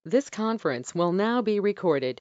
This conference will now be recorded.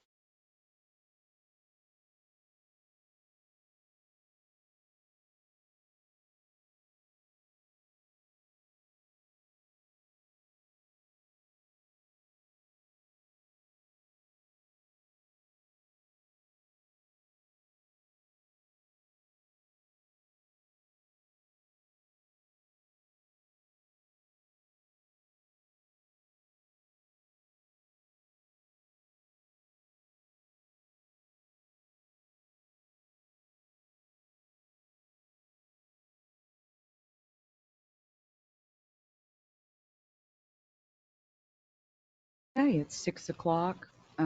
Okay, it's 6 o'clock. This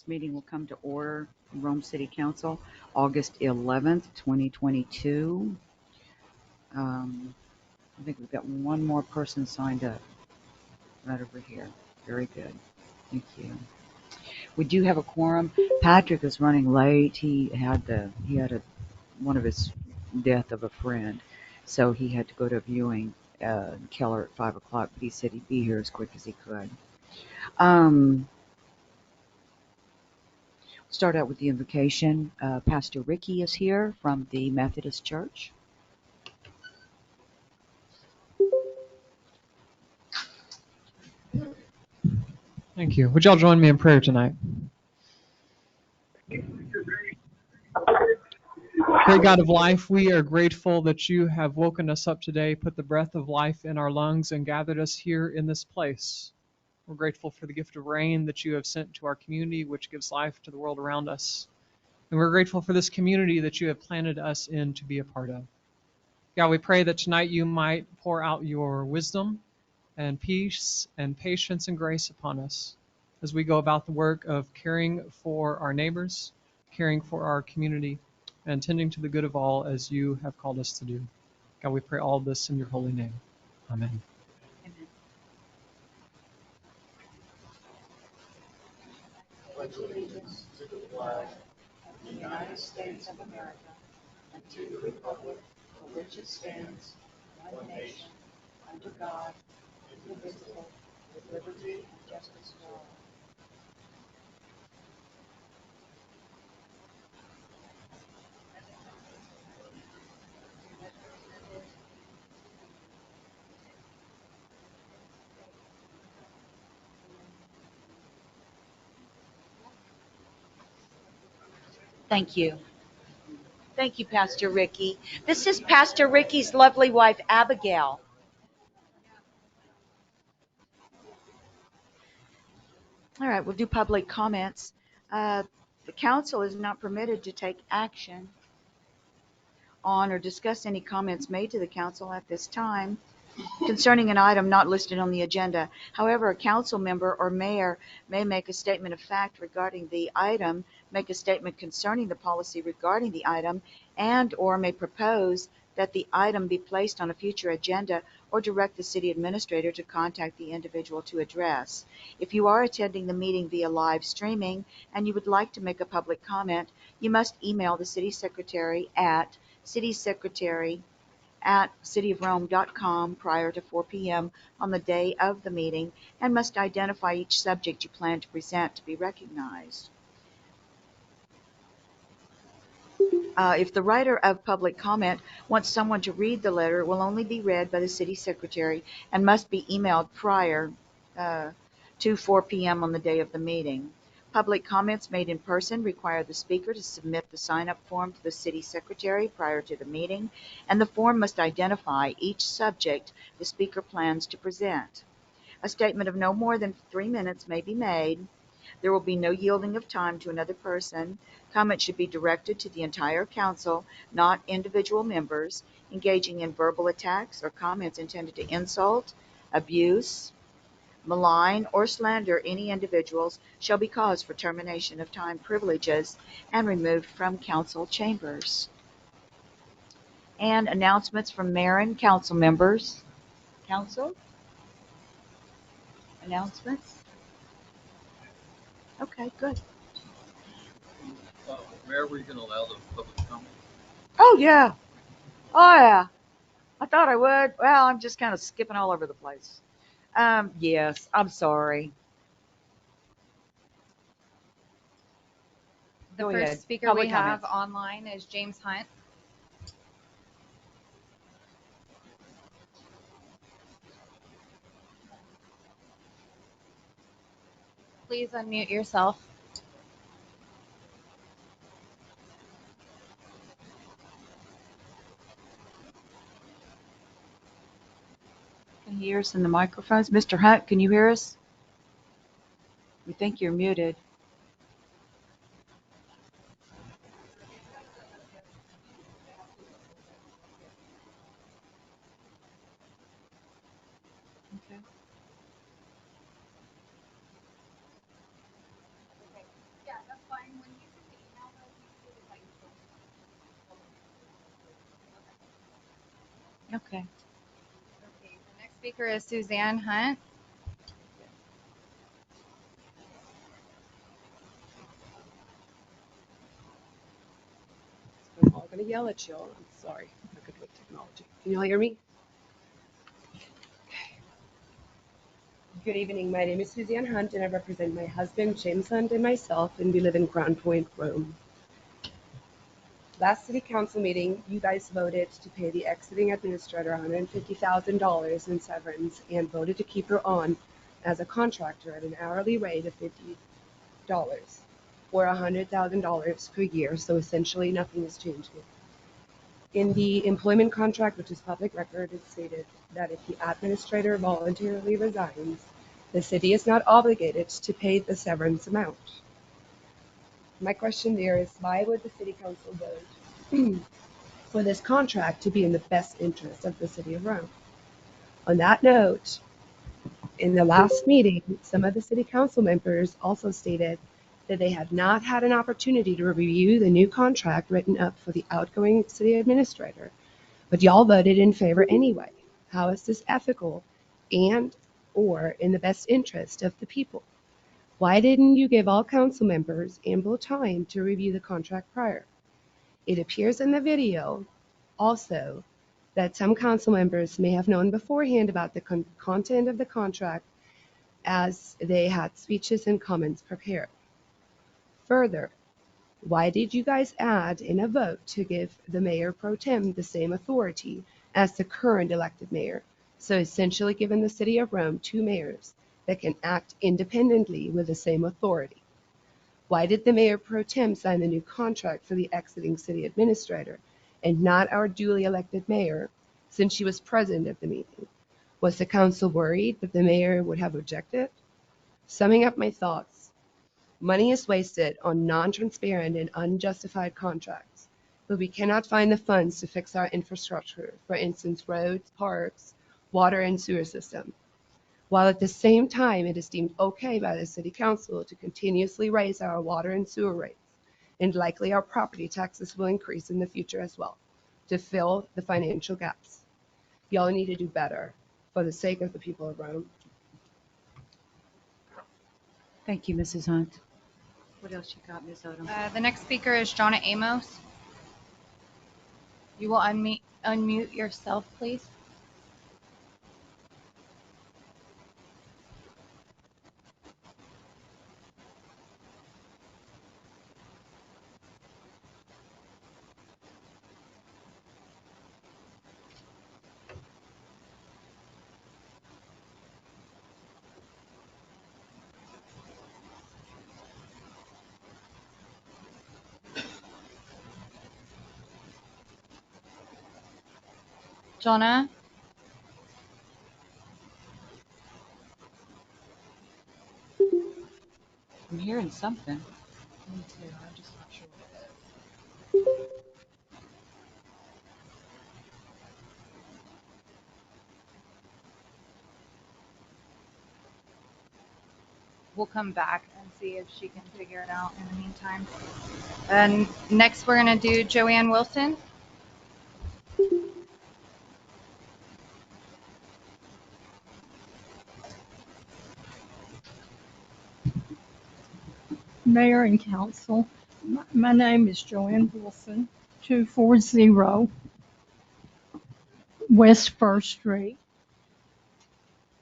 meeting will come to order. Rome City Council, August 11th, 2022. I think we've got one more person signed up right over here. Very good. Thank you. We do have a quorum. Patrick is running late. He had one of his death of a friend, so he had to go to a viewing in Keller at 5 o'clock. But he said he'd be here as quick as he could. Start out with the invocation. Pastor Ricky is here from the Methodist Church. Thank you. Would y'all join me in prayer tonight? Great God of life, we are grateful that you have woken us up today, put the breath of life in our lungs, and gathered us here in this place. We're grateful for the gift of rain that you have sent to our community, which gives life to the world around us. And we're grateful for this community that you have planted us in to be a part of. God, we pray that tonight you might pour out your wisdom and peace and patience and grace upon us as we go about the work of caring for our neighbors, caring for our community, and tending to the good of all as you have called us to do. God, we pray all this in your holy name. Amen. Amen. Pledge allegiance to the flag of the United States of America and to the republic for which it stands, one nation, under God, indivisible, with liberty and justice for all. Thank you. Thank you, Pastor Ricky. This is Pastor Ricky's lovely wife, Abigail. All right, we'll do public comments. The council is not permitted to take action on or discuss any comments made to the council at this time concerning an item not listed on the agenda. However, a council member or mayor may make a statement of fact regarding the item, make a statement concerning the policy regarding the item, and/or may propose that the item be placed on a future agenda or direct the city administrator to contact the individual to address. If you are attending the meeting via live streaming and you would like to make a public comment, you must email the city secretary at citysecretary@cityofrome.com prior to 4 p.m. on the day of the meeting and must identify each subject you plan to present to be recognized. If the writer of public comment wants someone to read the letter, it will only be read by the city secretary and must be emailed prior to 4 p.m. on the day of the meeting. Public comments made in person require the speaker to submit the sign-up form to the city secretary prior to the meeting, and the form must identify each subject the speaker plans to present. A statement of no more than 3 minutes may be made. There will be no yielding of time to another person. Comments should be directed to the entire council, not individual members. Engaging in verbal attacks or comments intended to insult, abuse, malign, or slander any individuals shall be cause for termination of time privileges and removed from council chambers. And announcements from mayor and council members. Council? Announcements? Okay, good. Mayor, were you going to allow the public comment? Oh, yeah. Oh, yeah. I thought I would. Well, I'm just kind of skipping all over the place. Yes, I'm sorry. The Go first ahead. speaker Public we have comments. online is James Hunt. Please unmute yourself. Can you hear us in the microphones? Mr. Hunt, can you hear us? We think you're muted. Okay. Yeah, that's fine. When you send the email, though, you can do it like Okay. Okay, the next speaker is Suzanne Hunt. I'm all going to yell at y'all. I'm sorry. I'm not good with technology. Can you all hear me? Good evening. My name is Suzanne Hunt, and I represent my husband, James Hunt, and myself, and we live in Crown Point, Rome. Last city council meeting, you guys voted to pay the exiting administrator $150,000 in severance and voted to keep her on as a contractor at an hourly rate of $50 or $100,000 per year. So essentially nothing is changing. In the employment contract, which is public record, it stated that if the administrator voluntarily resigns, the city is not obligated to pay the severance amount. My question there is, why would the city council vote for this contract to be in the best interest of the city of Rome? On that note, in the last meeting, some of the city council members also stated that they had not had an opportunity to review the new contract written up for the outgoing city administrator. But y'all voted in favor anyway. How is this ethical and or in the best interest of the people? Why didn't you give all council members ample time to review the contract prior? It appears in the video also that some council members may have known beforehand about the content of the contract as they had speeches and comments prepared. Further, why did you guys add in a vote to give the mayor pro tem the same authority as the current elected mayor? So essentially giving the city of Rome two mayors that can act independently with the same authority. Why did the mayor pro tem sign the new contract for the exiting city administrator and not our duly elected mayor, since she was present at the meeting? Was the council worried that the mayor would have objected? Summing up my thoughts, money is wasted on non-transparent and unjustified contracts, but we cannot find the funds to fix our infrastructure, for instance, roads, parks, water, and sewer system. While at the same time it is deemed okay by the City Council to continuously raise our water and sewer rates, and likely our property taxes will increase in the future as well, to fill the financial gaps. Y'all need to do better for the sake of the people of Rome. Thank you, Mrs. Hunt. What else you got, Ms. Odom? The next speaker is Jonna Amos. You will unmute yourself, please. Jonna? I'm hearing something. Me too. I'm just not sure what it is. We'll come back and see if she can figure it out in the meantime. And next we're going to do Joanne Wilson. Mayor and council, my name is Joanne Wilson, 240 West First Street.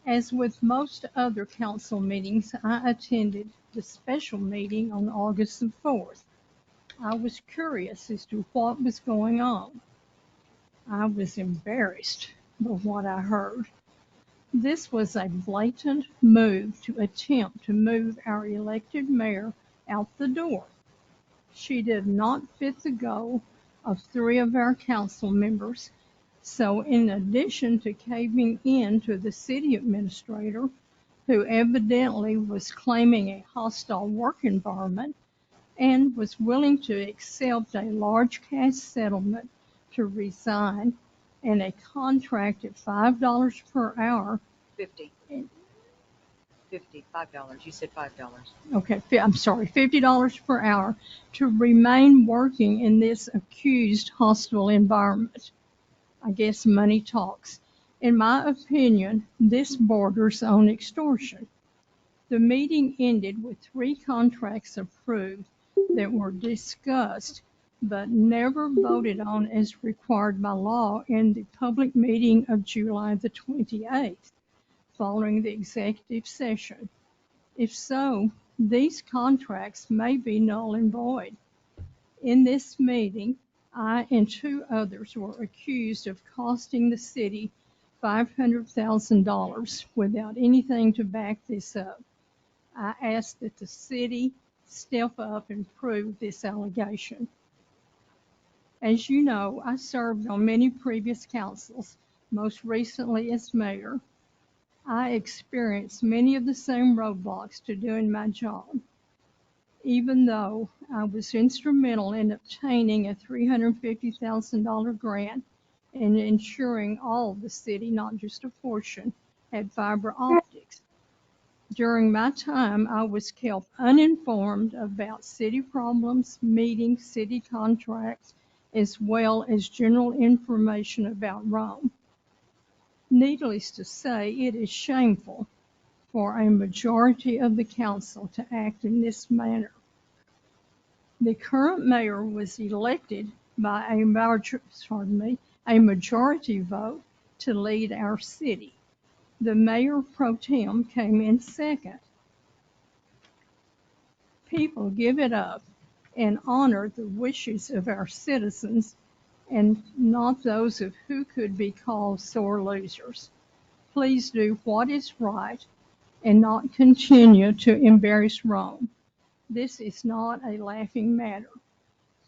As with most other council meetings, I attended the special meeting on August the 4th. I was curious as to what was going on. I was embarrassed by what I heard. This was a blatant move to attempt to move our elected mayor out the door. She did not fit the goal of 3 of our council members. So in addition to caving in to the city administrator, who evidently was claiming a hostile work environment and was willing to accept a large cash settlement to resign and a contract at $5 per hour. 50. $5. You said $5. Okay, I'm sorry, $50 per hour to remain working in this accused hostile environment. I guess money talks. In my opinion, this borders on extortion. The meeting ended with 3 contracts approved that were discussed but never voted on as required by law in the public meeting of July the 28th, following the executive session. If so, these contracts may be null and void. In this meeting, I and 2 others were accused of costing the city $500,000 without anything to back this up. I ask that the city step up and prove this allegation. As you know, I served on many previous councils, most recently as mayor. I experienced many of the same roadblocks to doing my job. Even though I was instrumental in obtaining a $350,000 grant and ensuring all of the city, not just a portion, had fiber optics. During my time, I was kept uninformed about city problems, meetings, city contracts, as well as general information about Rome. Needless to say, it is shameful for a majority of the council to act in this manner. The current mayor was elected by a majority vote to lead our city. The mayor pro tem came in second. People give it up and honor the wishes of our citizens and not those of who could be called sore losers. Please do what is right and not continue to embarrass Rome. This is not a laughing matter.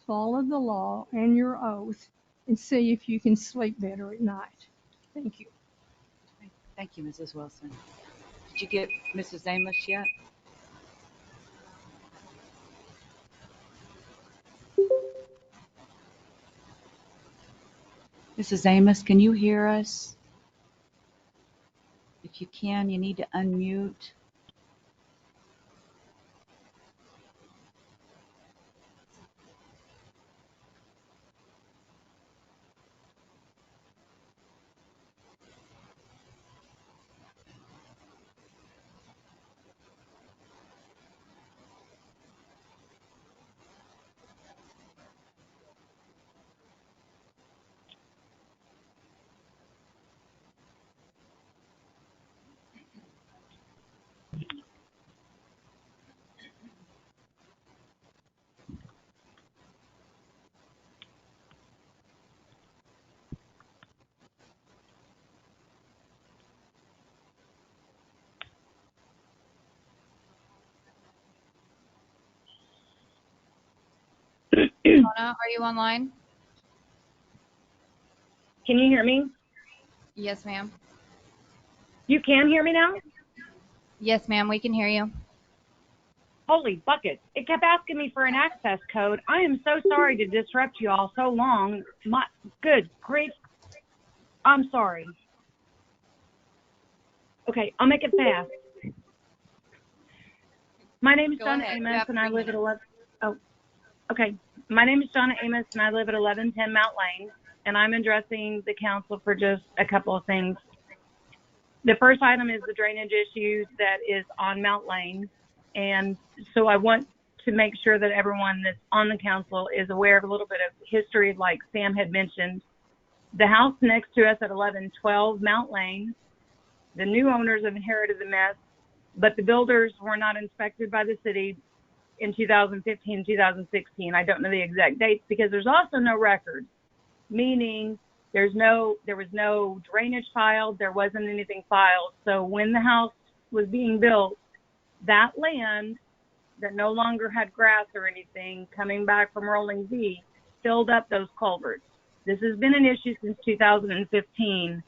Follow the law and your oath and see if you can sleep better at night. Thank you. Thank you, Mrs. Wilson. Did you get Mrs. Amos yet? Mrs. Amos, can you hear us? If you can, you need to unmute. Donna, are you online? Can you hear me? Yes, ma'am. You can hear me now? Yes, ma'am, we can hear you. Holy buckets. It kept asking me for an access code. I am so sorry to disrupt you all so long. My good, great. I'm sorry. Okay, I'll make it fast. My name is Go Donna ahead. Amos, and I live at 11. Oh, okay. My name is Donna Amos, and I live at 1110 Mount Lane, and I'm addressing the council for just a couple of things. The first item is the drainage issue that is on Mount Lane, and so I want to make sure that everyone that's on the council is aware of a little bit of history, like Sam had mentioned. The house next to us at 1112 Mount Lane The new owners have inherited the mess, but the builders were not inspected by the city in 2015, 2016. I don't know the exact dates because there's also no record, meaning there was no drainage filed, there wasn't anything filed. So when the house was being built, that land that no longer had grass or anything coming back from Rolling V filled up those culverts. This has been an issue since 2015.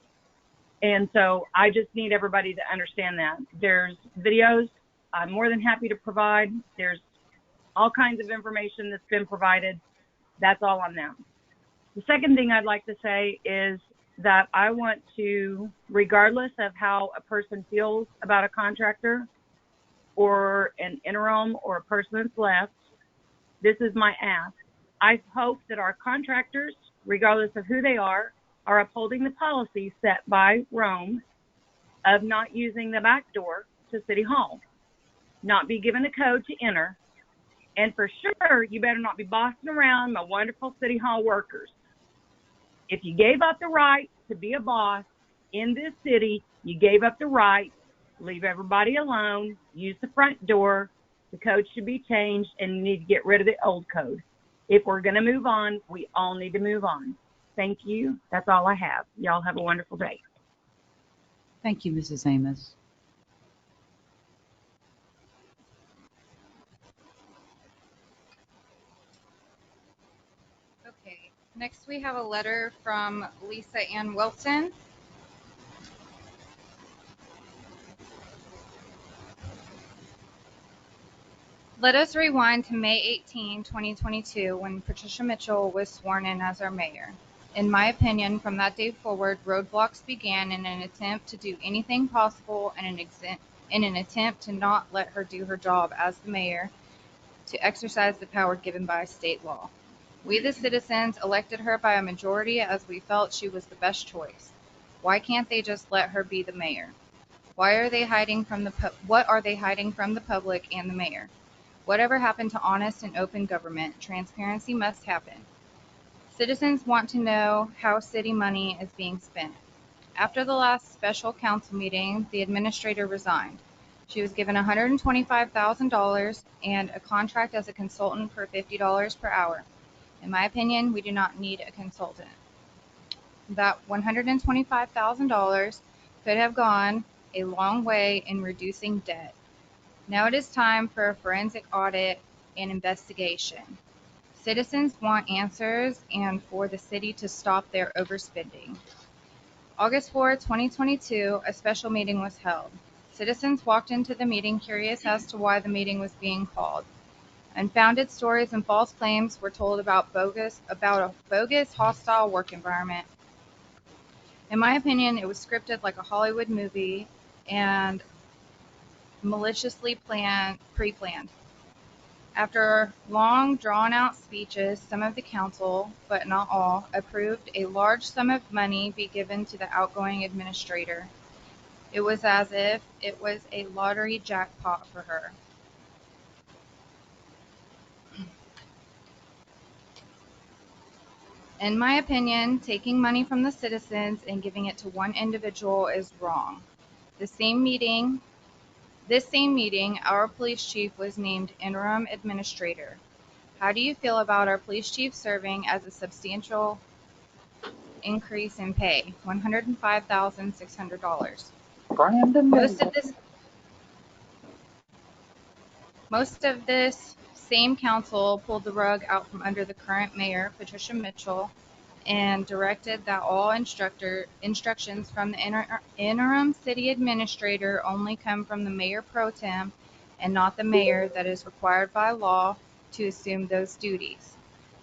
And so I just need everybody to understand that. There's videos I'm more than happy to provide. There's all kinds of information that's been provided. That's all on them. The second thing I'd like to say is that I want to, regardless of how a person feels about a contractor or an interim or a person that's left, this is my ask. I hope that our contractors, regardless of who they are upholding the policy set by Rhome of not using the back door to City Hall, not be given the code to enter, and for sure, you better not be bossing around my wonderful City Hall workers. If you gave up the right to be a boss in this city, you gave up the right. Leave everybody alone. Use the front door. The code should be changed, and you need to get rid of the old code. If we're going to move on, we all need to move on. Thank you. That's all I have. Y'all have a wonderful day. Thank you, Mrs. Amos. Okay, next we have a letter from Lisa Ann Wilson. Let us rewind to May 18, 2022, when Patricia Mitchell was sworn in as our mayor. In my opinion, from that day forward, roadblocks began in an attempt to do anything possible in an attempt to not let her do her job as the mayor, to exercise the power given by state law. We, the citizens, elected her by a majority as we felt she was the best choice. Why can't they just let her be the mayor? What are they hiding from the public and the mayor? Whatever happened to honest and open government? Transparency must happen. Citizens want to know how city money is being spent. After the last special council meeting, the administrator resigned. She was given $125,000 and a contract as a consultant for $50 per hour. In my opinion, we do not need a consultant. That $125,000 could have gone a long way in reducing debt. Now it is time for a forensic audit and investigation. Citizens want answers and for the city to stop their overspending. August 4, 2022, a special meeting was held. Citizens walked into the meeting curious as to why the meeting was being called. Unfounded stories and false claims were told about a bogus hostile work environment. In my opinion, it was scripted like a Hollywood movie and maliciously pre-planned. After long, drawn-out speeches, some of the council, but not all, approved a large sum of money be given to the outgoing administrator. It was as if it was a lottery jackpot for her. In my opinion, taking money from the citizens and giving it to one individual is wrong. This same meeting, our police chief was named interim administrator. How do you feel about our police chief serving as a substantial increase in pay, $105,600? Most of this same council pulled the rug out from under the current mayor, Patricia Mitchell, and directed that all instructions from the interim city administrator only come from the mayor pro tem and not the mayor that is required by law to assume those duties.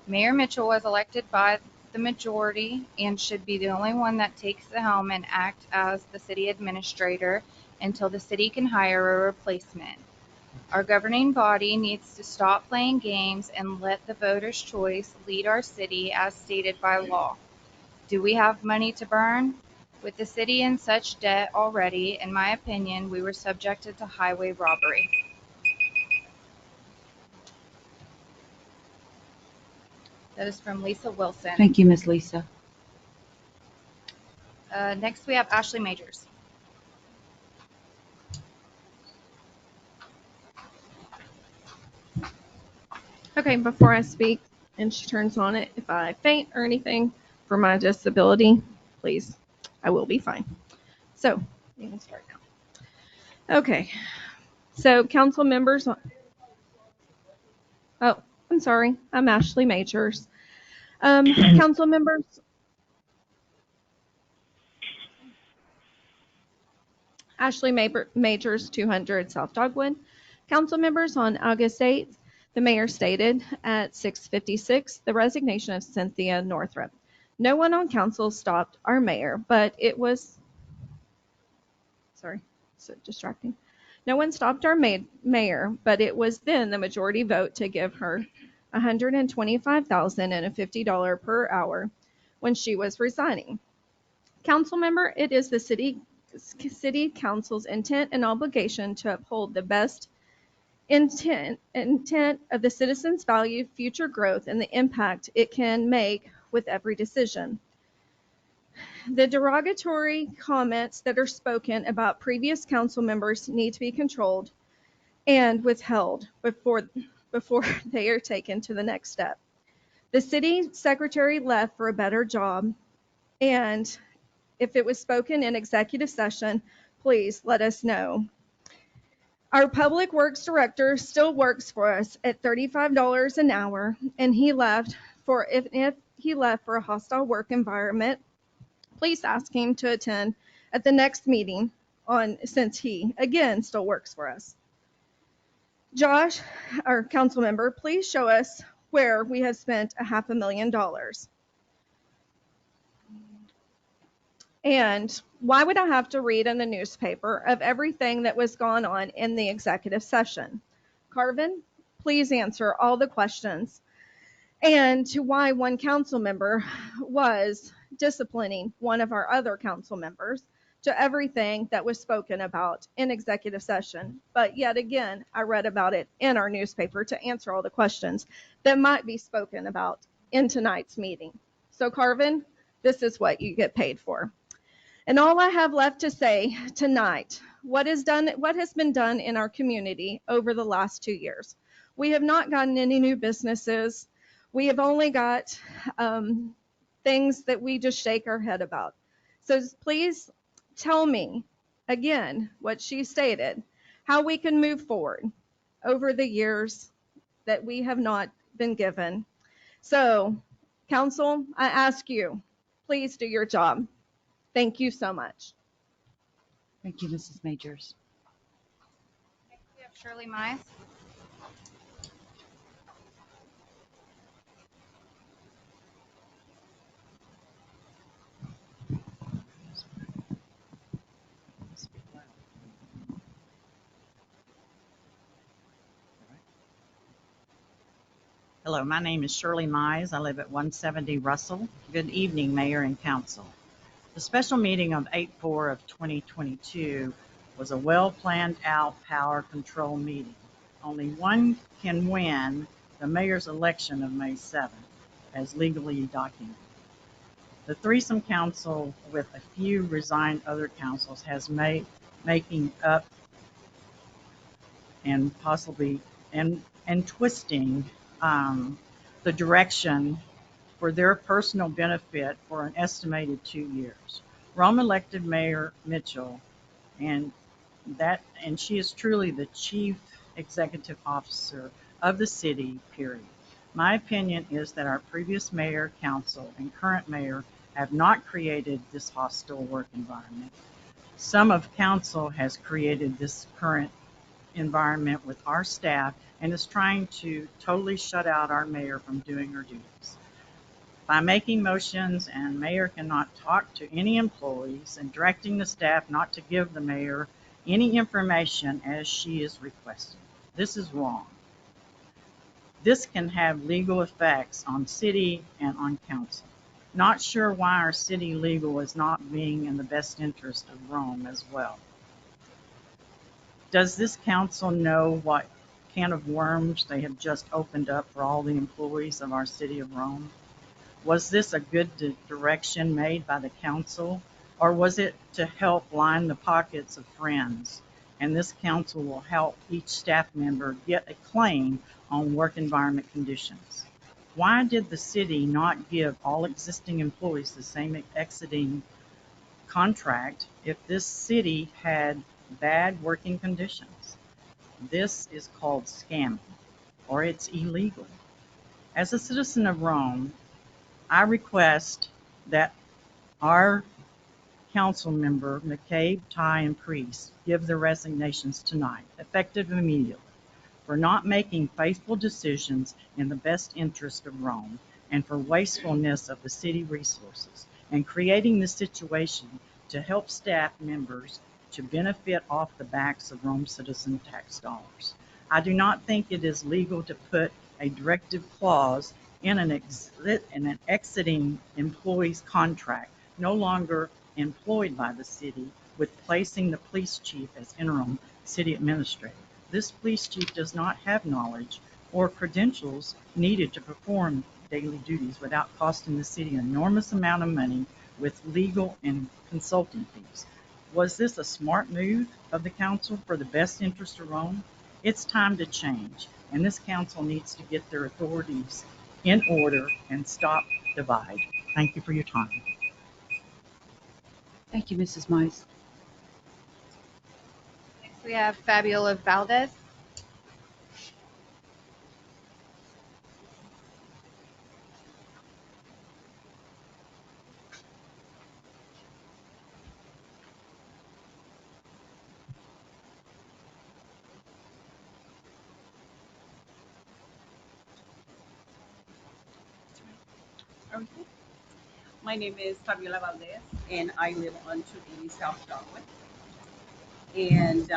Mayor Mitchell was elected by the majority and should be the only one that takes the helm and act as the city administrator until the city can hire a replacement. Our governing body needs to stop playing games and let the voters' choice lead our city as stated by law. Do we have money to burn? With the city in such debt already, in my opinion, we were subjected to highway robbery. That is from Lisa Wilson. Thank you, Miss Lisa. Next we have Ashley Majors. Okay, before I speak and she turns on it, if I faint or anything for my disability, please, I will be fine. So, you can start now. Okay, so council members, oh, I'm sorry, I'm Ashley Majors. Council members, Ashley Majors, 200 South Dogwood. Council members, on August 8th, the mayor stated at 6:56 the resignation of Cynthia Northrup. No one on council stopped our mayor, but it was, sorry, so distracting. No one stopped our mayor, but it was then the majority vote to give her $125,000 and a $50 per hour when she was resigning. Council member, it is the city council's intent and obligation to uphold the best intent of the citizens' value, future growth, and the impact it can make with every decision. The derogatory comments that are spoken about previous council members need to be controlled and withheld before they are taken to the next step. The city secretary left for a better job, and if it was spoken in executive session, please let us know. Our public works director still works for us at $35 an hour, and he left for if he left for a hostile work environment, please ask him to attend at the next meeting since he again still works for us. Josh, our council member, please show us where we have spent $500,000. And why would I have to read in the newspaper of everything that was going on in the executive session? Carvin, please answer all the questions and to why one council member was disciplining one of our other council members to everything that was spoken about in executive session. But yet again, I read about it in our newspaper to answer all the questions that might be spoken about in tonight's meeting. So Carvin, this is what you get paid for. And all I have left to say tonight, what has been done in our community over the last 2 years. We have not gotten any new businesses. We have only got things that we just shake our head about. So please tell me again what she stated, how we can move forward over the years that we have not been given. So, council, I ask you, please do your job. Thank you so much. Thank you, Mrs. Majors. Next, we have Shirley Mize. Hello, my name is Shirley Mize. I live at 170 Russell. Good evening, Mayor and Council. The special meeting of 8/4 of 2022 was a well-planned out power control meeting. Only one can win the mayor's election of May 7th, as legally documented. The threesome council with a few resigned other councils has making up and possibly and twisting the direction for their personal benefit for an estimated 2 years. Rhome elected Mayor Mitchell, and she is truly the chief executive officer of the city, period. My opinion is that our previous mayor, council, and current mayor have not created this hostile work environment. Some of council has created this current environment with our staff and is trying to totally shut out our mayor from doing her duties. By making motions and mayor cannot talk to any employees and directing the staff not to give the mayor any information as she is requesting. This is wrong. This can have legal effects on city and on council. Not sure why our city legal is not being in the best interest of Rhome as well. Does this council know what can of worms they have just opened up for all the employees of our city of Rhome? Was this a good direction made by the council, or was it to help line the pockets of friends and this council will help each staff member get a claim on work environment conditions. Why did the city not give all existing employees the same exiting contract if this city had bad working conditions? This is called scamming, or it's illegal. As a citizen of Rome, I request that our council member, McCabe, Ty, and Priest give their resignations tonight, effective immediately, for not making faithful decisions in the best interest of Rome and for wastefulness of the city resources and creating the situation to help staff members to benefit off the backs of Rome citizen tax dollars. I do not think it is legal to put a directive clause in an exiting employee's contract, no longer employed by the city, with placing the police chief as interim city administrator. This police chief does not have knowledge or credentials needed to perform daily duties without costing the city an enormous amount of money with legal and consulting fees. Was this a smart move of the council for the best interest of Rome? It's time to change, and this council needs to get their authorities in order and stop divide. Thank you for your time. Thank you, Mrs. Mize. Next, we have Fabiola Valdez. Okay. My name is Fabiola Valdez, and I live on 280 South Dogwood. And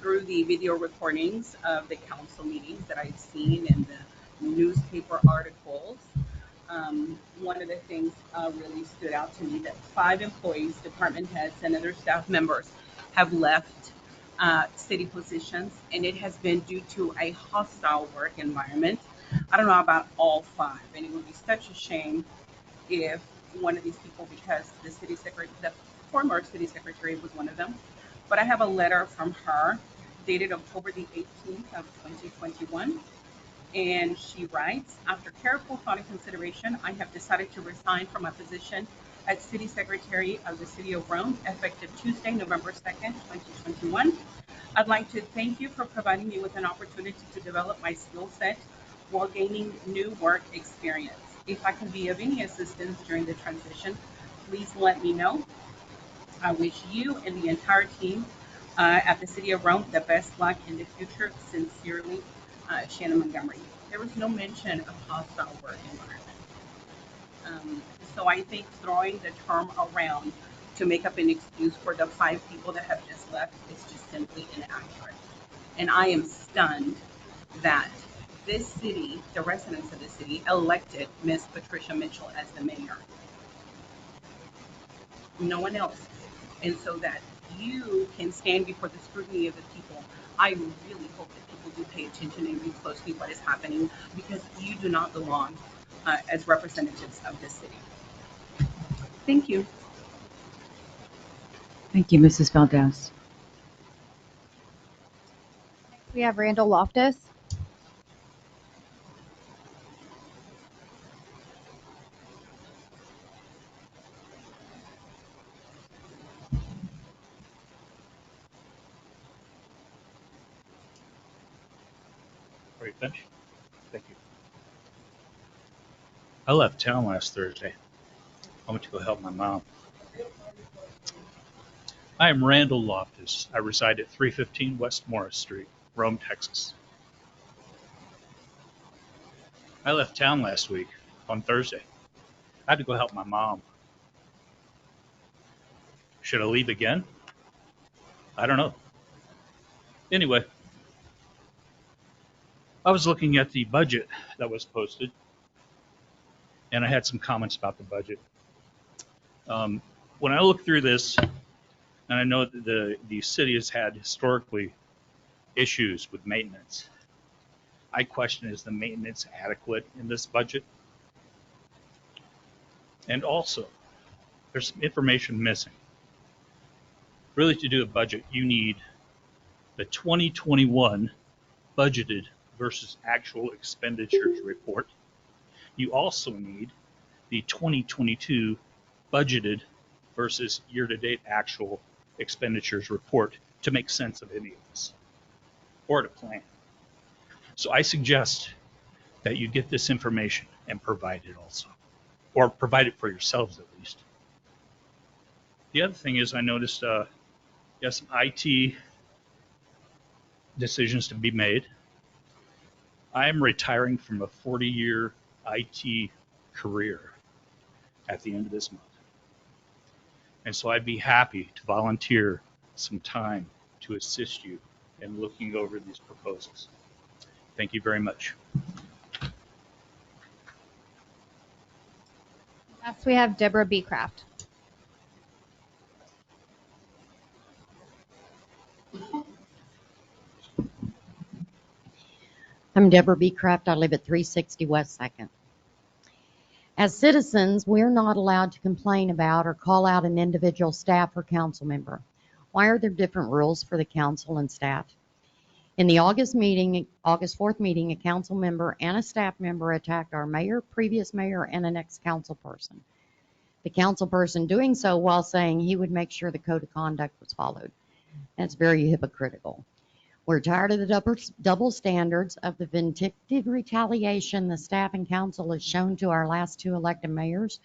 through the video recordings of the council meetings that I've seen and the newspaper articles, one of the things really stood out to me that 5 employees, department heads, and other staff members have left city positions, and it has been due to a hostile work environment. I don't know about all 5, and it would be such a shame if one of these people, because the former city secretary was one of them. But I have a letter from her dated October the 18th of 2021. And she writes, after careful thought and consideration, I have decided to resign from my position as City Secretary of the City of Rome, effective Tuesday, November 2nd, 2021. I'd like to thank you for providing me with an opportunity to develop my skill set while gaining new work experience. If I can be of any assistance during the transition, please let me know. I wish you and the entire team at the City of Rome the best luck in the future. Sincerely, Shannon Montgomery. There was no mention of hostile work environment. So I think throwing the term around to make up an excuse for the 5 people that have just left is just simply inaccurate. And I am stunned that this city, the residents of the city, elected Miss Patricia Mitchell as the mayor. No one else. And so that you can stand before the scrutiny of the people, I really hope that people do pay attention and read closely what is happening, because you do not belong as representatives of this city. Thank you. Thank you, Mrs. Valdez. We have Randall Loftus. Are you finished? Thank you. I left town last Thursday. I went to go help my mom. I am Randall Loftus. I reside at 315 West Morris Street, Rome, Texas. I left town last week on Thursday. I had to go help my mom. Should I leave again? I don't know. Anyway, I was looking at the budget that was posted, and I had some comments about the budget. When I look through this, and I know that the city has had historically issues with maintenance, I question, is the maintenance adequate in this budget? And also, there's some information missing. Really, to do a budget, you need the 2021 budgeted versus actual expenditures report. You also need the 2022 budgeted versus year-to-date actual expenditures report to make sense of any of this or to plan. So I suggest that you get this information and provide it also, or provide it for yourselves at least. The other thing is I noticed you have some IT decisions to be made. I am retiring from a 40-year IT career at the end of this month. And so I'd be happy to volunteer some time to assist you in looking over these proposals. Thank you very much. Next, we have Deborah Beecraft. I'm Deborah Beecraft. I live at 360 West 2nd. As citizens, we're not allowed to complain about or call out an individual staff or council member. Why are there different rules for the council and staff? In the August 4th meeting, a council member and a staff member attacked our mayor, previous mayor, and an ex-council person. The council person doing so while saying he would make sure the code of conduct was followed. That's very hypocritical. We're tired of the double standards of the vindictive retaliation the staff and council has shown to our last two elected mayors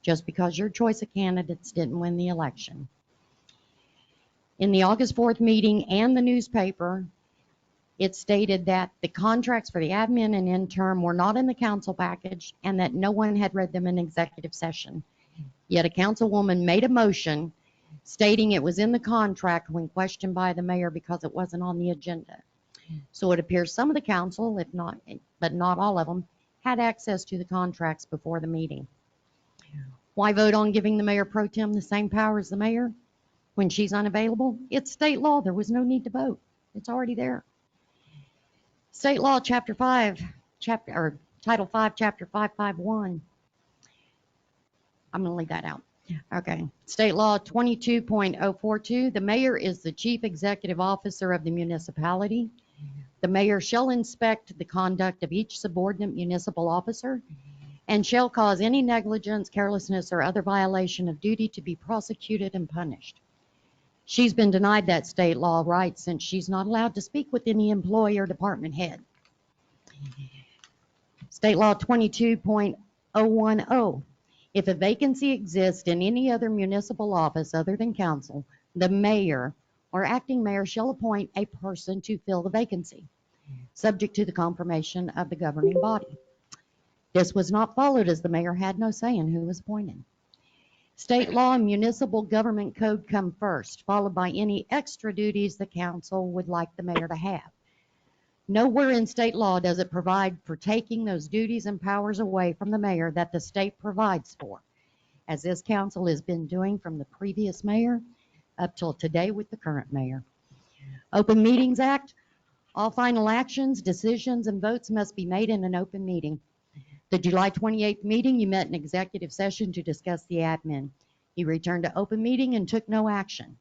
just because your choice of candidates didn't win the election. In the August 4th meeting and the newspaper, it stated that the contracts for the admin and intern were not in the council package and that no one had read them in executive session. Yet a councilwoman made a motion stating it was in the contract when questioned by the mayor because it wasn't on the agenda. So it appears some of the council, but not all of them, had access to the contracts before the meeting. Why vote on giving the mayor pro tem the same power as the mayor when she's unavailable? It's state law. There was no need to vote. It's already there. State law, Title 5, Chapter 551. I'm going to leave that out. Okay. State law 22.042. The mayor is the chief executive officer of the municipality. The mayor shall inspect the conduct of each subordinate municipal officer and shall cause any negligence, carelessness, or other violation of duty to be prosecuted and punished. She's been denied that state law right since she's not allowed to speak with any employee or department head. State law 22.010. If a vacancy exists in any other municipal office other than council, the mayor or acting mayor shall appoint a person to fill the vacancy, subject to the confirmation of the governing body. This was not followed as the mayor had no say in who was appointed. State law and municipal government code come first, followed by any extra duties the council would like the mayor to have. Nowhere in state law does it provide for taking those duties and powers away from the mayor that the state provides for, as this council has been doing from the previous mayor up till today with the current mayor. Open Meetings Act, all final actions, decisions, and votes must be made in an open meeting. The July 28th meeting, you met in executive session to discuss the admin. You returned to open meeting and took no action.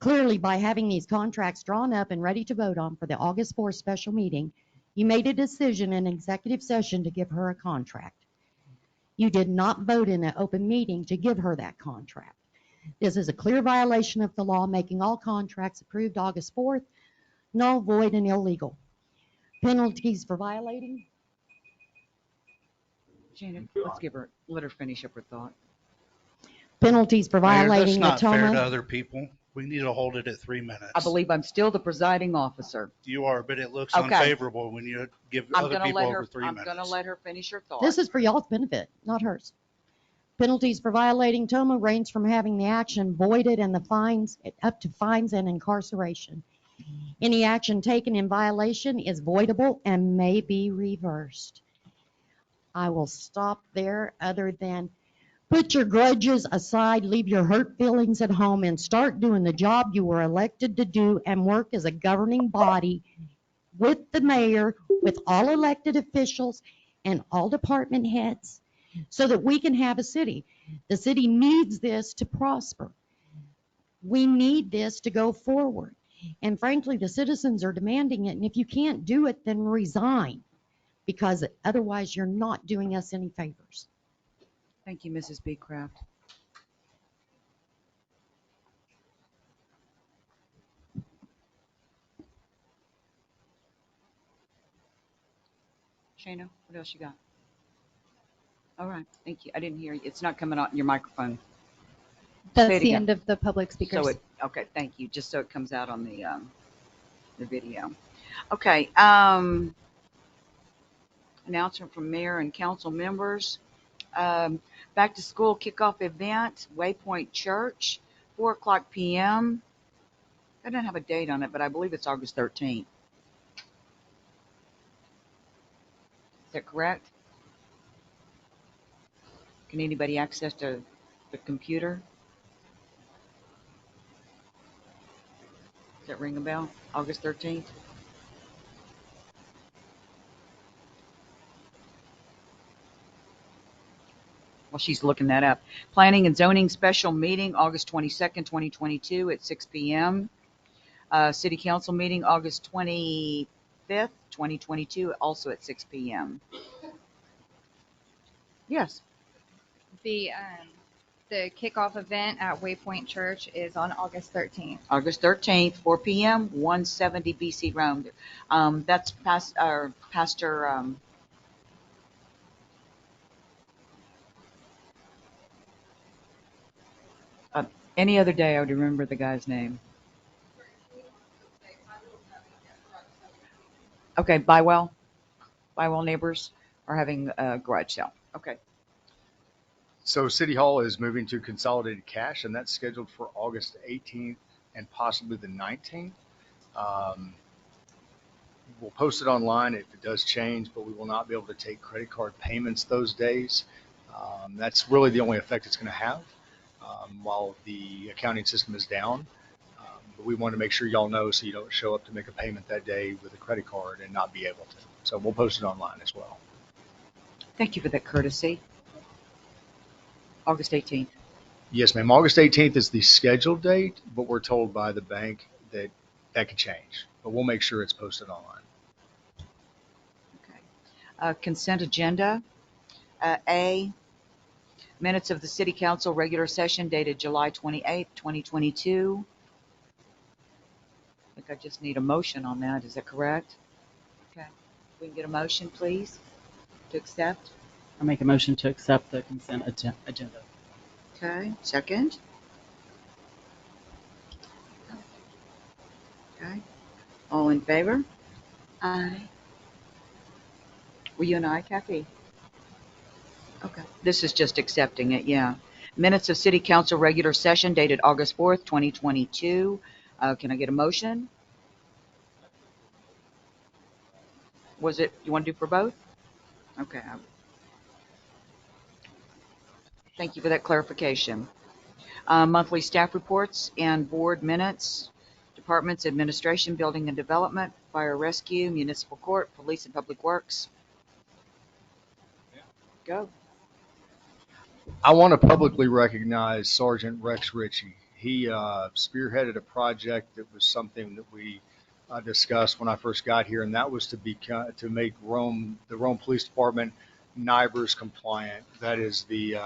Clearly, by having these contracts drawn up and ready to vote on for the August 4th special meeting, you made a decision in executive session to give her a contract. You did not vote in an open meeting to give her that contract. This is a clear violation of the law, making all contracts approved August 4th null, void, and illegal. Penalties for violating. Janet, let her finish up her thought. Penalties for Mayor, violating that's the not fair to TOMA. other people. We need to hold it at 3 minutes. I believe I'm still the presiding officer. You are, but it looks Okay. unfavorable when you give other people over 3 I'm minutes. going to let her finish her thought. This is for y'all's benefit, not hers. Penalties for violating TOMA range from having the action voided and the fines up to fines and incarceration. Any action taken in violation is voidable and may be reversed. I will stop there other than put your grudges aside, leave your hurt feelings at home, and start doing the job you were elected to do and work as a governing body with the mayor, with all elected officials and all department heads so that we can have a city. The city needs this to prosper. We need this to go forward. And frankly, the citizens are demanding it. And if you can't do it, then resign, because otherwise you're not doing us any favors. Thank you, Mrs. Beecraft. Shana, what else you got? All right, thank you. I didn't hear you. It's not coming on your microphone. Say That's it the again. end of the public speakers. Okay, thank you. Just so it comes out on the video. Okay, announcement from mayor and council members. Back to school kickoff event, Waypoint Church, 4:00 p.m. I don't have a date on it, but I believe it's August 13th. Is that correct? Can anybody access the computer? Does that ring a bell? August 13th? Well, she's looking that up. Planning and zoning special meeting, August 22nd, 2022 at 6 p.m. City council meeting, August 25th, 2022, also at 6 p.m. Yes. The kickoff event at Waypoint Church is on August 13th. August 13th, 4 p.m., 170 BC Rome. That's Pastor. Any other day, I would remember the guy's name. Okay, Bywell neighbors are having a garage sale. Okay. So City Hall is moving to consolidated cash, and that's scheduled for August 18th and possibly the 19th. We'll post it online if it does change, but we will not be able to take credit card payments those days. That's really the only effect it's going to have while the accounting system is down. But we want to make sure y'all know so you don't show up to make a payment that day with a credit card and not be able to. So we'll post it online as well. Thank you for that courtesy. August 18th. Yes, ma'am. August 18th is the scheduled date, but we're told by the bank that that could change. But we'll make sure it's posted online. Okay. Consent agenda. A, minutes of the City Council regular session dated July 28th, 2022. I think I just need a motion on that. Is that correct? Okay. We can get a motion, please, to accept. I make a motion to accept the consent agenda. Okay. Second. Okay. All in favor? Aye. Were you an aye, Kathy? Okay. This is just accepting it, yeah. Minutes of City Council regular session dated August 4th, 2022. Can I get a motion? Was it, you want to do for both? Okay. Thank you for that clarification. Monthly staff reports and board minutes. Departments, administration, building and development, fire rescue, municipal court, police and public works. Go. I want to publicly recognize Sergeant Rex Ritchie. He spearheaded a project that was something that we discussed when I first got here, and that was to make Rhome, the Rhome Police Department, NIBRS compliant. That is the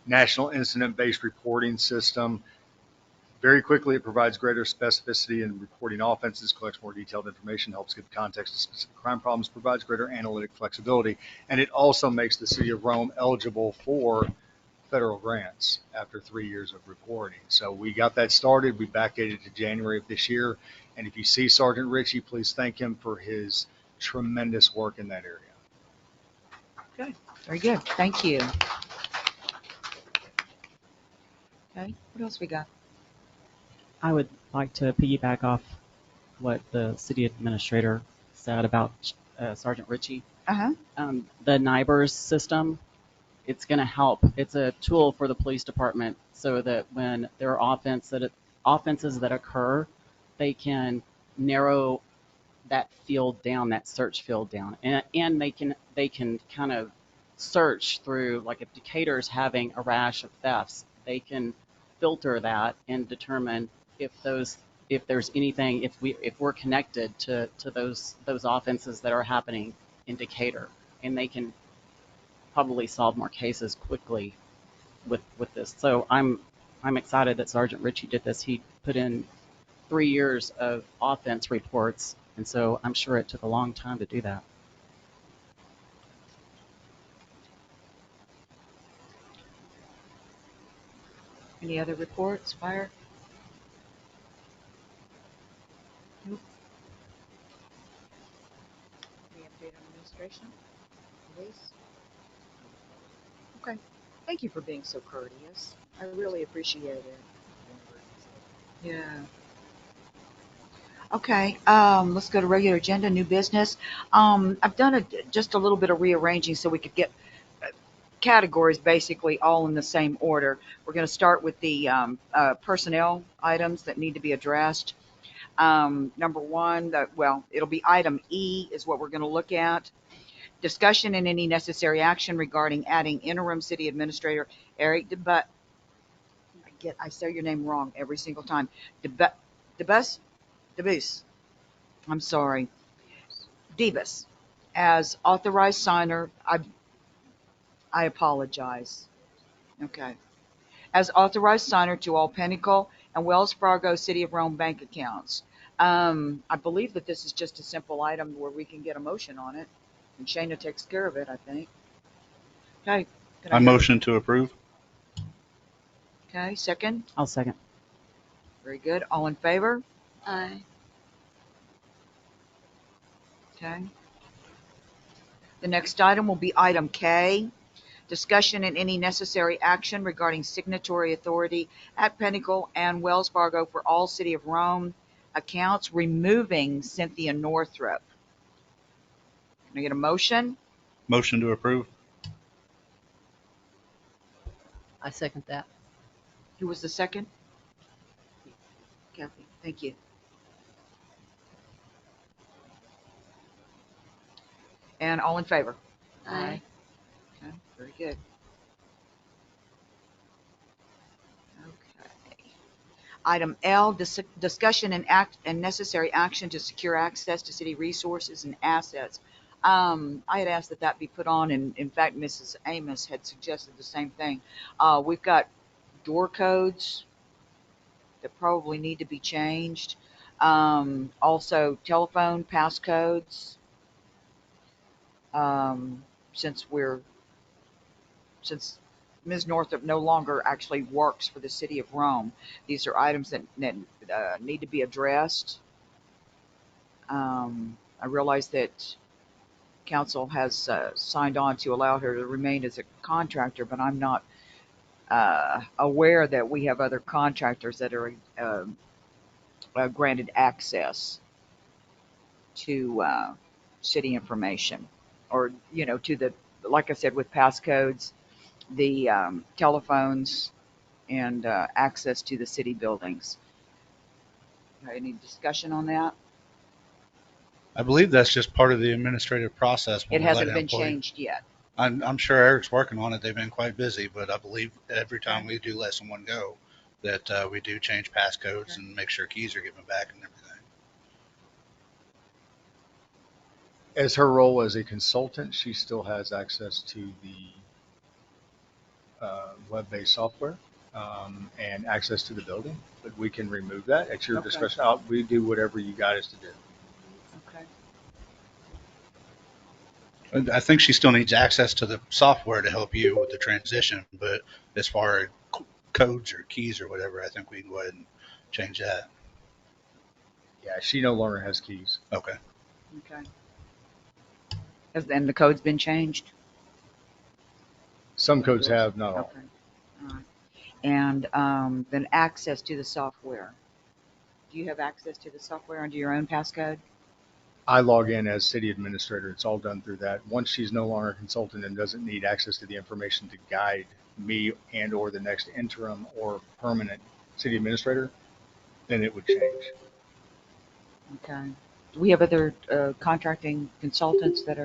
National Incident-Based Reporting System. Very quickly, it provides greater specificity in reporting offenses, collects more detailed information, helps give context to specific crime problems, provides greater analytic flexibility, and it also makes the city of Rome eligible for federal grants after 3 years of reporting. So we got that started. We backdated to January of this year. And if you see Sergeant Ritchie, please thank him for his tremendous work in that area. Good. Very good. Thank you. Okay. What else we got? I would like to piggyback off what the city administrator said about Sergeant Ritchie. Uh-huh. The NIBRS system, it's going to help. It's a tool for the police department so that when there are offenses that occur, they can narrow that field down, that search field down, and they can kind of search through, like if Decatur's having a rash of thefts, they can filter that and determine if if there's anything, if we're connected to those offenses that are happening in Decatur, and they can probably solve more cases quickly with this. So I'm excited that Sergeant Ritchie did this. He put in 3 years of offense reports, and so I'm sure it took a long time to do that. Any other reports? Fire? Nope. Any update on administration? Police? Okay. Thank you for being so courteous. I really appreciate it. Yeah. Okay, let's go to regular agenda, new business. I've done just a little bit of rearranging so we could get categories basically all in the same order. We're going to start with the personnel items that need to be addressed. Number one, it'll be item E is what we're going to look at. Discussion and any necessary action regarding adding interim city administrator Eric DeBut. I say your name wrong every single time. DeBus. I'm sorry. Davis as authorized signer. I apologize. Okay. As authorized signer to all Pinnacle and Wells Fargo City of Rome bank accounts. I believe that this is just a simple item where we can get a motion on it, and Shayna takes care of it, I think. Okay. I motion to approve. Okay, second? I'll second. Very good. All in favor? Aye. Okay. The next item will be item K. Discussion and any necessary action regarding signatory authority at Pinnacle and Wells Fargo for all City of Rome accounts, removing Cynthia Northrup. Can I get a motion? Motion to approve. I second that. Who was the second? Kathy. Thank you. And all in favor? Aye. Okay, very good. Okay. Item L, discussion and necessary action to secure access to city resources and assets. I had asked that be put on, and in fact, Mrs. Amos had suggested the same thing. We've got door codes that probably need to be changed. Also, telephone passcodes. Since Ms. Northup no longer actually works for the City of Rome, these are items that need to be addressed. I realize that council has signed on to allow her to remain as a contractor, but I'm not aware that we have other contractors that are granted access to city information, or to the, like I said, with passcodes, the telephones, and access to the city buildings. Any discussion on that? I believe that's just part of the administrative process. It hasn't been changed yet. I'm sure Eric's working on it. They've been quite busy, but I believe every time we do let someone go, that we do change passcodes and make sure keys are given back and everything. As her role as a consultant, she still has access to the web-based software and access to the building, but we can remove that at your discretion. We do whatever you got us to do. Okay. I think she still needs access to the software to help you with the transition, but as far as codes or keys or whatever, I think we can go ahead and change that. Yeah, she no longer has keys. Okay. Okay. And the code's been changed? Some codes have, not all. Okay. All right. And then access to the software. Do you have access to the software under your own passcode? I log in as city administrator. It's all done through that. Once she's no longer a consultant and doesn't need access to the information to guide me and or the next interim or permanent city administrator, then it would change. Okay. Do we have other contracting consultants that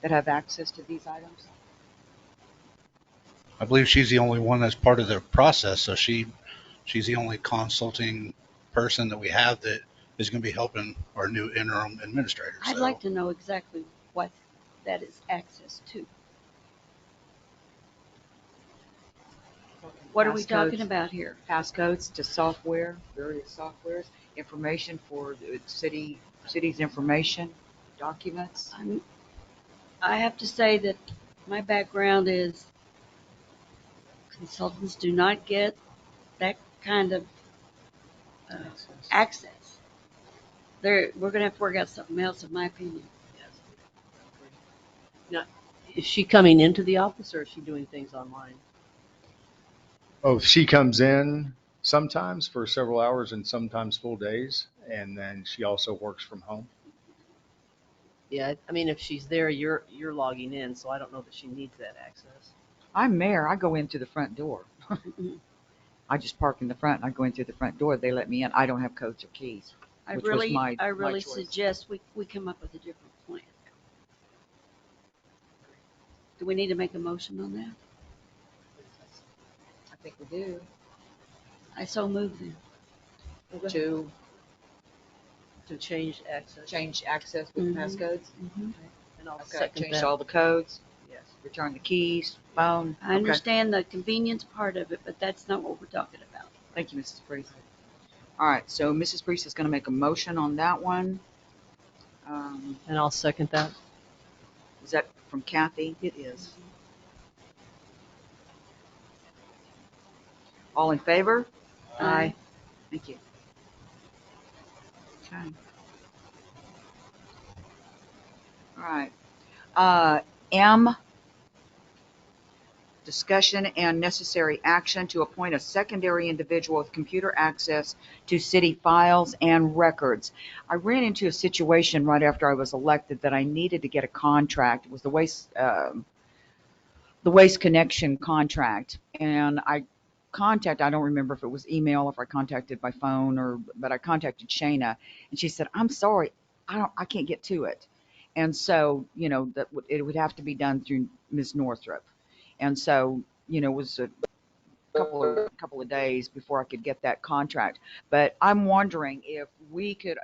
have access to these items? I believe she's the only one that's part of the process, so she's the only consulting person that we have that is going to be helping our new interim administrator. I'd So like to know exactly what that is access to. What are we talking about here? Passcodes to software, various softwares, information for the city's information, documents. I have to say that my background is consultants do not get that kind of access. We're going to have to work out something else, in my opinion. Now, is she coming into the office or is she doing things online? Oh, she comes in sometimes for several hours and sometimes full days, and then she also works from home. Yeah, I mean, if she's there, you're logging in, so I don't know that she needs that access. I'm mayor. I go in through the front door. I just park in the front and I go in through the front door. They let me in. I don't have codes or keys. I which really, was my, I my really choice. suggest we come up with a different plan. Do we need to make a motion on that? I think we do. I so move then. To change access. Change access with passcodes. And I'll Okay, second change that. all the codes. Yes. Return the keys, phone. I understand the convenience part of it, but that's not what we're talking about. Thank you, Mrs. Priest. All right, so Mrs. Priest is going to make a motion on that one. And I'll second that. Is that from Kathy? It is. All in favor? Aye. Thank you. Okay. All right. M, discussion and necessary action to appoint a secondary individual with computer access to city files and records. I ran into a situation right after I was elected that I needed to get a contract. It was the Waste Connection contract, and I don't remember if it was email, if I contacted by phone, but I contacted Shayna, and she said, "I'm sorry, I can't get to it." And so, it would have to be done through Ms. Northrup. And so, it was a couple of days before I could get that contract. But I'm wondering if we could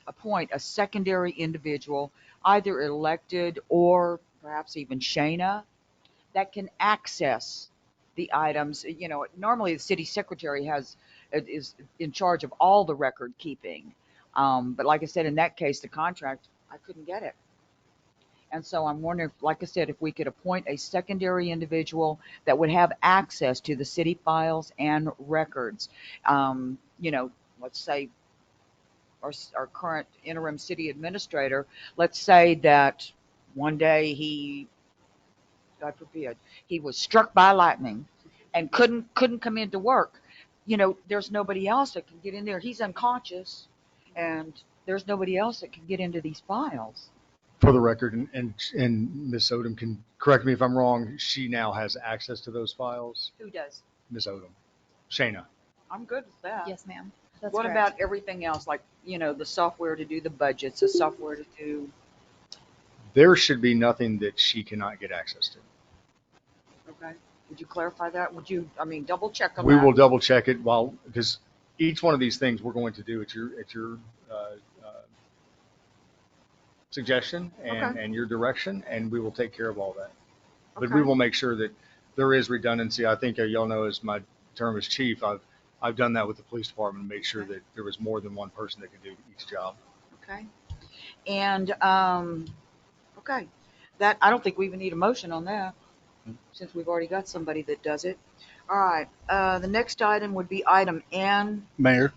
appoint a secondary individual, either elected or perhaps even Shayna, that can access the items. Normally the city secretary is in charge of all the record keeping. But like I said, in that case, the contract, I couldn't get it. And so I'm wondering, like I said, if we could appoint a secondary individual that would have access to the city files and records. Let's say our current interim city administrator, let's say that one day God forbid, he was struck by lightning and couldn't come into work. There's nobody else that can get in there. He's unconscious, and there's nobody else that can get into these files. For the record, and Ms. Odom can correct me if I'm wrong, she now has access to those files. Who does? Ms. Odom. Shayna. I'm good with that. Yes, ma'am. That's What correct. about everything else, like, the software to do the budgets, the software to do? There should be nothing that she cannot get access to. Okay. Would you clarify that? Double check on that? We will double check it because each one of these things we're going to do at your suggestion and your direction, and we will take care of all that. But we will make sure that there is redundancy. I think y'all know, as my term as chief, I've done that with the police department, made sure that there was more than one person that could do each job. Okay. And okay, that I don't think we even need a motion on that, since we've already got somebody that does it. All right. The next item would be item N. Mayor,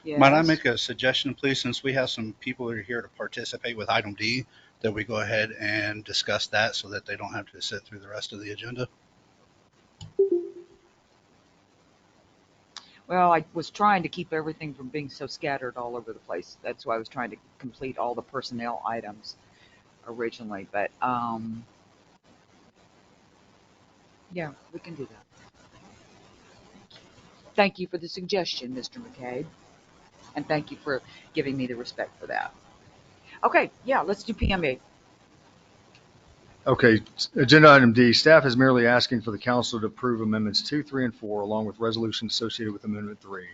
Yes. might I make a suggestion, please, since we have some people that are here to participate with item D, that we go ahead and discuss that so that they don't have to sit through the rest of the agenda? Well, I was trying to keep everything from being so scattered all over the place. That's why I was trying to complete all the personnel items originally. But yeah, we can do that. Thank you for the suggestion, Mr. McCabe. And thank you for giving me the respect for that. Okay, yeah, let's do PMA. Okay, agenda item D, staff is merely asking for the council to approve amendments 2, 3, and 4, along with resolutions associated with amendment 3.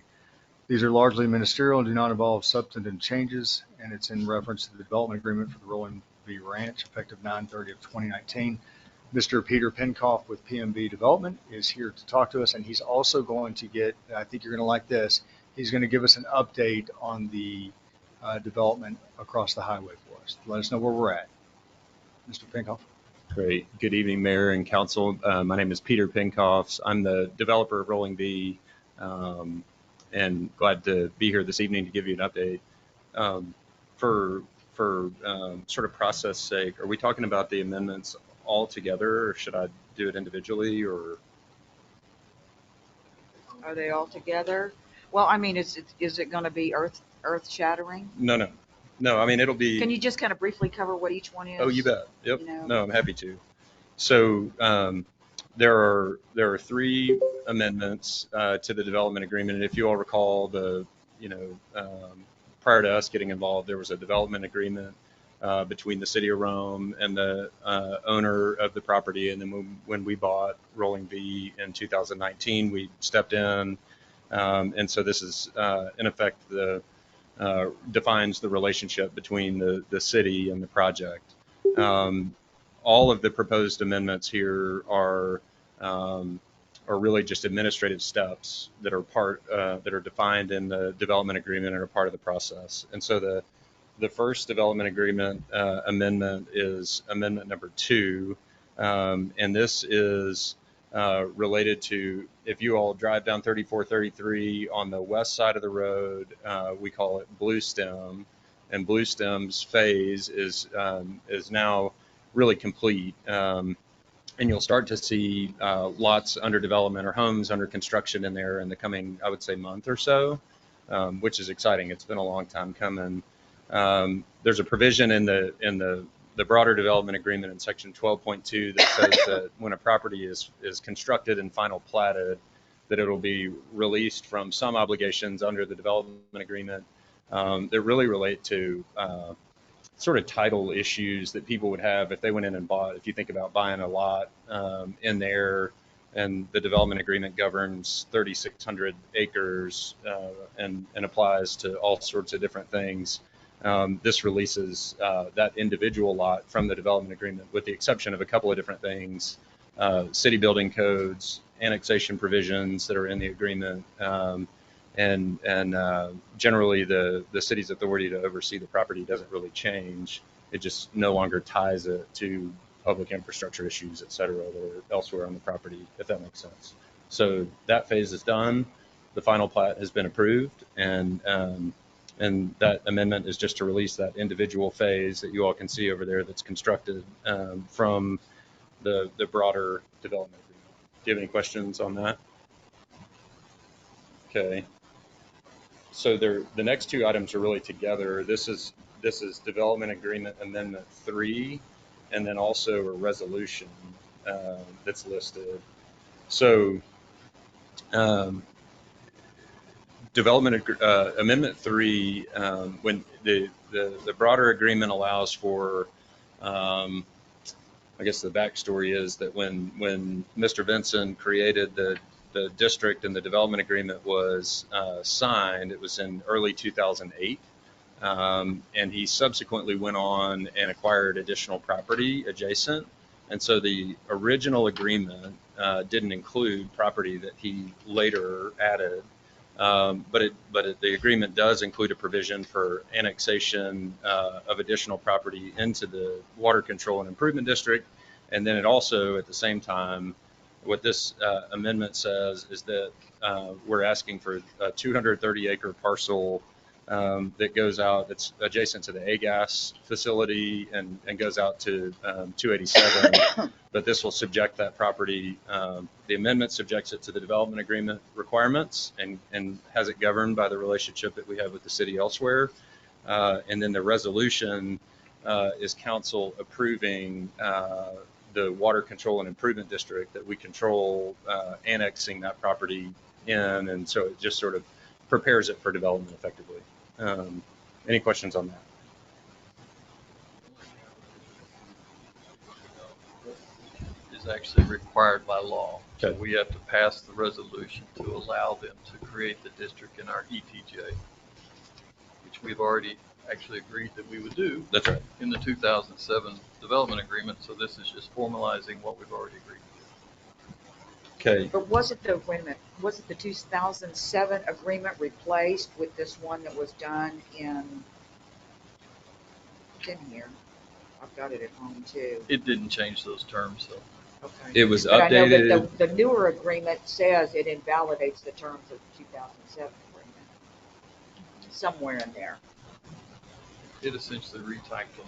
These are largely ministerial and do not involve substantive changes, and it's in reference to the development agreement for the Rolling V Ranch effective 9/30 of 2019. Mr. Peter Penkoff with PMB Development is here to talk to us, and he's also going to get, I think you're going to like this, he's going to give us an update on the development across the highway for us. Let us know where we're at. Mr. Penkoff. Great. Good evening, Mayor and Council. My name is Peter Penkoff. I'm the developer of Rolling V, and glad to be here this evening to give you an update. For sort of process sake, are we talking about the amendments all together, or should I do it individually, or? Are they all together? Well, I mean, is it going to be earth shattering? No. I mean, it'll be. Can you just kind of briefly cover what each one is? Oh, you bet. Yep. You know? No, I'm happy to. So there are three amendments to the development agreement, and if you all recall, prior to us getting involved, there was a development agreement between the city of Rome and the owner of the property, and then when we bought Rolling V in 2019, we stepped in, and so this is in effect defines the relationship between the city and the project. All of the proposed amendments here are really just administrative steps that are defined in the development agreement and are part of the process. And so the first development agreement amendment is amendment number 2, and this is related to, if you all drive down 3433 on the west side of the road, we call it Blue Stem, and Blue Stem's phase is now really complete. And you'll start to see lots under development or homes under construction in there in the coming, I would say, month or so, which is exciting. It's been a long time coming. There's a provision in the broader development agreement in section 12.2 that says that when a property is constructed and final platted, that it'll be released from some obligations under the development agreement that really relate to sort of title issues that people would have if they went in and bought. If you think about buying a lot in there, and the development agreement governs 3,600 acres and applies to all sorts of different things. This releases that individual lot from the development agreement, with the exception of a couple of different things: city building codes, annexation provisions that are in the agreement, and generally the city's authority to oversee the property doesn't really change. It just no longer ties it to public infrastructure issues, et cetera, that are elsewhere on the property, if that makes sense. So that phase is done. The final plat has been approved, and that amendment is just to release that individual phase that you all can see over there that's constructed from the broader development agreement. Do you have any questions on that? Okay. So the next two items are really together. This is development agreement amendment 3, and then also a resolution that's listed. So development amendment 3, when the broader agreement allows for, I guess the backstory is that when Mr. Vinson created the district and the development agreement was signed, it was in early 2008. And he subsequently went on and acquired additional property adjacent. And so the original agreement didn't include property that he later added. But the agreement does include a provision for annexation of additional property into the water control and improvement district. And then it also, at the same time, what this amendment says is that we're asking for a 230-acre parcel that goes out, that's adjacent to the AGAS facility and goes out to 287. But this will subject that property, the amendment subjects it to the development agreement requirements and has it governed by the relationship that we have with the city elsewhere. And then the resolution is council approving the water control and improvement district that we control, annexing that property in, and so it just sort of prepares it for development effectively. Any questions on that? Is is actually required by law. So Okay. we have to pass the resolution to allow them to create the district in our ETJ, which we've already actually agreed that we would do. That's right. In the 2007 development agreement. So this is just formalizing what we've already agreed to. Okay. But wasn't the 2007 agreement replaced with this one that was done it's in here. I've got it at home too. It didn't change those terms, so. Okay. It was But I know updated. that the newer agreement says it invalidates the terms of the 2007 agreement. Somewhere in there. It essentially retyped them.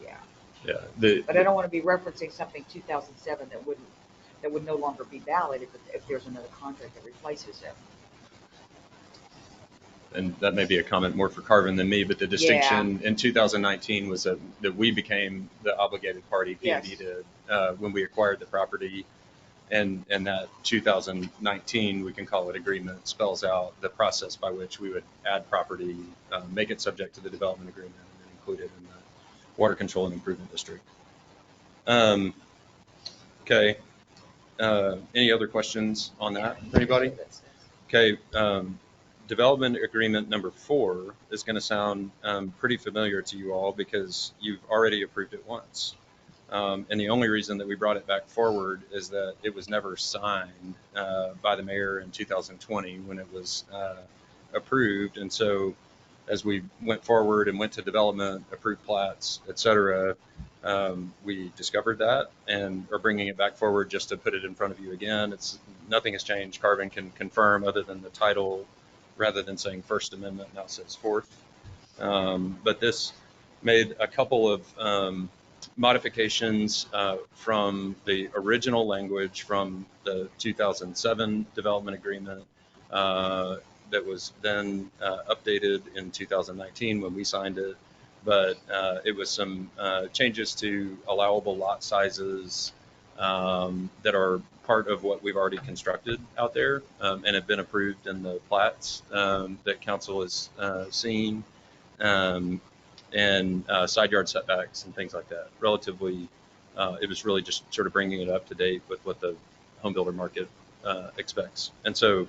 Yeah. Yeah. But I don't want to be referencing something 2007 that would no longer be valid if there's another contract that replaces it. And that may be a comment more for Carvin than me, but the distinction in 2019 was that we became the obligated party, P&D did, when we acquired the property. And that 2019, we can call it agreement, spells out the process by which we would add property, make it subject to the development agreement, and then include it in the water control and improvement district. Okay. Any other questions on that, anybody? Okay. Development agreement number 4 is going to sound pretty familiar to you all because you've already approved it once. And the only reason that we brought it back forward is that it was never signed by the mayor in 2020 when it was approved. And so as we went forward and went to development, approved plats, et cetera, we discovered that and are bringing it back forward just to put it in front of you again. Nothing has changed. Carvin can confirm other than the title, rather than saying First Amendment, now says Fourth. But this made a couple of modifications from the original language from the 2007 development agreement that was then updated in 2019 when we signed it. But it was some changes to allowable lot sizes that are part of what we've already constructed out there and have been approved in the plats that council has seen, and side yard setbacks and things like that. Relatively, it was really just sort of bringing it up to date with what the home builder market expects. And so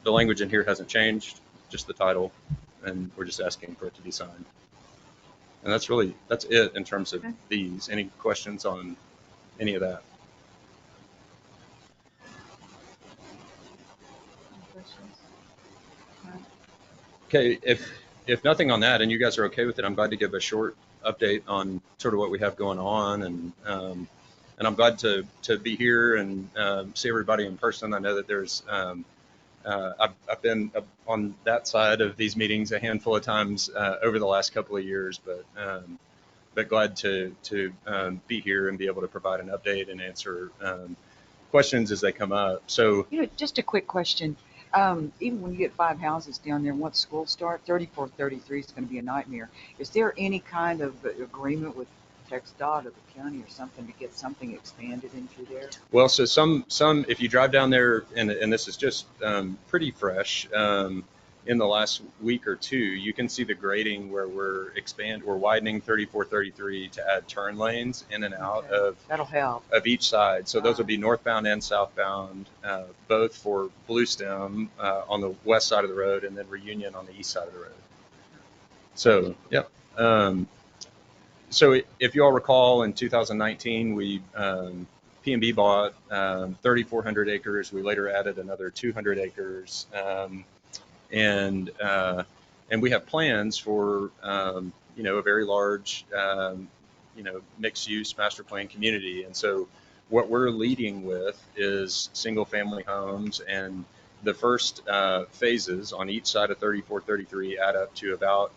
the language in here hasn't changed, just the title, and we're just asking for it to be signed. And that's it in terms of these. Any questions on any of that? Okay, if nothing on that, and you guys are okay with it, I'm glad to give a short update on sort of what we have going on, and I'm glad to be here and see everybody in person. I know that there's I've been on that side of these meetings a handful of times over the last couple of years, but glad to be here and be able to provide an update and answer questions as they come up. So, just a quick question. Even when you get 5 houses down there, once school starts, 3433 is going to be a nightmare. Is there any kind of agreement with TxDOT or the county or something to get something expanded into there? Well, so some if you drive down there, and this is just pretty fresh, in the last week or two, you can see the grading where we're widening 3433 to add turn lanes in and out That'll help. of each side. So those will be northbound and southbound, both for Blue Stem on the west side of the road and then Reunion on the east side of the road. So, yeah. So if you all recall, in 2019, we P&B bought 3,400 acres. We later added another 200 acres. And we have plans for, a very large, mixed use master plan community. And so what we're leading with is single family homes, and the first phases on each side of 3433 add up to about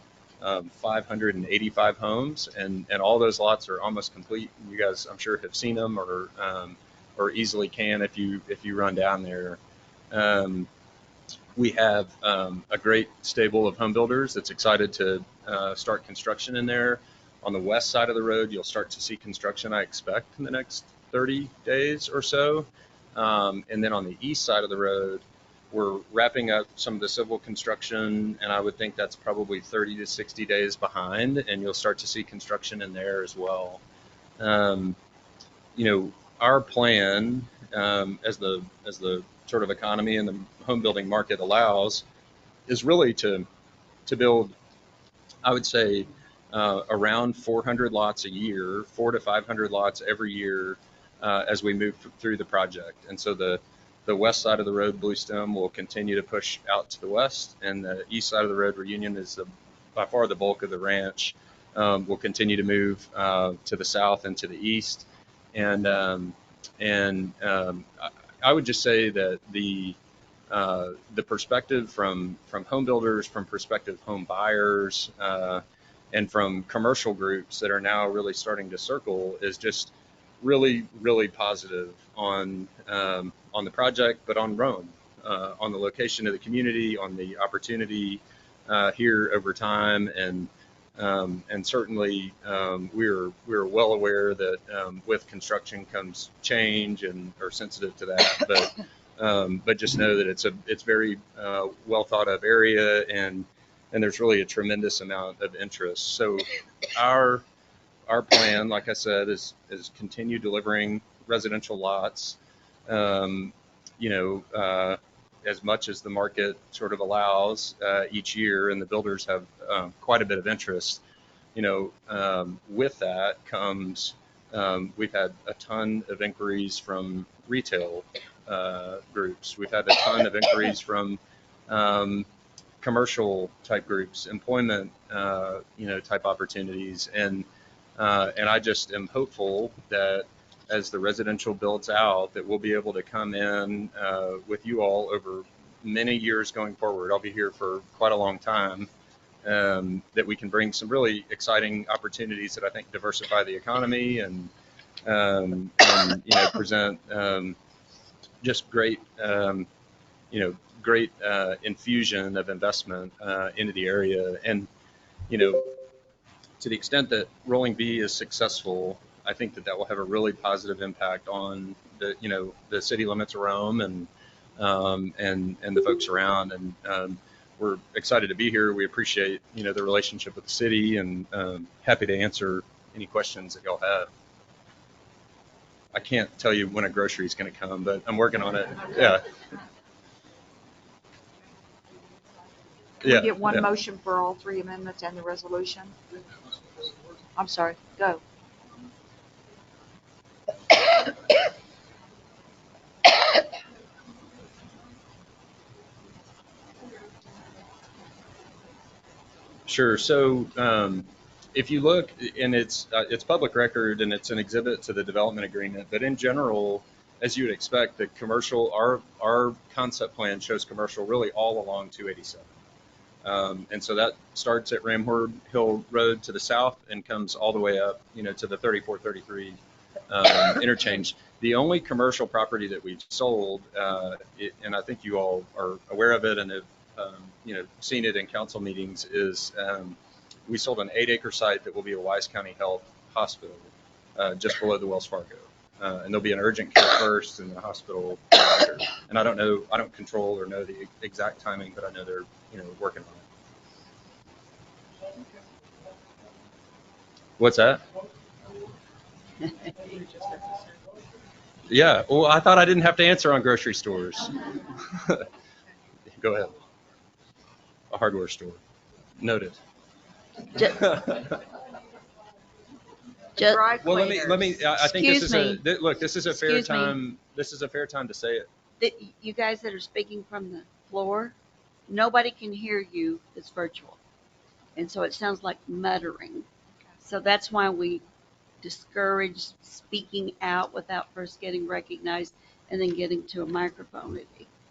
585 homes, and all those lots are almost complete. You guys, I'm sure, have seen them or easily can if you run down there. We have a great stable of home builders that's excited to start construction in there. On the west side of the road, you'll start to see construction, I expect, in the next 30 days or so. And then on the east side of the road, we're wrapping up some of the civil construction, and I would think that's probably 30 to 60 days behind, and you'll start to see construction in there as well. our plan, as the sort of economy and the home building market allows, is really to build, I would say, around 400 lots a year, 400 to 500 lots every year, as we move through the project. And so the west side of the road, Bluestem, will continue to push out to the west, and the east side of the road, Reunion, is by far the bulk of the ranch. Will continue to move to the south and to the east. And I would just say that the perspective from home builders, from prospective home buyers, and from commercial groups that are now really starting to circle is just really, really positive on the project, but on Rhome, on the location of the community, on the opportunity here over time, and certainly we're well aware that with construction comes change, and are sensitive to that, but just know that it's very well thought of area, and there's really a tremendous amount of interest. So our plan, like I said, is continue delivering residential lots, as much as the market sort of allows each year, and the builders have quite a bit of interest. With that comes, we've had a ton of inquiries from retail groups. We've had a ton of inquiries from commercial type groups, employment, type opportunities, and I just am hopeful that as the residential builds out, that we'll be able to come in with you all over many years going forward. I'll be here for quite a long time. That we can bring some really exciting opportunities that I think diversify the economy, and present just great, great infusion of investment into the area. And to the extent that Rolling B is successful, I think that will have a really positive impact on the city limits of Rome, and the folks around. And we're excited to be here. We appreciate the relationship with the city, and happy to answer any questions that y'all have. I can't tell you when a grocery is going to come, but I'm working on it. Yeah. Can we get one motion for all three amendments and the resolution? I'm sorry, go. Sure. So if you look, and it's public record, and it's an exhibit to the development agreement, but in general, as you would expect, the commercial, our concept plan shows commercial really all along 287. And so that starts at Ramhorn Hill Road to the south and comes all the way up, to the 3433 interchange. The only commercial property that we've sold, and I think you all are aware of it and have seen it in council meetings, is we sold an 8-acre site that will be a Wise County Health Hospital, just below the Wells Fargo. And there'll be an urgent care first and the hospital later. And I don't control or know the exact timing, but I know they're working on it. What's that? Yeah. Well, I thought I didn't have to answer on grocery stores. Go ahead. A hardware store. Noted. Well, let me. I think this is look. This is a fair time. This is a fair time to say it. You guys that are speaking from the floor, nobody can hear you. It's virtual, and so it sounds like muttering. So that's why we discourage speaking out without first getting recognized and then getting to a microphone.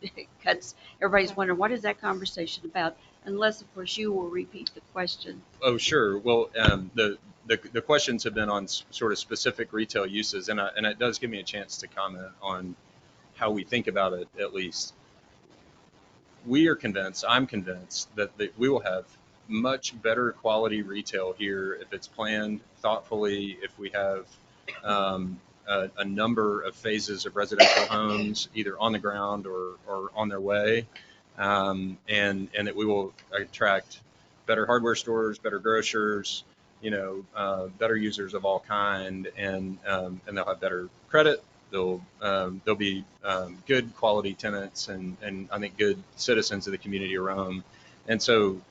It cuts. Everybody's wondering, what is that conversation about? Unless, of course, you will repeat the question. Oh, sure. Well, the questions have been on sort of specific retail uses, and it does give me a chance to comment on how we think about it. At least we are convinced. I'm convinced that we will have much better quality retail here if it's planned thoughtfully. If we have a number of phases of residential homes either on the ground or on their way, and that we will attract better hardware stores, better grocers, better users of all kind, and they'll have better credit, they'll be good quality tenants and I think good citizens of the community of Rome. And so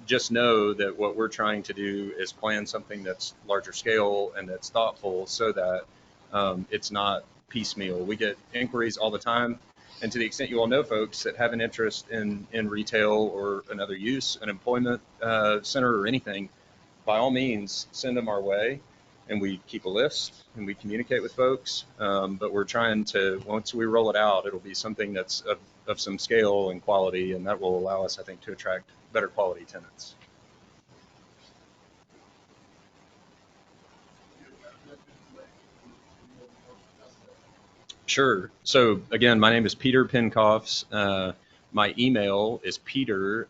just know that what we're trying to do is plan something that's larger scale and that's thoughtful so that it's not piecemeal. We get inquiries all the time. And to the extent you all know folks that have an interest in retail or another use, an employment center or anything, by all means, send them our way. And we keep a list and we communicate with folks. But we're trying to, once we roll it out, it'll be something that's of some scale and quality, and that will allow us, I think, to attract better quality tenants. Sure. So again, my name is Peter Penkoffs. My email is peter@pmb,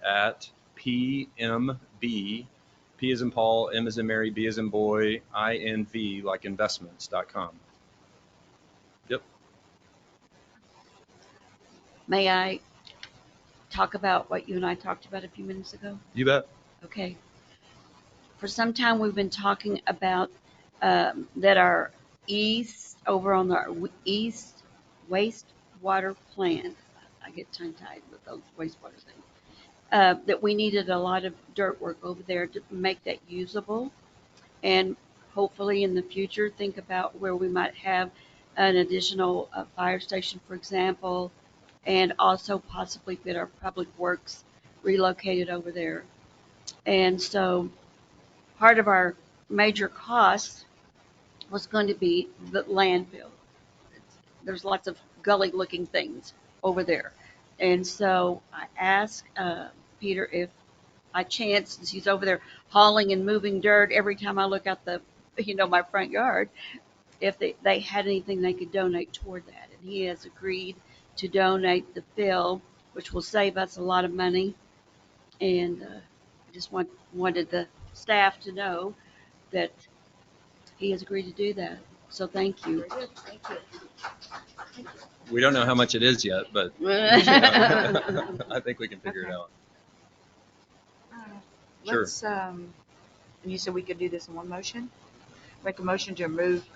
P as in Paul, M as in Mary, B as in boy, INV like investments.com. Yep. May I talk about what you and I talked about a few minutes ago? You bet. Okay. For some time, we've been talking about that our east, over on the east wastewater plant, I get tongue-tied with those wastewater things, that we needed a lot of dirt work over there to make that usable. And hopefully in the future, think about where we might have an additional fire station, for example, and also possibly get our public works relocated over there. And so part of our major cost was going to be the landfill. There's lots of gully looking things over there. And so I asked Peter if by chance, since he's over there hauling and moving dirt every time I look out the, my front yard, if they had anything they could donate toward that. And he has agreed to donate the fill, which will save us a lot of money. And I just wanted the staff to know that he has agreed to do that. So thank you. Thank you. We don't know how much it is yet, but I think we can figure it out. Sure. Let's, and you said we could do this in one motion? Make a motion to move,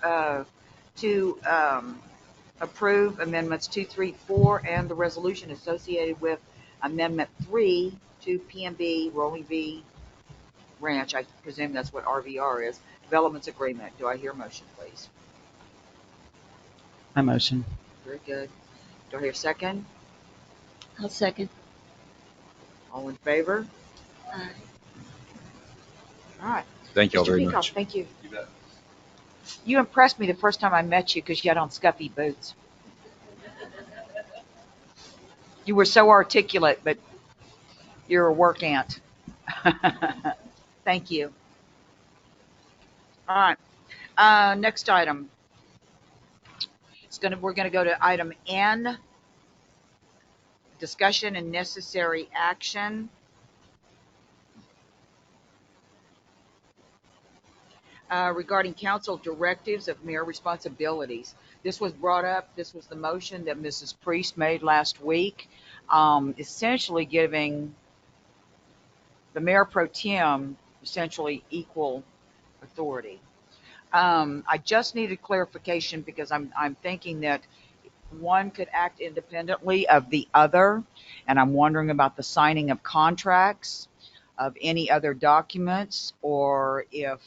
to approve amendments 2, 3, 4, and the resolution associated with amendment 3 to PMB Rolling V Ranch. I presume that's what RVR is. Developments agreement. Do I hear a motion, please? I motion. Very good. Do I hear a second? I'll second. All in favor? Aye. All right. Thank you all Mr. very Peacock, much. thank you. You bet. You impressed me the first time I met you because you had on scuffy boots. You were so articulate, but you're a work ant. Thank you. All right. Next item. We're gonna go to item N. Discussion and necessary action. Regarding council directives of mayor responsibilities. This was brought up, this was the motion that Mrs. Priest made last week, essentially giving the mayor pro tem essentially equal authority. I just needed clarification because I'm thinking that one could act independently of the other, and I'm wondering about the signing of contracts, of any other documents, or if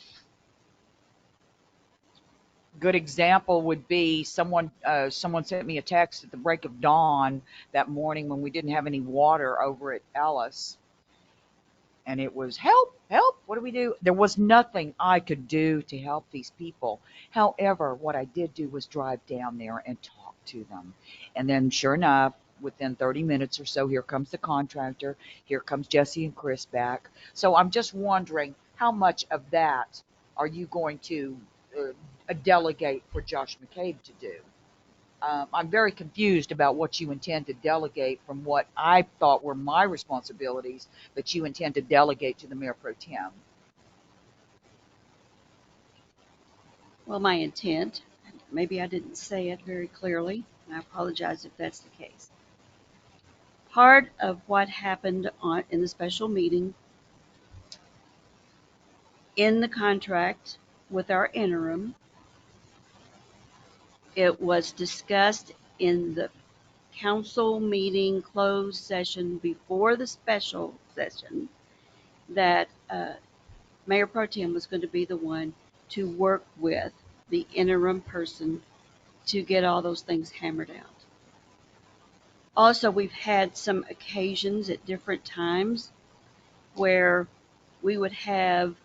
good example would be someone sent me a text at the break of dawn that morning when we didn't have any water over at Ellis, and it was help, what do we do? There was nothing I could do to help these people. However, what I did do was drive down there and talk to them, and then sure enough, within 30 minutes or so, here comes the contractor, here comes Jesse and Chris back. So I'm just wondering, how much of that are you going to delegate for Josh McCabe to do? I'm very confused about what you intend to delegate from what I thought were my responsibilities that you intend to delegate to the mayor pro tem. Well, my intent, maybe I didn't say it very clearly, and I apologize if that's the case. Part of what happened in the special meeting in the contract with our interim It was discussed in the council meeting closed session before the special session that Mayor Pro Tem was going to be the one to work with the interim person to get all those things hammered out. Also, we've had some occasions at different times where we would have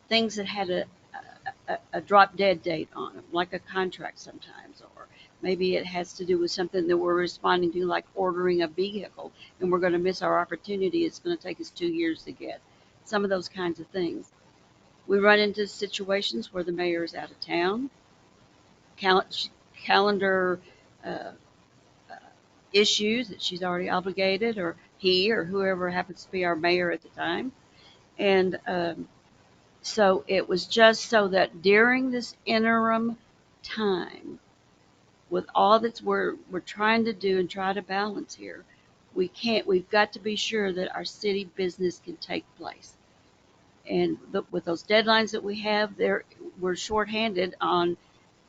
things that had a drop dead date on them, like a contract sometimes, or maybe it has to do with something that we're responding to, like ordering a vehicle, and we're going to miss our opportunity. It's going to take us 2 years to get some of those kinds of things. We run into situations where the mayor is out of town, calendar uh, issues that she's already obligated, or he or whoever happens to be our mayor at the time. And so it was just so that during this interim time, with all that we're trying to do and try to balance here, we've got to be sure that our city business can take place. And with those deadlines that we have there, we're shorthanded on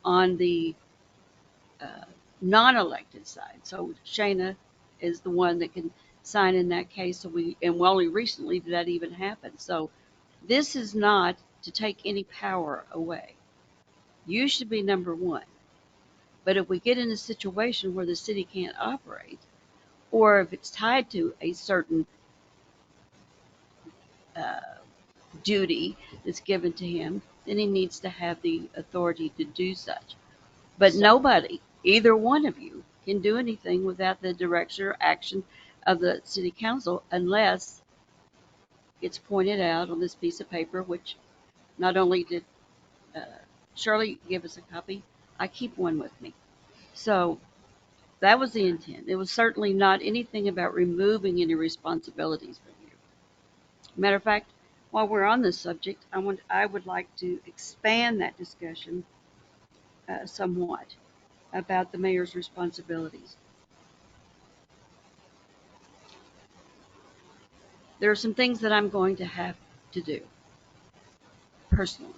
the uh, non-elected side. So Shayna is the one that can sign in that case. So only recently did that even happen. So this is not to take any power away. You should be number one. But if we get in a situation where the city can't operate, or if it's tied to a certain uh, duty that's given to him, then he needs to have the authority to do such. But nobody, either one of you, can do anything without the direction or action of the city council unless it's pointed out on this piece of paper, which not only did uh, Shirley give us a copy, I keep one with me. So that was the intent. It was certainly not anything about removing any responsibilities from you. Matter of fact, while we're on this subject, I would like to expand that discussion somewhat about the mayor's responsibilities. There are some things that I'm going to have to do personally.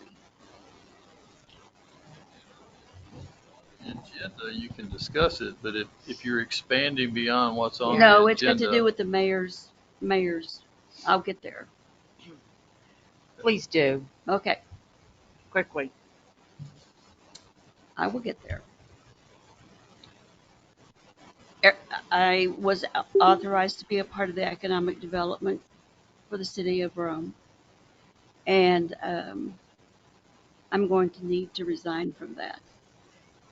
Agenda, you can discuss it, but if you're expanding beyond what's on No, the it's got to do agenda, with the mayor's. I'll get there. Please do, Okay, quickly. I will get there. I was authorized to be a part of the economic development for the city of Rome, and I'm going to need to resign from that.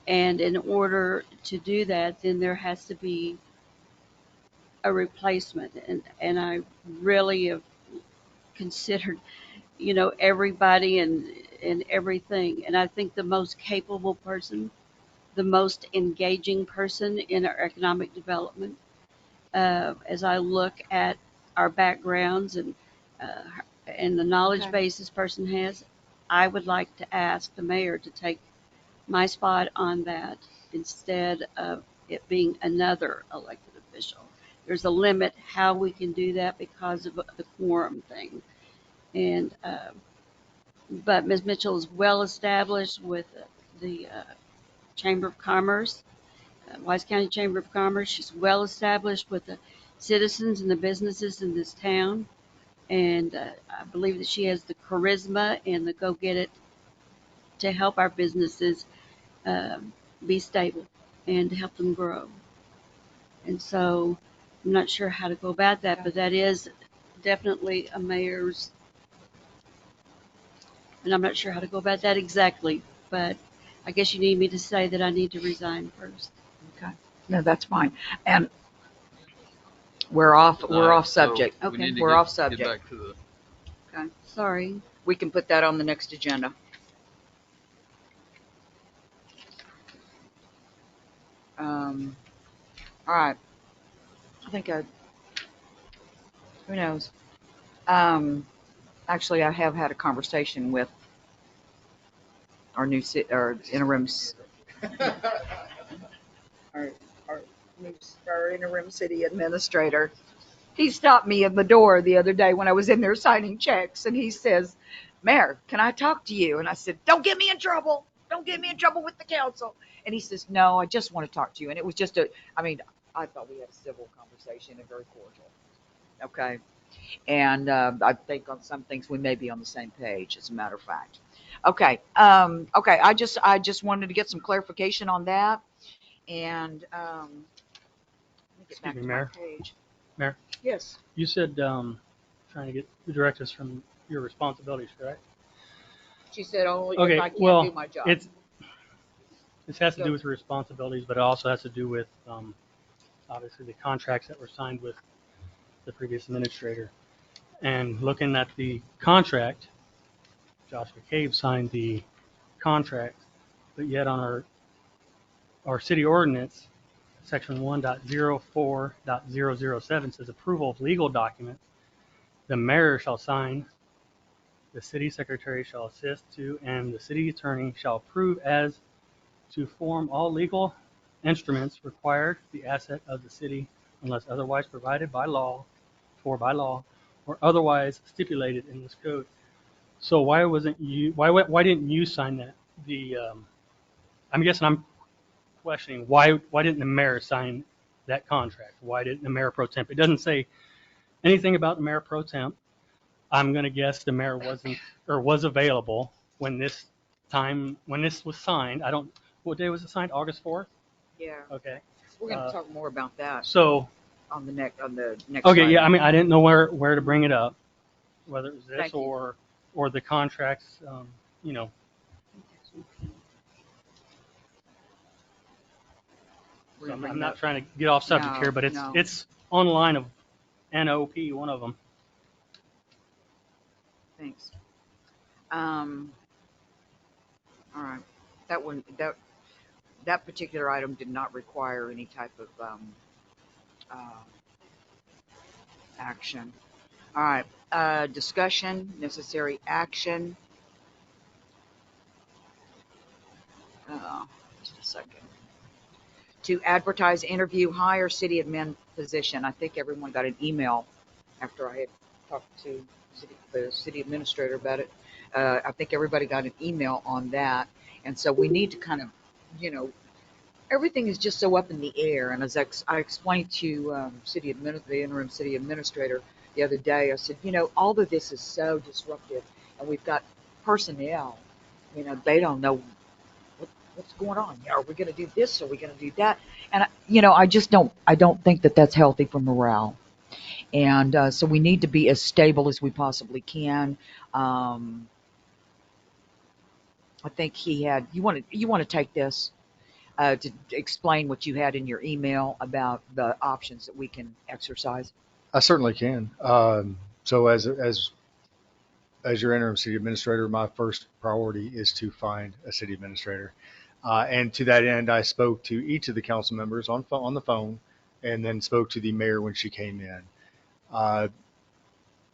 And in order to do that, then there has to be a replacement. And I really have considered, everybody and everything. And I think the most capable person, the most engaging person in our economic development, as I look at our backgrounds uh, and the knowledge Okay. base this person has, I would like to ask the mayor to take my spot on that instead of it being another elected official. There's a limit how we can do that because of the quorum thing. And but Ms. Mitchell is well established with the Chamber of Commerce, Wise County Chamber of Commerce. She's well established with the citizens and the businesses in this town. And I believe that she has the charisma and the go get it to help our businesses um, be stable and to help them grow. And so I'm not sure how to go about that, but that is definitely a mayor's, and I'm not sure how to go about that exactly, but I guess you need me to say that I need to resign first. Okay. No, that's fine. And we're off. We're off so subject. we Okay. need to We're get, off get subject. back to the, Okay. Sorry. We can put that on the next agenda. All right. I think who knows? Actually, I have had a conversation with our our our, our interim city administrator. He stopped me in the door the other day when I was in there signing checks, and he says, "Mayor, can I talk to you?" And I said, "Don't get me in trouble." don't get me in trouble with the council. And he says, no, I just want to talk to you. And it was just I thought we had a civil conversation and very cordial. Okay. And I think on some things we may be on the same page, as a matter of fact. Okay. Okay. I just wanted to get some clarification on that. And let me get Excuse back me, to Mayor. my page. Mayor, Yes. you said trying to get the directives from your responsibilities, correct? She said only Okay, if I can't well, do my job. this has to So- do with your responsibilities, but it also has to do with obviously the contracts that were signed with the previous administrator. And looking at the contract, Josh McCabe signed the contract, but yet on our city ordinance, section 1.04.007 says approval of legal documents. The mayor shall sign, the city secretary shall assist to, and the city attorney shall approve as to form all legal instruments required the asset of the city unless otherwise provided by law, or otherwise stipulated in this code. So why didn't you sign that? I'm guessing I'm questioning why didn't the mayor sign that contract? Why didn't the mayor pro temp? It doesn't say anything about the mayor pro temp. I'm going to guess the mayor wasn't or was available when this was signed. What day was it signed? August 4th? Yeah. Okay. We're going to talk more about that. So on the next okay, item. yeah, I mean, I didn't know where to bring it up, whether it was this Thank you. or the contracts, you know. So I'm not trying to get off subject here, but it's on the line of NOP, one of them. Thanks. All right. That particular item did not require any type of action. All right. Discussion, necessary action. Just a second. To advertise, interview, hire city admin position. I think everyone got an email after I had talked to the city administrator about it. I think everybody got an email on that. And so we need to kind of, everything is just so up in the air. And as I explained to the interim city administrator the other day, I said, all of this is so disruptive. And we've got personnel, they don't know what's going on. Are we going to do this? Are we going to do that? And, I don't think that that's healthy for morale. And so we need to be as stable as we possibly can. I think you want to take this to explain what you had in your email about the options that we can exercise. I certainly can. So as your interim city administrator, my first priority is to find a city administrator. And to that end, I spoke to each of the council members on the phone, and then spoke to the mayor when she came in.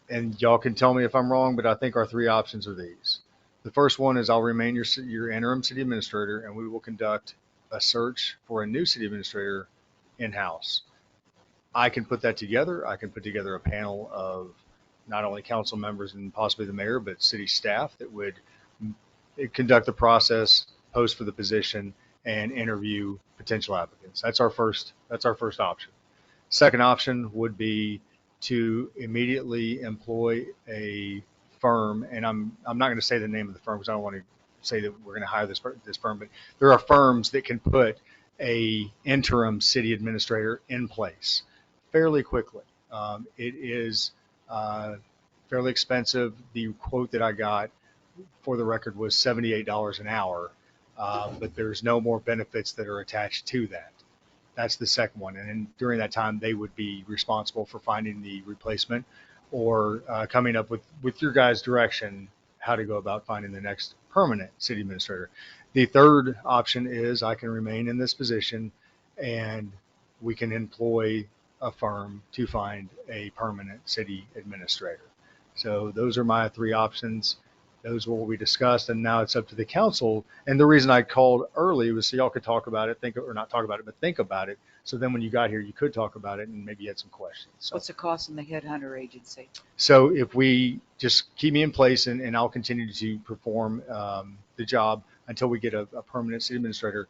And y'all can tell me if I'm wrong, but I think our three options are these. The first one is I'll remain your interim city administrator, and we will conduct a search for a new city administrator in-house. I can put that together. I can put together a panel of not only council members and possibly the mayor, but city staff that would conduct the process, post for the position, and interview potential applicants. That's our first option. Second option would be to immediately employ a firm, and I'm not going to say the name of the firm because I don't want to say that we're going to hire this firm, but there are firms that can put a interim city administrator in place fairly quickly. It is fairly expensive. The quote that I got, for the record, was $78 an hour, but there's no more benefits that are attached to that. That's the second one. And then during that time, they would be responsible for finding the replacement or coming up with your guys' direction how to go about finding the next permanent city administrator. The third option is I can remain in this position and we can employ a firm to find a permanent city administrator. So those are my three options. Those were what we discussed, and now it's up to the council. And the reason I called early was so y'all could talk about it, or not talk about it, but think about it. So then when you got here, you could talk about it and maybe you had some questions. So, What's the cost in the headhunter agency? so if we just keep me in place and I'll continue to perform the job until we get a permanent city administrator,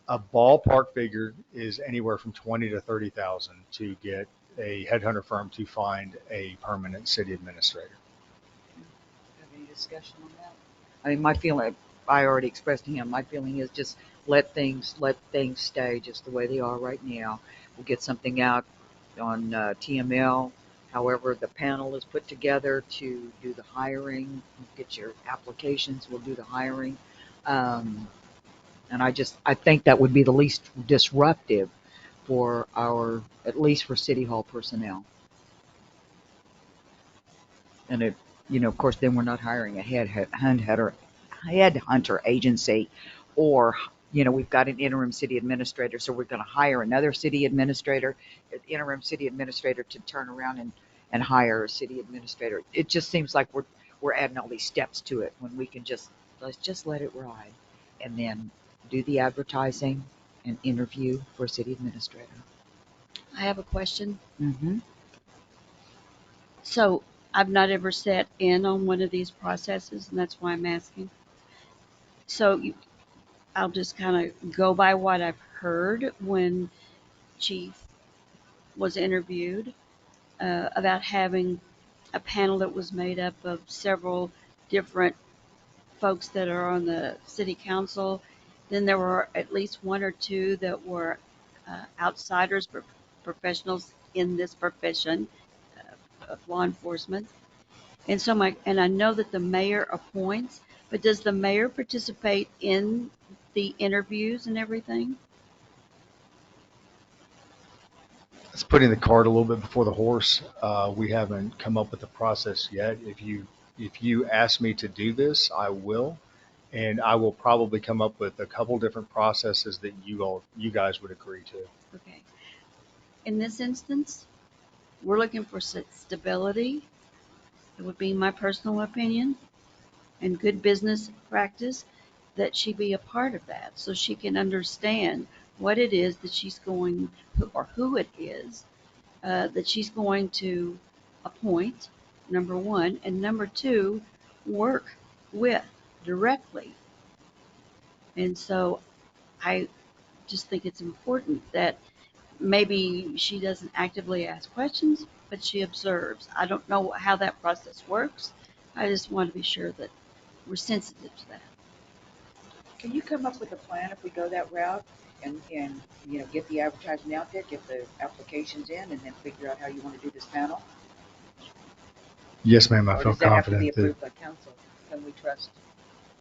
a ballpark figure is anywhere from 20 to 30,000 to get a headhunter firm to find a permanent city administrator. Have any discussion on that? I mean, my feeling, I already expressed to him, my feeling is just let things stay just the way they are right now. We'll get something out on TML, however the panel is put together to do the hiring, get your applications, we'll do the hiring. And I think that would be the least disruptive for at least for City Hall personnel. And of course, then we're not hiring a headhunter agency, or, we've got an interim city administrator, so we're going to hire another city administrator, interim city administrator, to turn around and hire a city administrator. It just seems like we're adding all these steps to it when we can let's just let it ride, and then do the advertising and interview for a city administrator. I have a question. Mm-hmm. So I've not ever sat in on one of these processes, and that's why I'm asking. So I'll just kind of go by what I've heard when Chief was interviewed about having a panel that was made up of several different folks that are on the city council. Then there were at least one or two that were outsiders, professionals in this profession of law enforcement. And so I know that the mayor appoints, but does the mayor participate in the interviews and everything? It's putting the cart a little bit before the horse. We haven't come up with a process yet. If you ask me to do this, I will, and I will probably come up with a couple different processes that you guys would agree to. Okay. In this instance, we're looking for stability. It would be my personal opinion and good business practice that she be a part of that, so she can understand what it is that she's going, or who it is that she's going to appoint, number one, and number two, work with directly. And so I just think it's important that maybe she doesn't actively ask questions, but she observes. I don't know how that process works. I just want to be sure that we're sensitive to that. Can you come up with a plan if we go that route and get the advertising out there, get the applications in, and then figure out how you want to do this panel? Yes, ma'am. I Or feel does that have to be confident that approved by council? Can we trust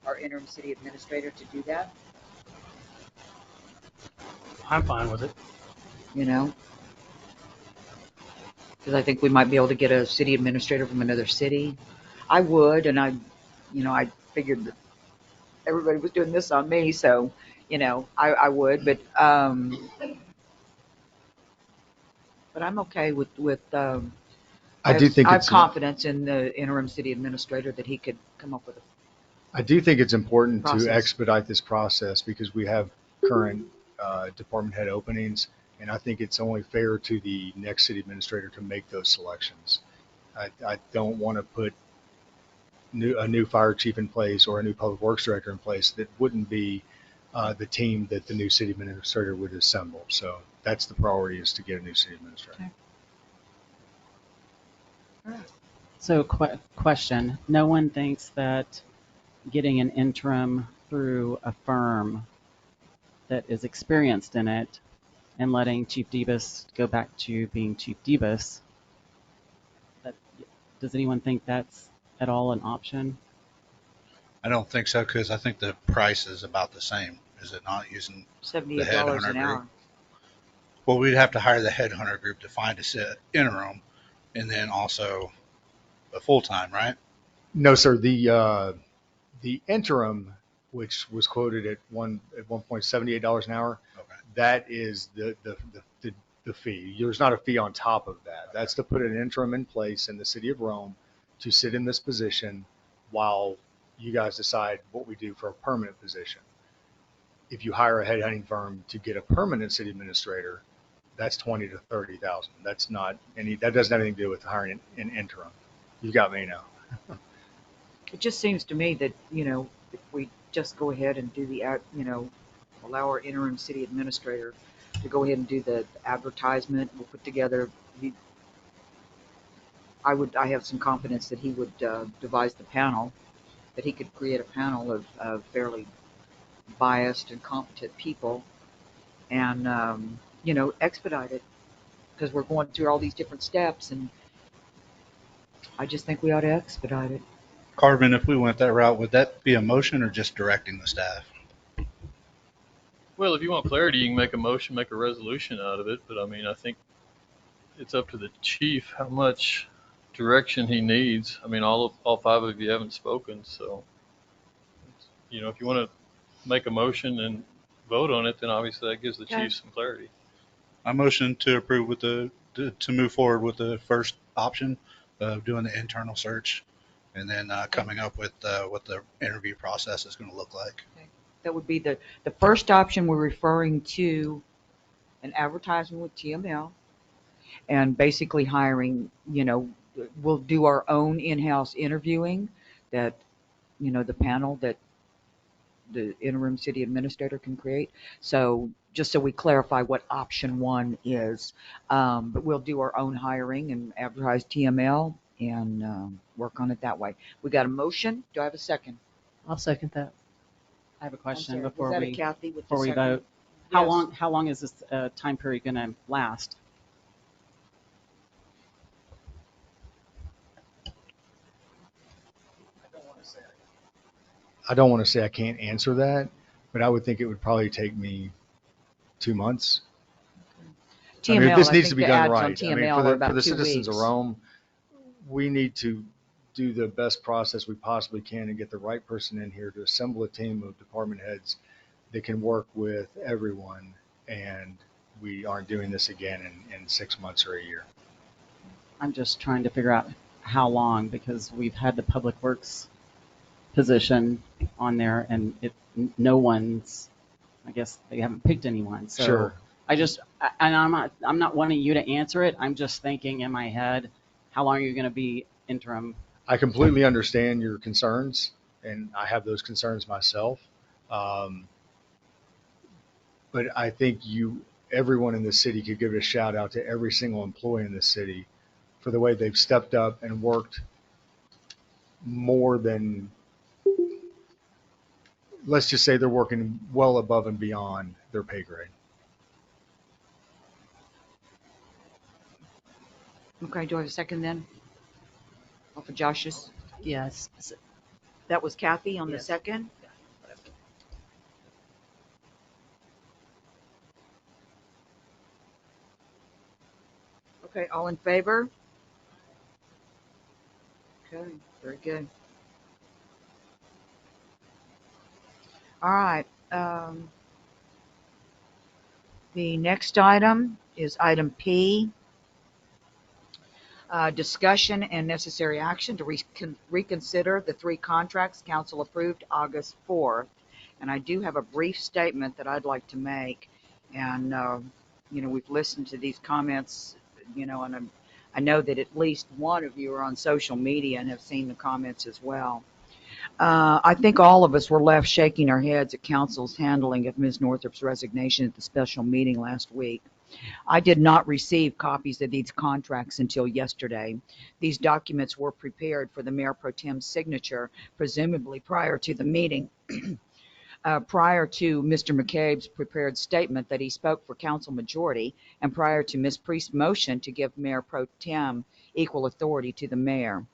our interim city administrator to do that? I'm fine with it. Because I think we might be able to get a city administrator from another city. I would, and I figured that everybody was doing this on me, so I would, but I'm okay with I do think I have it's confidence in the interim city administrator that he could come up with I do think it's important Process. to expedite this process because we have current department head openings, and I think it's only fair to the next city administrator to make those selections. I don't want to put a new fire chief in place or a new public works director in place that wouldn't be the team that the new city administrator would assemble. So that's the priority, is to get a new city administrator. Okay. So question, no one thinks that getting an interim through a firm that is experienced in it and letting Chief Debus go back to being Chief Debus, does anyone think that's at all an option? I don't think so, because I think the price is about the same. Is it not, using the $78 headhunter an hour. group? Well, we'd have to hire the headhunter group to find a interim, and then also a full-time, right? No, sir. The interim, which was quoted at one point $78 an hour, Okay. that is the fee. There's not a fee on top of that. That's to put an interim in place in the city of Rome to sit in this position while you guys decide what we do for a permanent position. If you hire a headhunting firm to get a permanent city administrator, that's 20 to 30,000. That's not any. That doesn't have anything to do with hiring an interim. You got me now. It just seems to me that, if we just go ahead and do allow our interim city administrator to go ahead and do the advertisement, we'll put together, I have some confidence that he would devise the panel, that he could create a panel of fairly biased and competent people and, expedite it, because we're going through all these different steps, and I just think we ought to expedite it. Carvin, if we went that route, would that be a motion or just directing the staff? Well, if you want clarity, you can make a motion, make a resolution out of it. But I mean, I think it's up to the chief how much direction he needs. I mean, all five of you haven't spoken, so if you want to make a motion and vote on it, then obviously that gives the Okay. chief some clarity. I motion to approve to move forward with the first option of doing the internal search, and then coming up with what the interview process is going to look like. That would be the first option. We're referring to an advertisement with TML and basically hiring, we'll do our own in-house interviewing that, the panel that the interim city administrator can create. So just so we clarify what option one is, but we'll do our own hiring and advertise TML and work on it that way. We got a motion. Do I have a second? I'll second that. I have a question sorry, was before that a we Kathy with the before we second? vote. How Yes. long is this time period going to last? I don't want to say I can't answer that, but I would think it would probably take me 2 months. TML, This I needs think to be the done ads on right. TML For are about the 2 citizens of weeks. Rome, we need to do the best process we possibly can and get the right person in here to assemble a team of department heads that can work with everyone. And we aren't doing this again in 6 months or a year. I'm just trying to figure out how long, because we've had the public works position on there and no one's, I guess they haven't picked anyone. So Sure. I'm not wanting you to answer it. I'm just thinking in my head, how long are you going to be interim? I completely understand your concerns, and I have those concerns myself. But I think everyone in the city could give a shout out to every single employee in the city for the way they've stepped up and worked more than, let's just say they're working well above and beyond their pay grade. Okay, do I have a second then? Off of Josh's? Yes. That was Kathy on the Yes. second? Okay, all in favor? Okay, very good. All right. The next item is item P. Discussion and necessary action to reconsider the 3 contracts council approved August 4th. And I do have a brief statement that I'd like to make. And, we've listened to these comments, and I know that at least one of you are on social media and have seen the comments as well. I think all of us were left shaking our heads at council's handling of Ms. Northrop's resignation at the special meeting last week. I did not receive copies of these contracts until yesterday. These documents were prepared for the Mayor Pro Tem's signature, presumably prior to the meeting. Prior to Mr. McCabe's prepared statement that he spoke for council majority, and prior to Ms. Priest's motion to give Mayor Pro Tem equal authority to the mayor.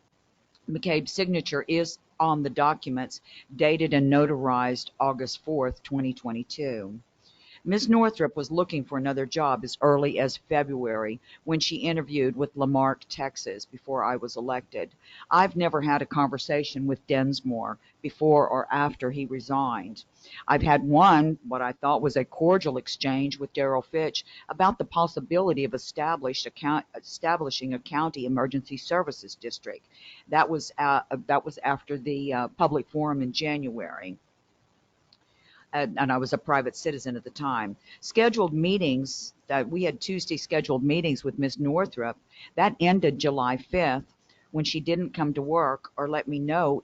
McCabe's signature is on the documents dated and notarized August 4th, 2022. Ms. Northrup was looking for another job as early as February when she interviewed with Lamarck, Texas, before I was elected. I've never had a conversation with Densmore before or after he resigned. I've had one, what I thought was a cordial exchange with Darrell Fitch about the possibility of establishing a county emergency services district. That was after the public forum in January. And I was a private citizen at the time. Scheduled meetings, that we had Tuesday scheduled meetings with Ms. Northrup. That ended July 5th when she didn't come to work or let me know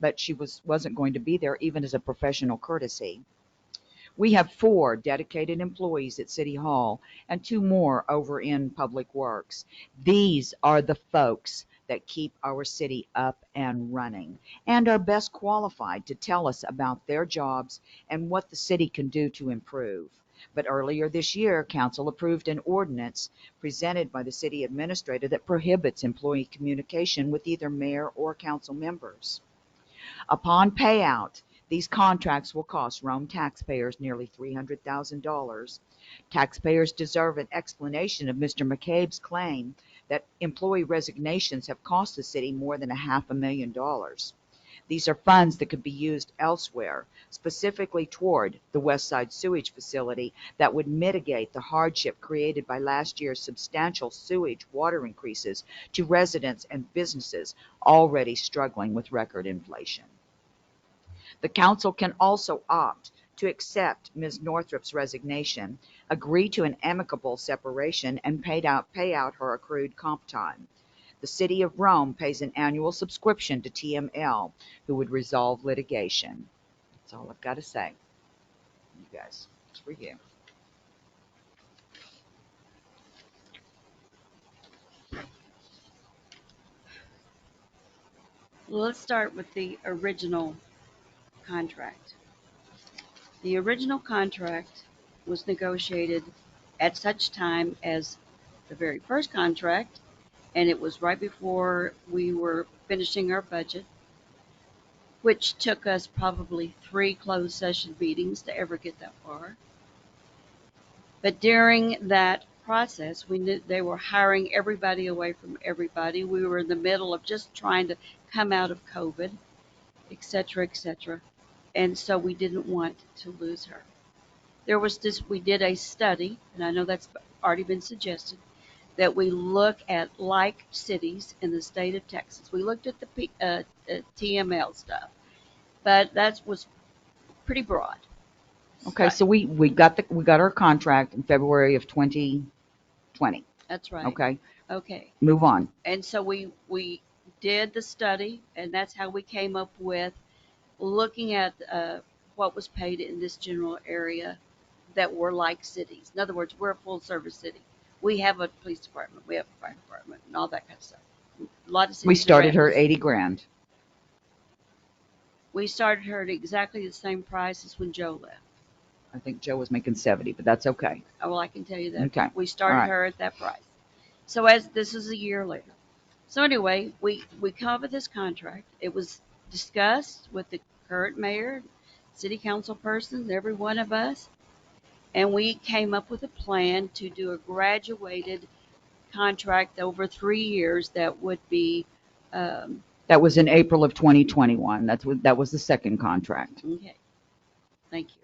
that she wasn't going to be there, even as a professional courtesy. We have 4 dedicated employees at City Hall and 2 more over in Public Works. These are the folks that keep our city up and running and are best qualified to tell us about their jobs and what the city can do to improve. But earlier this year, Council approved an ordinance presented by the city administrator that prohibits employee communication with either mayor or council members. Upon payout, these contracts will cost Rhome taxpayers nearly $300,000. Taxpayers deserve an explanation of Mr. McCabe's claim that employee resignations have cost the city more than $500,000. These are funds that could be used elsewhere, specifically toward the West Side sewage facility that would mitigate the hardship created by last year's substantial sewage water increases to residents and businesses already struggling with record inflation. The council can also opt to accept Ms. Northrup's resignation, agree to an amicable separation, and pay out her accrued comp time. The city of Rhome pays an annual subscription to TML, who would resolve litigation. That's all I've got to say. You guys, it's for you. Well, let's start with the original contract. The original contract was negotiated at such time as the very first contract, and it was right before we were finishing our budget, which took us probably 3 closed session meetings to ever get that far. But during that process, we knew they were hiring everybody away from everybody. We were in the middle of just trying to come out of COVID, et cetera, et cetera. And so we didn't want to lose her. We did a study, and I know that's already been suggested, that we look at like cities in the state of Texas. We looked at the TML stuff, but that was pretty broad. Okay, so we got our contract in February of 2020. That's right. Okay. Okay. Move on. And so we did the study, and that's how we came up with looking at what was paid in this general area that were like cities. In other words, we're a full service city. We have a police department, we have a fire department, and all that kind of stuff. A lot of cities. We started her at around us. $80,000. We started her at exactly the same price as when Joe left. I think Joe was making 70, but that's okay. Oh, well, I can tell you that. Okay. We started All right. her at that price. So as this is a year later. So anyway, we come up with this contract. It was discussed with the current mayor, city council persons, every one of us, and we came up with a plan to do a graduated contract over 3 years that would be. That was in April of 2021. That was the second contract. Okay. Thank you.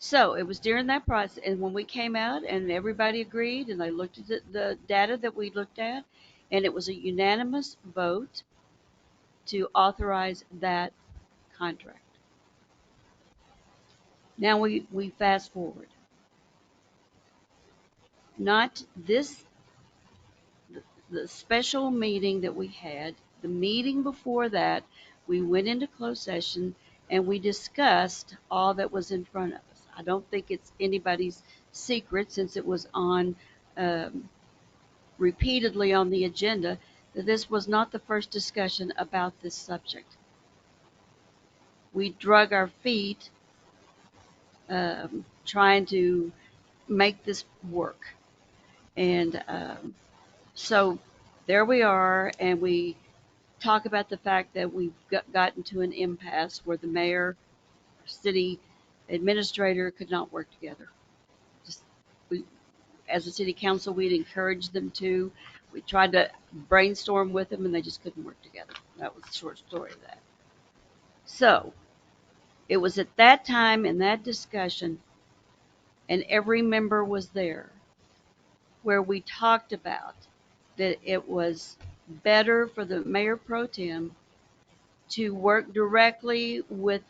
So it was during that process, and when we came out and everybody agreed, and I looked at the data that we looked at, and it was a unanimous vote to authorize that contract. Now we fast forward. Not this, the special meeting that we had, the meeting before that, we went into closed session and we discussed all that was in front of us. I don't think it's anybody's secret, since it was on repeatedly on the agenda, that this was not the first discussion about this subject. We drug our feet trying to make this work. And so there we are, and we talk about the fact that we've gotten to an impasse where the mayor, city administrator could not work together. Just, we, as a city council, we'd encouraged them to. We tried to brainstorm with them, and they just couldn't work together. That was the short story of that. So it was at that time in that discussion, and every member was there, where we talked about that it was better for the mayor pro tem to work directly with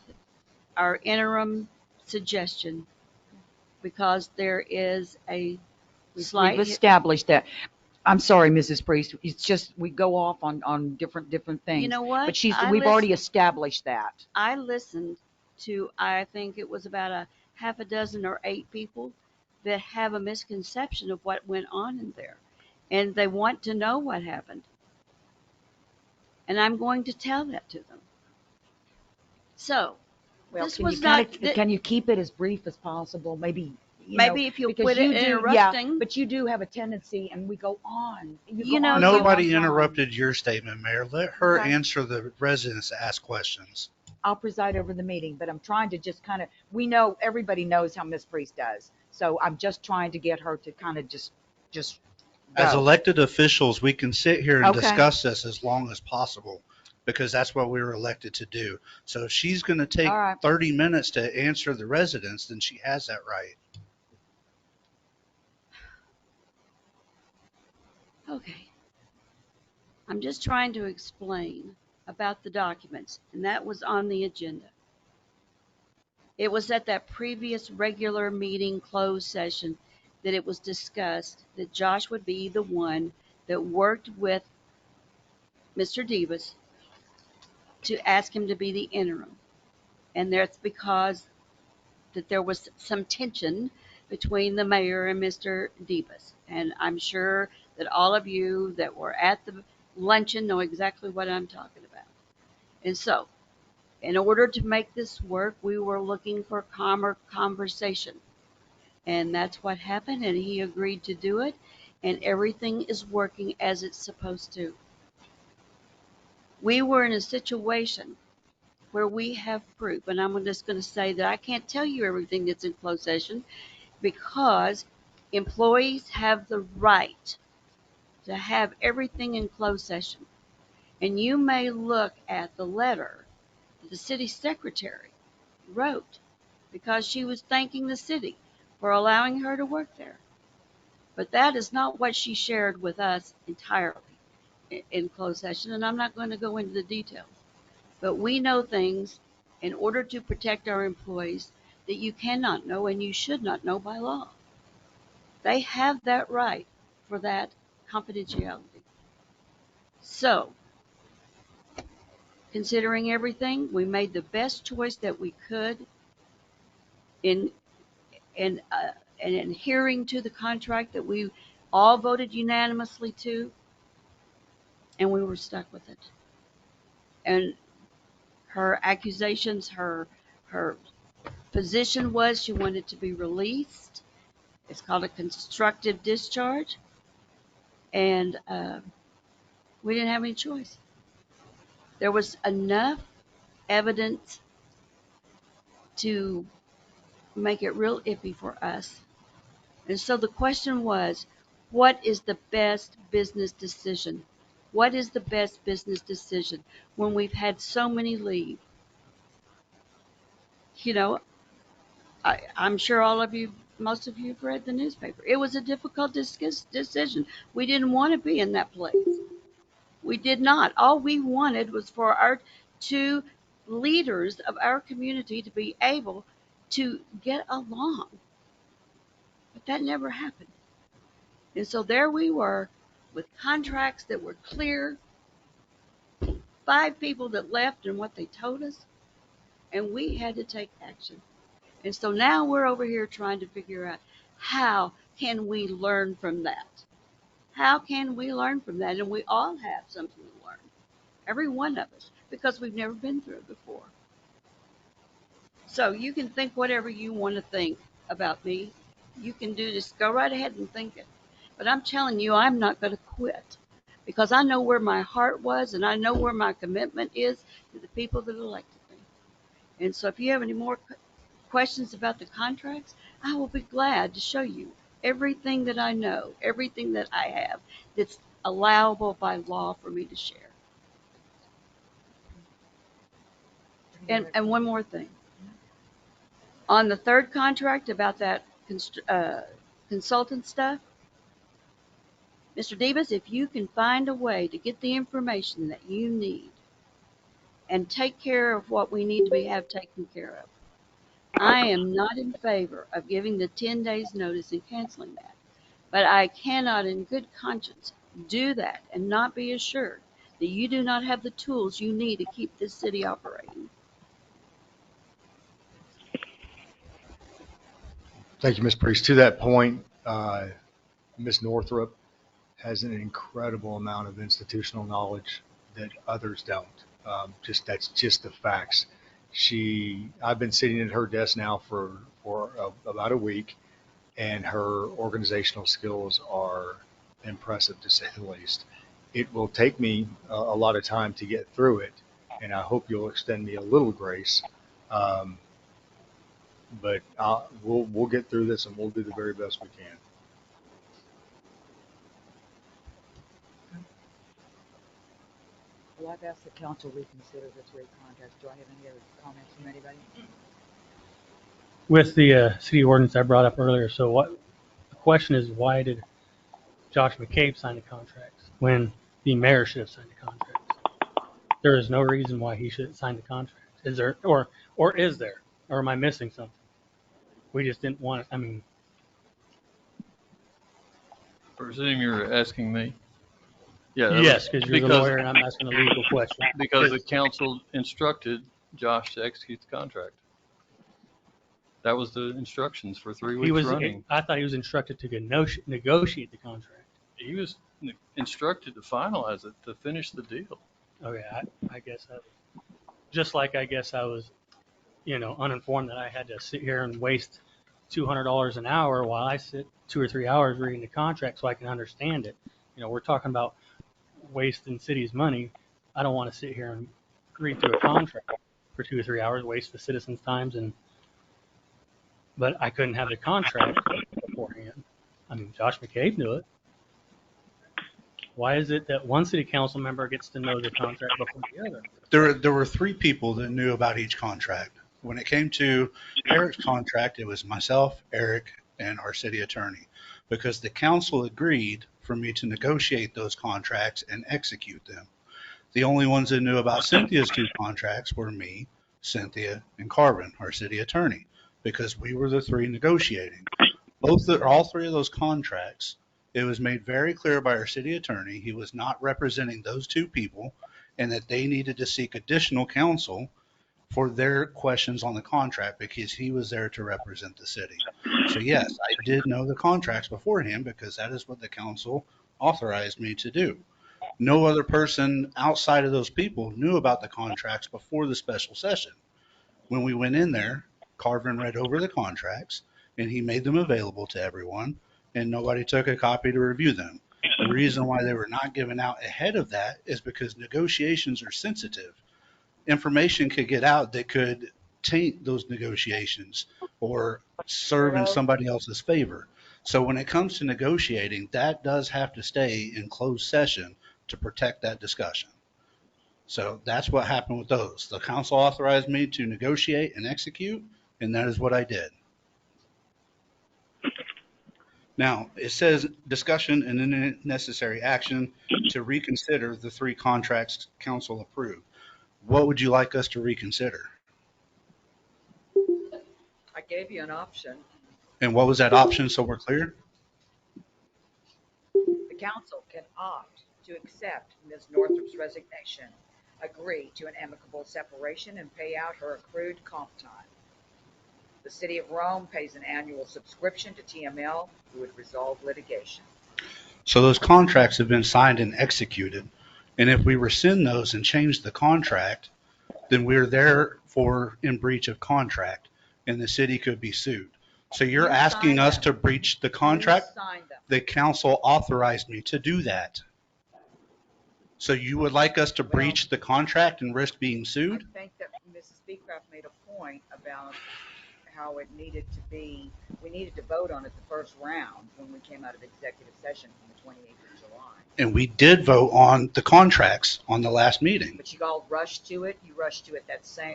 our interim suggestion, because there is a We've slight established that. I'm sorry, Mrs. Priest. It's just we go off on different things. You know what? But we've already established that. I listened to, I think it was about a half a dozen or 8 people that have a misconception of what went on in there, and they want to know what happened, and I'm going to tell that to them. So Well, this can was you not. can you keep it as brief as possible? Maybe. Maybe if you'll because quit you interrupting. Yeah, but you do have a tendency, and we go on. You know, Nobody interrupted your statement, Mayor. Let her Okay. answer the residents to ask questions. I'll preside over the meeting, but I'm trying to just kind of, everybody knows how Miss Priest does. So I'm just trying to get her to kind of just As go. elected officials, we can sit here and Okay. discuss this as long as possible because that's what we were elected to do. So if she's going to take All right. 30 minutes to answer the residents, then she has that right. Okay. I'm just trying to explain about the documents, and that was on the agenda. It was at that previous regular meeting closed session that it was discussed that Josh would be the one that worked with Mr. Davis to ask him to be the interim. And that's because that there was some tension between the mayor and Mr. Davis. And I'm sure that all of you that were at the luncheon know exactly what I'm talking about. And so, in order to make this work, we were looking for calmer conversation. And that's what happened, and he agreed to do it, and everything is working as it's supposed to. We were in a situation where we have proof, and I'm just going to say that I can't tell you everything that's in closed session because employees have the right to have everything in closed session. And you may look at the letter that the city secretary wrote because she was thanking the city for allowing her to work there. But that is not what she shared with us entirely in closed session, and I'm not going to go into the details. But we know things in order to protect our employees that you cannot know and you should not know by law. They have that right for that confidentiality. So, considering everything, we made the best choice that we could in in adhering to the contract that we all voted unanimously to, and we were stuck with it. And her accusations, her position was she wanted to be released. It's called a constructive discharge, and we didn't have any choice. There was enough evidence to make it real iffy for us. And so the question was, what is the best business decision? What is the best business decision when we've had so many leave? You know, I'm sure all of you, most of you have read the newspaper. It was a difficult decision. We didn't want to be in that place. We did not. All we wanted was for our 2 leaders of our community to be able to get along. But that never happened. And so there we were with contracts that were clear, 5 people that left and what they told us, and we had to take action. And so now we're over here trying to figure out how can we learn from that? How can we learn from that? And we all have something to learn, every one of us, because we've never been through it before. So you can think whatever you want to think about me. You can do this. Go right ahead and think it. But I'm telling you, I'm not going to quit because I know where my heart was and I know where my commitment is to the people that elected me. And so if you have any more questions about the contracts, I will be glad to show you everything that I know, everything that I have that's allowable by law for me to share. And one more thing. On the third contract about that consultant stuff, Mr. Davis, if you can find a way to get the information that you need and take care of what we need to have taken care of, I am not in favor of giving the 10 days notice and canceling that. But I cannot in good conscience do that and not be assured that you do not have the tools you need to keep this city operating. Thank you, Ms. Priest. To that point, Ms. Northrup has an incredible amount of institutional knowledge that others don't. That's just the facts. I've been sitting at her desk now for about a week, and her organizational skills are impressive to say the least. It will take me a lot of time to get through it, and I hope you'll extend me a little grace. But we'll get through this, and we'll do the very best we can. Well, I've asked the council to reconsider the 3 contracts. Do I have any other comments from anybody? With the city ordinance I brought up earlier, so the question is, why did Josh McCabe sign the contracts when the mayor should have signed the contracts? There is no reason why he should sign the contracts. Is there, or is there, or am I missing something? We just didn't want it. I mean, Presume you're asking me. Yeah. yes, because you're the lawyer and I'm asking a legal question. Because the council instructed Josh to execute the contract. That was the instructions for 3 weeks running. I thought he was instructed to negotiate the contract. He was instructed to finalize it, to finish the deal. Okay, I guess just like I guess I was, uninformed that I had to sit here and waste $200 an hour while I sit 2 or 3 hours reading the contract so I can understand it. We're talking about wasting city's money. I don't want to sit here and read through a contract for 2 or 3 hours, waste the citizens' times, but I couldn't have the contract beforehand. I mean, Josh McCabe knew it. Why is it that one city council member gets to know the contract before the other? There were 3 people that knew about each contract. When it came to Eric's contract, it was myself, Eric, and our city attorney, because the council agreed for me to negotiate those contracts and execute them. The only ones that knew about Cynthia's 2 contracts were me, Cynthia, and Carvin, our city attorney, because we were the 3 negotiating. All 3 of those contracts, it was made very clear by our city attorney he was not representing those 2 people and that they needed to seek additional counsel for their questions on the contract because he was there to represent the city. So yes, I did know the contracts beforehand because that is what the council authorized me to do. No other person outside of those people knew about the contracts before the special session. When we went in there, Carvin read over the contracts and he made them available to everyone, and nobody took a copy to review them. The reason why they were not given out ahead of that is because negotiations are sensitive. Information could get out that could taint those negotiations or serve in somebody else's favor. So when it comes to negotiating, that does have to stay in closed session to protect that discussion. So that's what happened with those. The council authorized me to negotiate and execute, and that is what I did. Now, it says discussion and then necessary action to reconsider the 3 contracts council approved. What would you like us to reconsider? I gave you an option. And what was that option so we're clear? The council can opt to accept Ms. Northrup's resignation, agree to an amicable separation, and pay out her accrued comp time. The city of Rome pays an annual subscription to TML, who would resolve litigation. So those contracts have been signed and executed. And if we rescind those and change the contract, then we're therefore in breach of contract and the city could be sued. So you're asking us to breach the contract? The council authorized me to do that. So you would like us to breach the contract and risk being sued? I think that Mrs. Beecraft made a point about how it needed to be, we needed to vote on it the first round when we came out of executive session on the 28th of July. And we did vote on the contracts on the last meeting. But you all rushed to it. You rushed to it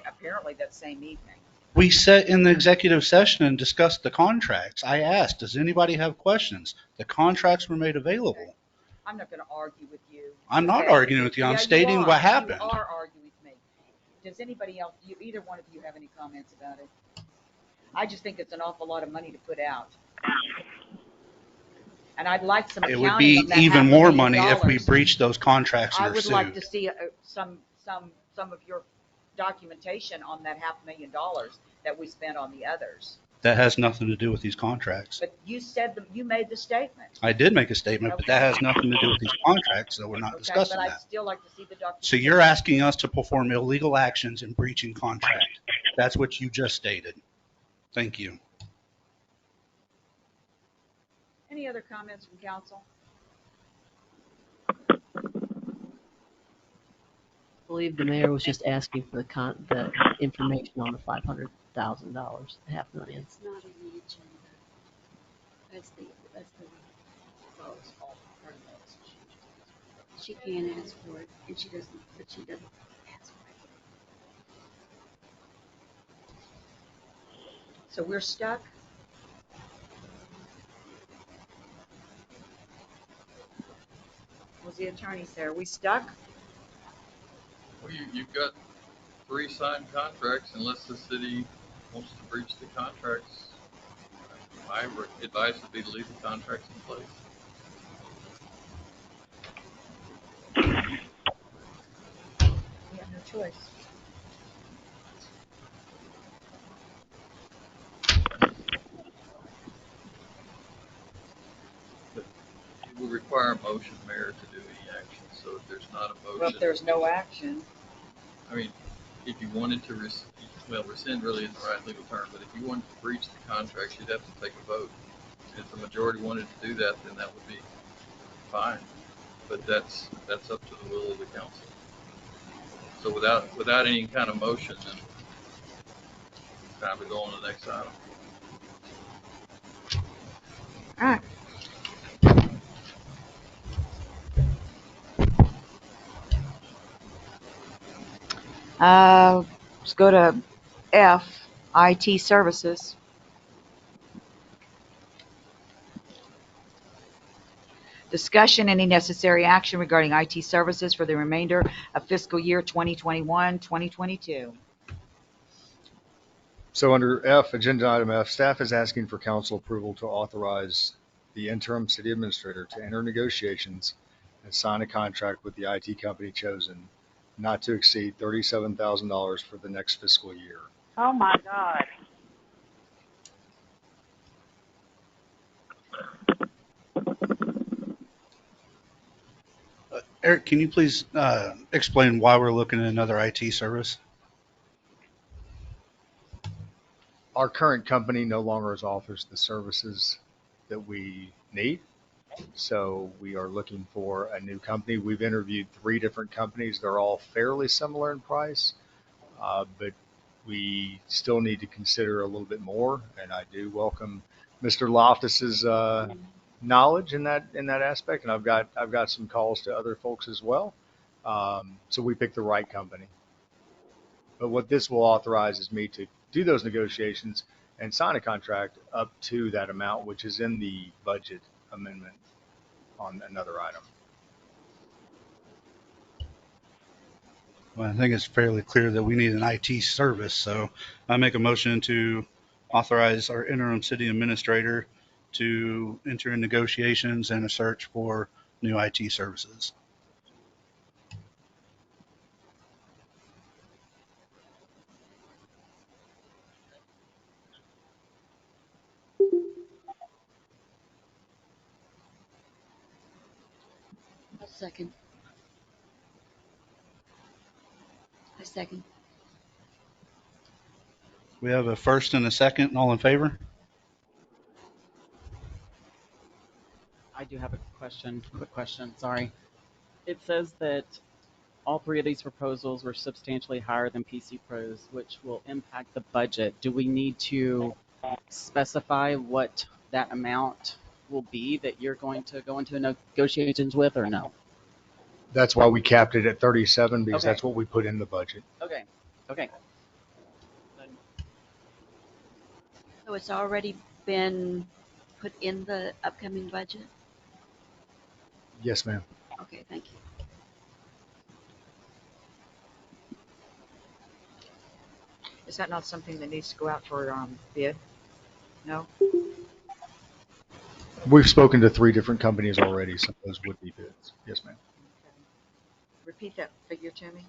apparently that same evening. We sat in the executive session and discussed the contracts. I asked, does anybody have questions? The contracts were made available. I'm not going to argue with you. I'm not Okay. arguing with you. I'm Yeah, stating what happened. You are arguing with me. Does anybody else, either one of you have any comments about it? I just think it's an awful lot of money to put out. And I'd like some It accounting would be of that even more $500,000. money if we breached those contracts and I are would sued. like to see some of your documentation on that $500,000 that we spent on the others. That has nothing to do with these contracts. But you said you made the statement. I did make a statement, but that Okay. has nothing to do with these contracts, so we're not Okay, discussing but I'd that. still like to see the documentation. So you're asking us to perform illegal actions in breaching contract. That's what you just stated. Thank you. Any other comments from council? I believe the mayor was just asking for the information on the $500,000, $500,000. It's not in the agenda. That's the proposed all part of those. She can ask for it, and she doesn't ask for it. So we're stuck? Was the attorney there? Are we stuck? Well, you've got 3 signed contracts unless the city wants to breach the contracts. My advice would be to leave the contracts in place. We have no choice. It will require a motion, Mayor, to do any action. So if there's not a motion. Well, if there's no action. I mean, if you wanted to, rescind really isn't the right legal term, but if you wanted to breach the contracts, you'd have to take a vote. If the majority wanted to do that, then that would be fine. But that's up to the will of the council. So without any kind of motion, then it's time to go on to the next item. All right. Let's go to F, IT services. Discussion, any necessary action regarding IT services for the remainder of fiscal year 2021-2022. So under F, agenda item F, staff is asking for council approval to authorize the interim city administrator to enter negotiations and sign a contract with the IT company chosen not to exceed $37,000 for the next fiscal year. Oh my God. Eric, can you please explain why we're looking at another IT service? Our current company no longer offers the services that we need. So we are looking for a new company. We've interviewed 3 different companies. They're all fairly similar in price, but we still need to consider a little bit more. And I do welcome Mr. Loftus's knowledge in that aspect. And I've got some calls to other folks as well. So we picked the right company. But what this will authorize is me to do those negotiations and sign a contract up to that amount, which is in the budget amendment on another item. Well, I think it's fairly clear that we need an IT service, so I make a motion to authorize our interim city administrator to enter in negotiations and a search for new IT services. A second. A second. We have a first and a second. All in favor? I do have a question, quick question, sorry. It says that all three of these proposals were substantially higher than PC Pros, which will impact the budget. Do we need to specify what that amount will be that you're going to go into negotiations with, or no? That's why we capped it at 37, because Okay. that's what we put in the budget. Okay. Okay. So it's already been put in the upcoming budget? Yes, ma'am. Okay, thank you. Is that not something that needs to go out for bid? No? We've spoken to 3 different companies already, so those would be bids. Yes, ma'am. Repeat that figure to me.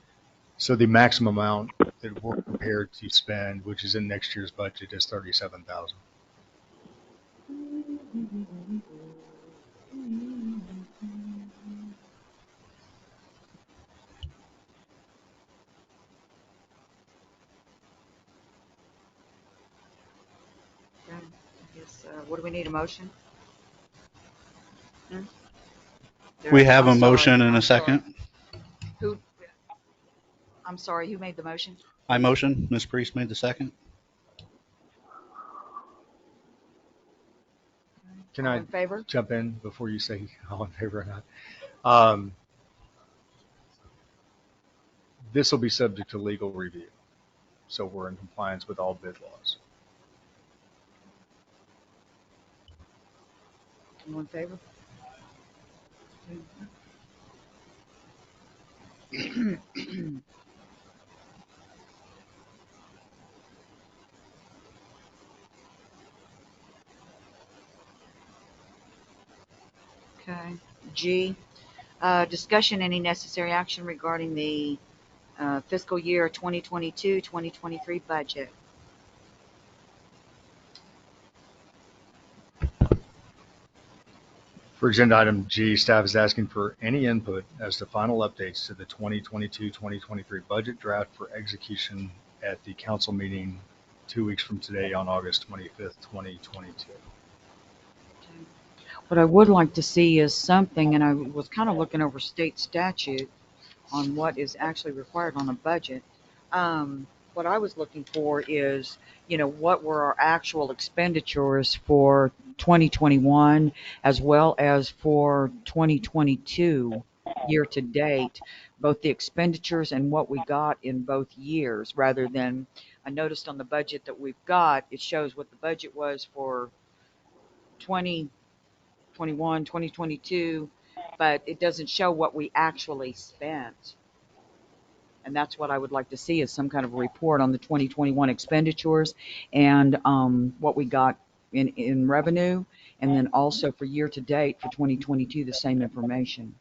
So the maximum amount that we're prepared to spend, which is in next year's budget, is 37,000. Okay. I guess, what do we need, a motion? Hmm? We have I'm a sorry, motion and a I'm sorry. second. Who? I'm sorry, who made the motion? I motion. Ms. Priest made the second. Can All I in favor? jump in before you say all in favor or not? This will be subject to legal review, so we're in compliance with all bid laws. All in favor? Okay. G, discussion, any necessary action regarding the fiscal year 2022-2023 budget. For agenda item G, staff is asking for any input as to final updates to the 2022-2023 budget draft for execution at the council meeting 2 weeks from today on August 25th, 2022. What I would like to see is something, and I was kind of looking over state statute on what is actually required on a budget. What I was looking for is, what were our actual expenditures for 2021 as well as for 2022 year to date, both the expenditures and what we got in both years, rather than, I noticed on the budget that we've got, it shows what the budget was for 2021, 2022, but it doesn't show what we actually spent. And that's what I would like to see, is some kind of a report on the 2021 expenditures and what we got in revenue. And then also for year to date for 2022, the same information.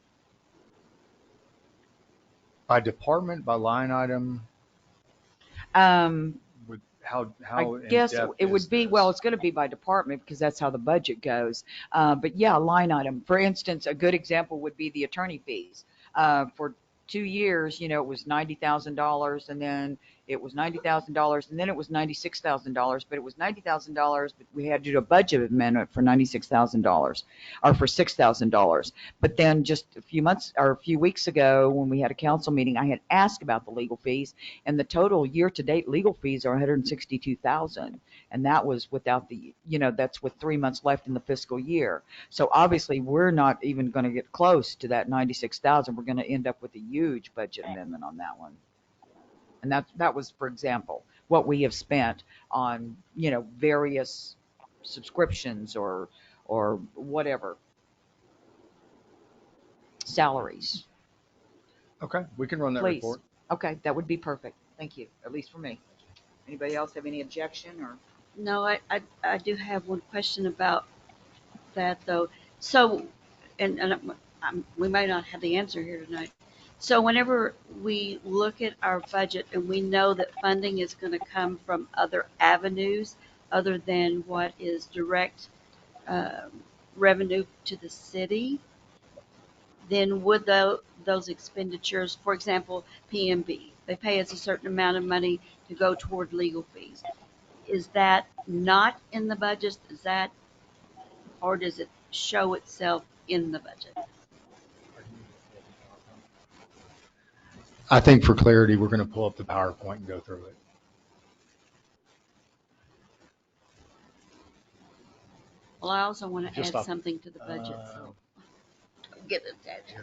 By department, by line item, with how I guess in-depth it would is be, this? well, it's going to be by department because that's how the budget goes. But yeah, line item. For instance, a good example would be the attorney fees. For 2 years, it was $90,000, and then it was $90,000, and then it was $96,000, but it was $90,000, but we had to do a budget amendment for $96,000 or for $6,000. But then just a few weeks ago when we had a council meeting, I had asked about the legal fees, and the total year-to-date legal fees are $162,000, and that was without the, that's with 3 months left in the fiscal year. So obviously, we're not even going to get close to that 96,000. We're going to end up with a huge budget amendment on that one. And that was, for example, what we have spent on, various subscriptions or whatever, salaries. Okay, we can run that Please. report. Okay, that would be perfect. Thank you, at least for me. Anybody else have any objection or? No, I do have one question about that though. So, and we may not have the answer here tonight. So whenever we look at our budget and we know that funding is going to come from other avenues other than what is direct revenue to the city, then would those expenditures, for example, PMB, they pay us a certain amount of money to go toward legal fees. Is that not in the budget? Or does it show itself in the budget? I think for clarity, we're going to pull up the PowerPoint and go through it. Well, I also want to Just add stop. something to the budget, so get attached to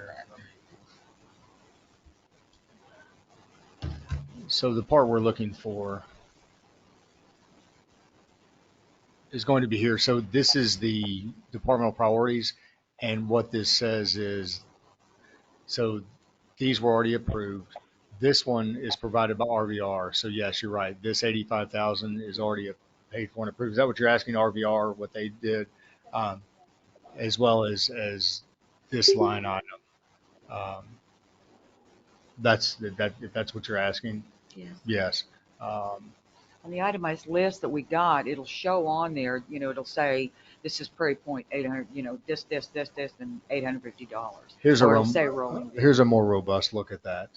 that. So the part we're looking for is going to be here. So this is the departmental priorities, and what this says is, so these were already approved. This one is provided by RVR. So yes, you're right. This 85,000 is already paid for and approved. Is that what you're asking, RVR, what they did, as well as this line item? Um, if that's what you're asking. Yes. Yes. On the itemized list that we got, it'll show on there, it'll say, this is Prairie Point, 800, this, and $850. Here's Or it'll say rolling. here's a more robust look at that,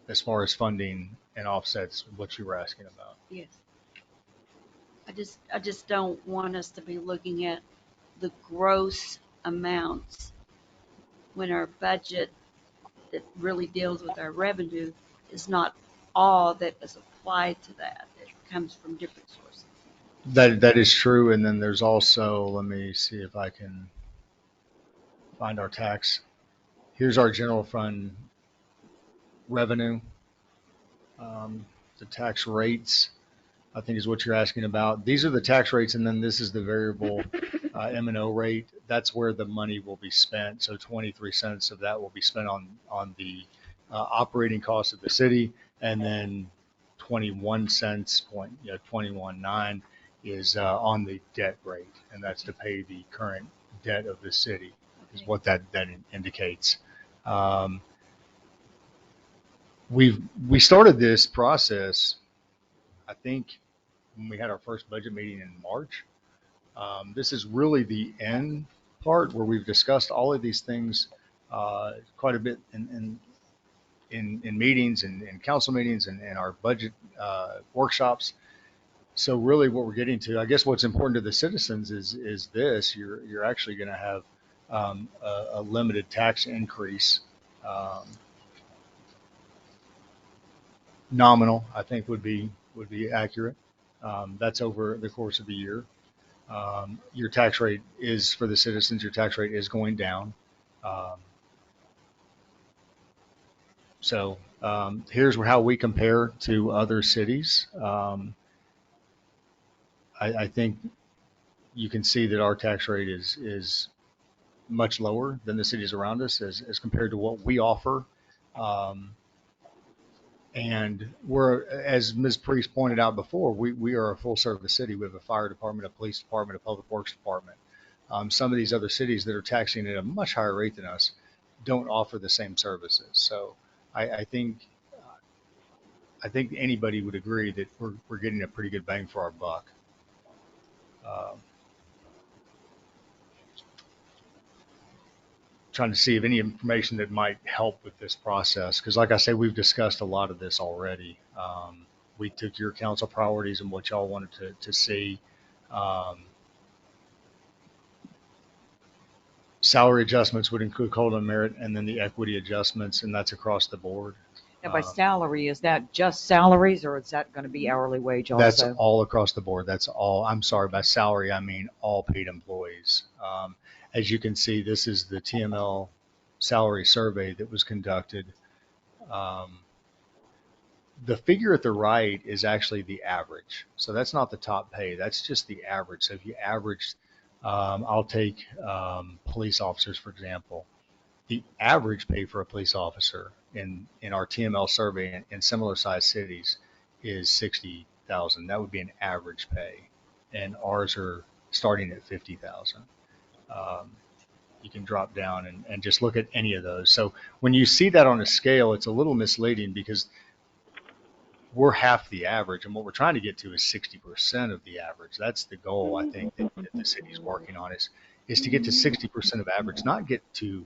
as far as funding and offsets, what you were asking about. Yes. I just don't want us to be looking at the gross amounts when our budget that really deals with our revenue is not all that is applied to that. It comes from different sources. That is true. And then there's also, let me see if I can find our tax. Here's our general fund revenue. The tax rates, I think, is what you're asking about. These are the tax rates, and then this is the variable M&O rate. That's where the money will be spent. So 23 cents of that will be spent on the operating costs of the city, and then 21 cents, 21.9 is on the debt rate, and that's to pay the current debt of the city, is what that indicates. We started this process, I think, when we had our first budget meeting in March. This is really the end part where we've discussed all of these things quite a bit in meetings and in council meetings and in our budget workshops. So really what we're getting to, I guess what's important to the citizens is this: you're actually going to have a limited tax increase. Nominal, I think, would be accurate. That's over the course of the year. Your tax rate is, for the citizens, your tax rate is going down. So here's how we compare to other cities. I think you can see that our tax rate is much lower than the cities around us as compared to what we offer. And we're, as Ms. Priest pointed out before, we are a full service city. We have a fire department, a police department, a public works department. Some of these other cities that are taxing at a much higher rate than us don't offer the same services. So I think anybody would agree that we're getting a pretty good bang for our buck. Trying to see if any information that might help with this process, because like I say, we've discussed a lot of this already. We took your council priorities and what y'all wanted to see. Salary adjustments would include COLA and merit, and then the equity adjustments, and that's across the board. Now, by salary, is that just salaries, or is that going to be hourly wage also? That's all across the board. That's all. I'm sorry, by salary, I mean all paid employees. As you can see, this is the TML salary survey that was conducted. The figure at the right is actually the average. So that's not the top pay. That's just the average. So if you average, I'll take police officers, for example. The average pay for a police officer in our TML survey in similar sized cities is $60,000. That would be an average pay, and ours are starting at $50,000. You can drop down and just look at any of those. So when you see that on a scale, it's a little misleading because we're half the average, and what we're trying to get to is 60% of the average. That's the goal, I think, that the city's working on is to get to 60% of average, not get to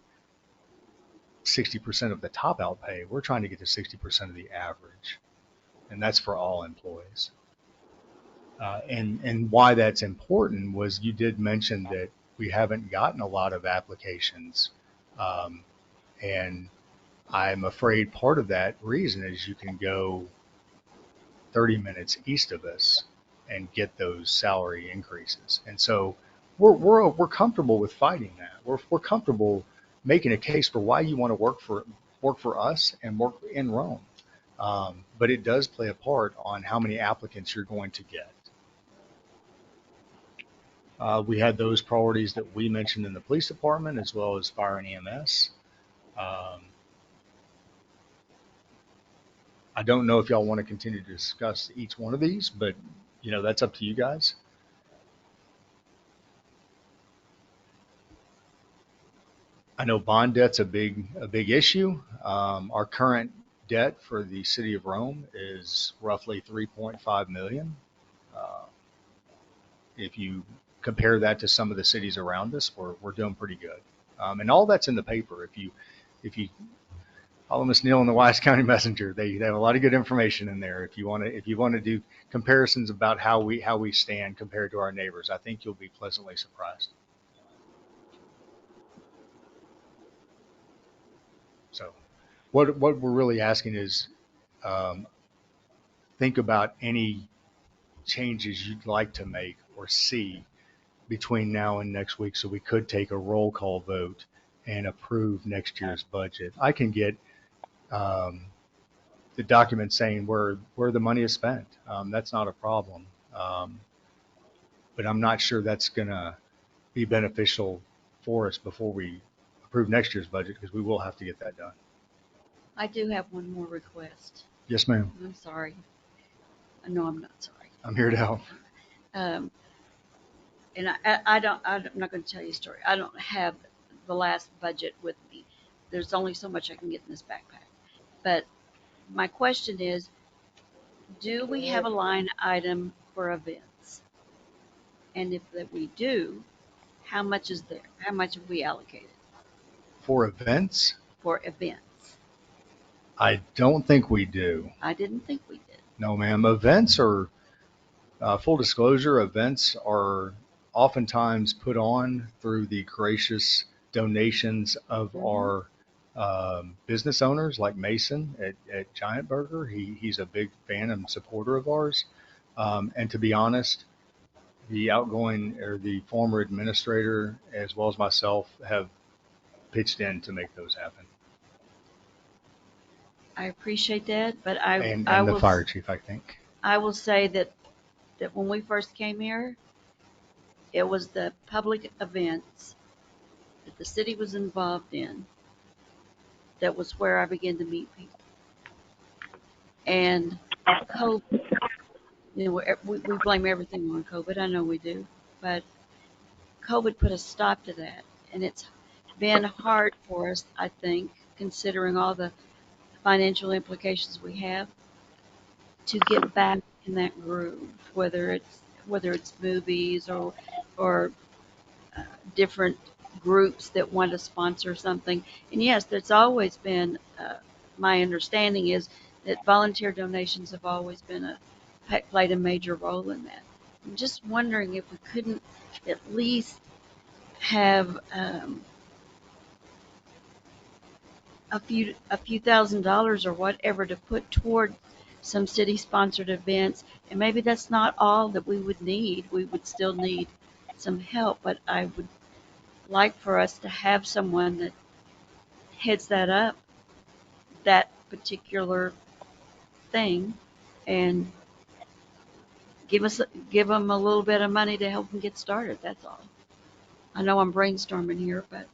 60% of the top out pay. We're trying to get to 60% of the average, and that's for all employees. And why that's important was you did mention that we haven't gotten a lot of applications, and I'm afraid part of that reason is you can go 30 minutes east of us and get those salary increases. And so we're comfortable with fighting that. We're comfortable making a case for why you want to work for us and work in Rome. But it does play a part on how many applicants you're going to get. We had those priorities that we mentioned in the police department as well as fire and EMS. I don't know if y'all want to continue to discuss each one of these, but that's up to you guys. I know bond debt's a big issue. Our current debt for the city of Rome is roughly 3.5 million. If you compare that to some of the cities around us, we're doing pretty good. And all that's in the paper. If you follow Miss Neal in the Wise County Messenger, they have a lot of good information in there. If you want to do comparisons about how we stand compared to our neighbors, I think you'll be pleasantly surprised. So, what we're really asking is, think about any changes you'd like to make or see between now and next week, so we could take a roll call vote and approve next year's budget. I can get the document saying where the money is spent. That's not a problem. But I'm not sure that's going to be beneficial for us before we approve next year's budget, because we will have to get that done. I do have one more request. Yes, ma'am. I'm sorry. No, I'm not sorry. I'm here to help. And I'm not going to tell you a story. I don't have the last budget with me. There's only so much I can get in this backpack. But my question is, do we have a line item for events? And if that we do, how much is there? How much have we allocated For events, for events? I don't think we do. I didn't think we did. No, ma'am. Events are, full disclosure, events are oftentimes put on through the gracious donations of our business owners, like Mason at Giant Burger. He's a big fan and supporter of ours. And to be honest, the outgoing or the former administrator, as well as myself, have pitched in to make those happen. I appreciate that, but And I the will, fire chief, I think. I will say that when we first came here, it was the public events that the city was involved in that was where I began to meet people. And COVID, we blame everything on COVID. I know we do, but COVID put a stop to that, and it's been hard for us, I think, considering all the financial implications we have, to get back in that groove, whether it's movies or different groups that want to sponsor something. And yes, there's always been, my understanding is that volunteer donations have always been played a major role in that. I'm just wondering if we couldn't at least have a few $1,000s or whatever to put toward some city sponsored events. And maybe that's not all that we would need. We would still need some help, but I would like for us to have someone that heads that up, that particular thing, and give them a little bit of money to help them get started. That's all. I know I'm brainstorming here, but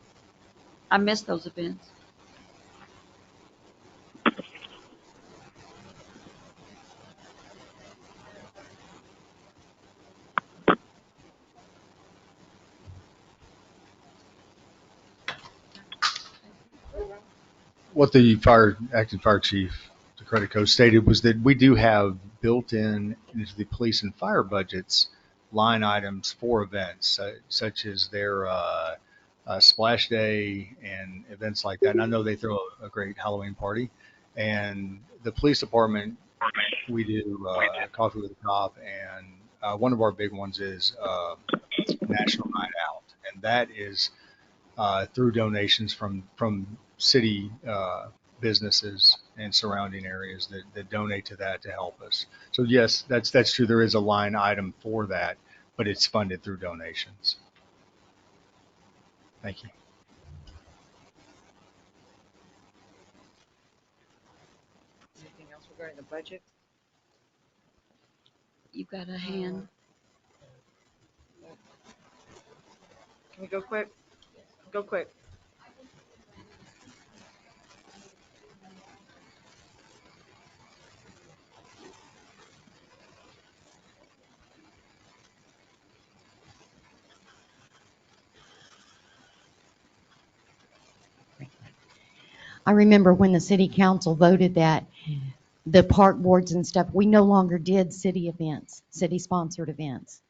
I miss those events. What the acting fire chief, the credit code stated, was that we do have built in into the police and fire budgets line items for events, such as their splash day and events like that. And I know they throw a great Halloween party. And the police department, we do coffee with a cop, and one of our big ones is National Night Out, and that is through donations from city businesses and surrounding areas that donate to that to help us. So yes, that's true. There is a line item for that, but it's funded through donations. Thank you. Anything else regarding the budget? You got a hand? Can we go quick? Go quick. I remember when the city council voted that the park boards and stuff, we no longer did city events, city-sponsored events.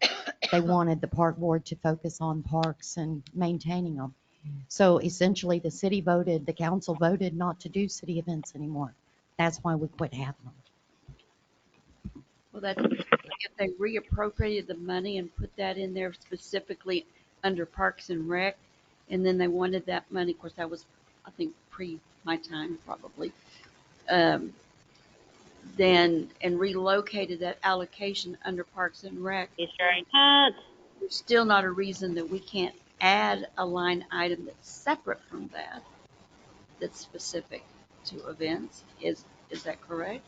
They wanted the park board to focus on parks and maintaining them. So essentially, the council voted not to do city events anymore. That's why we quit having them. Well, that's, if they reappropriated the money and put that in there specifically under Parks and Rec, and then they wanted that money, of course, that was, I think, pre my time probably, then, and relocated that allocation under Parks and Rec. There's still not a reason that we can't add a line item that's separate from that, that's specific to events. Is that correct?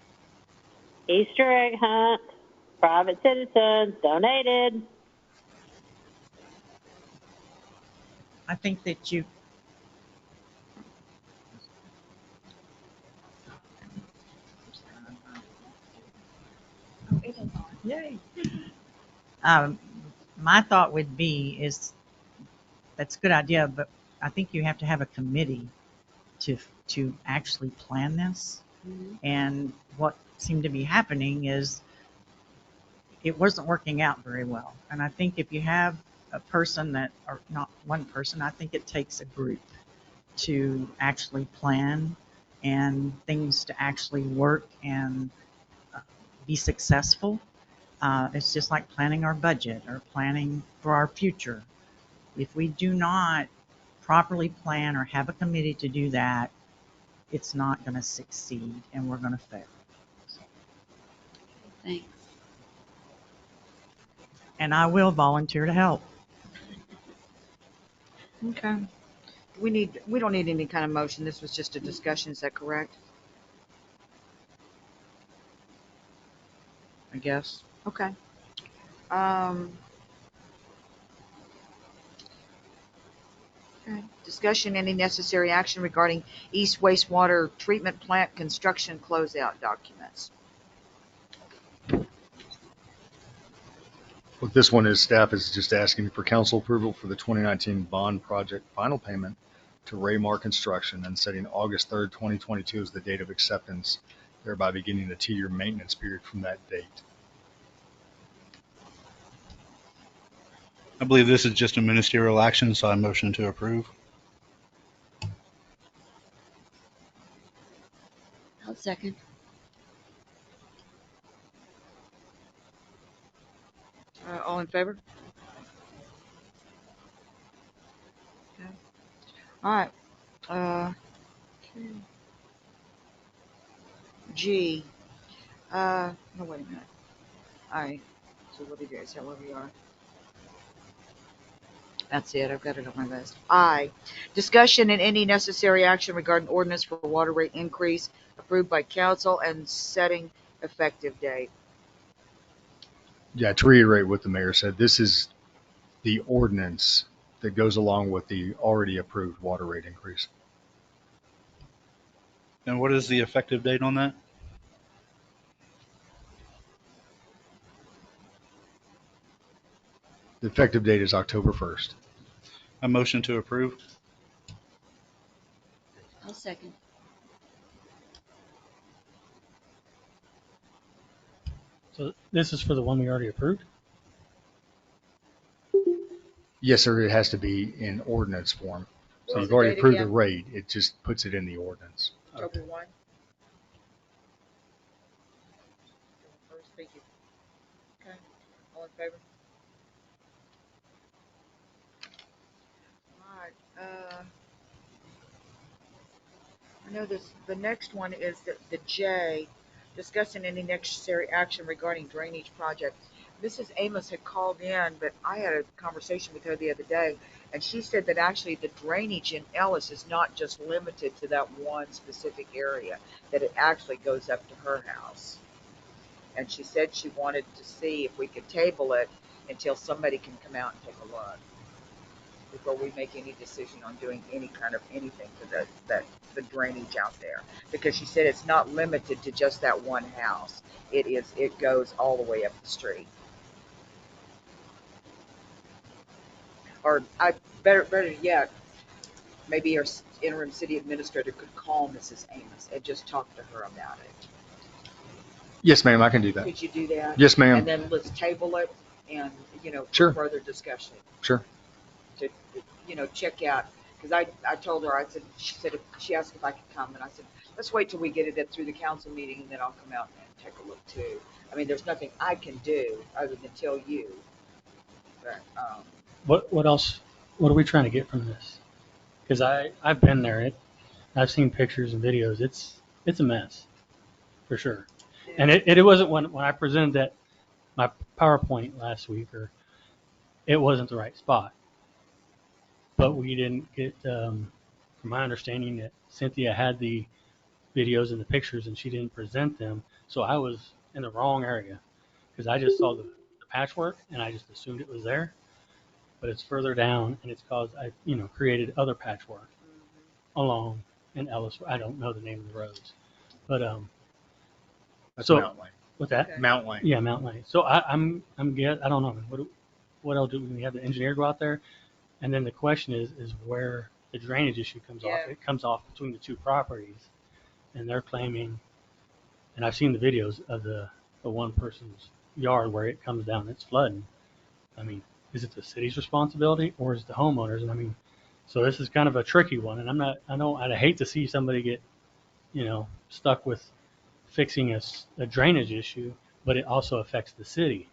Easter egg hunt, private citizens, donated. I think that you, yay. My thought would be is that's a good idea, but I think you have to have a committee to actually plan this. Mhm. And what seemed to be happening is it wasn't working out very well. And I think if you have a person that, or not one person, I think it takes a group to actually plan and things to actually work and be successful. It's just like planning our budget or planning for our future. If we do not properly plan or have a committee to do that, it's not going to succeed and we're going to fail. Thanks. And I will volunteer to help. Okay. We don't need any kind of motion. This was just a discussion. Is that correct? I guess. Okay. Okay. Discussion, any necessary action regarding East Wastewater Treatment Plant construction closeout documents. What this one is, staff is just asking for council approval for the 2019 bond project final payment to Rhome Construction and setting August 3rd, 2022 as the date of acceptance, thereby beginning the 2-year maintenance period from that date. I believe this is just a ministerial action, so I motion to approve. I'll second. All in favor? Okay. All right. G. No, wait a minute. All right. So what do you guys have? Where we are? That's it. I've got it on my list. I. Discussion and any necessary action regarding ordinance for water rate increase approved by council and setting effective date. Yeah, to reiterate what the mayor said, this is the ordinance that goes along with the already approved water rate increase. And what is the effective date on that? The effective date is October 1st. A motion to approve. I'll second. So this is for the one we already approved? Yes, sir, it has to be in ordinance form. So What's you've the already date approved the again? rate, it just puts it in the ordinance. October 1. First, thank you. Okay. All in favor? All right. No, the next one is the J, discussing any necessary action regarding drainage project. Mrs. Amos had called in, but I had a conversation with her the other day, and she said that actually the drainage in Ellis is not just limited to that one specific area, that it actually goes up to her house. And she said she wanted to see if we could table it until somebody can come out and take a look before we make any decision on doing any kind of anything to the drainage out there. Because she said it's not limited to just that one house. It goes all the way up the street. Or better yet, maybe our interim city administrator could call Mrs. Amos and just talk to her about it. Yes, ma'am, I can do that. Could you do that? Yes, ma'am. And then let's table it and, for Sure. further discussion. Sure. To, check out, because I told her, she asked if I could come, and I said, let's wait till we get it through the council meeting, and then I'll come out and take a look too. I mean, there's nothing I can do other than tell you. But, What else? What are we trying to get from this? Because I've been there. I've seen pictures and videos. It's a mess, for sure. And it wasn't when I presented that my PowerPoint last week, it wasn't the right spot. But we didn't get, from my understanding, that Cynthia had the videos and the pictures and she didn't present them. So I was in the wrong area because I just saw the patchwork and I just assumed it was there. But it's further down and it's caused, created other patchwork along in Ellis. I don't know the name of the roads. But, That's so, Mount Lane. what's that? Okay. Mount Lane. Yeah, Mount Lane. So I don't know. What else do we have? The engineer go out there? And then the question is where the drainage issue comes off. It comes off between the two properties, and they're claiming, and I've seen the videos of the one person's yard where it comes down, it's flooding. I mean, is it the city's responsibility or is it the homeowners? And I mean, so this is kind of a tricky one, and I'd hate to see somebody get, stuck with fixing a drainage issue, but it also affects the city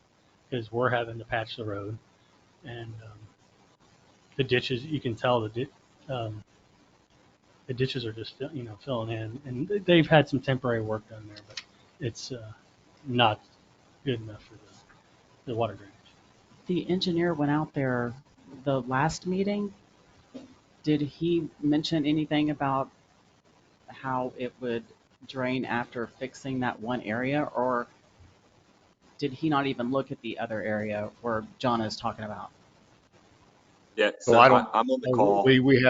because we're having to patch the road and the ditches. You can tell the ditches are just filling in, and they've had some temporary work done there, but it's not good enough for the water drainage. The engineer went out there the last meeting. Did he mention anything about how it would drain after fixing that one area, or did he not even look at the other area where John is talking about? Yeah, So so I don't. I'm on the call. We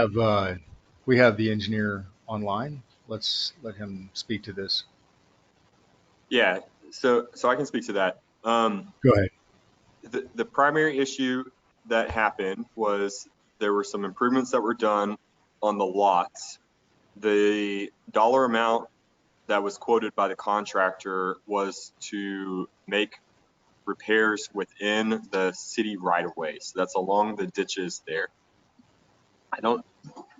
have the engineer online. Let's let him speak to this. Yeah, so I can speak to that. Go ahead. The primary issue that happened was there were some improvements that were done on the lots. The dollar amount that was quoted by the contractor was to make repairs within the city right of way. So that's along the ditches there. I don't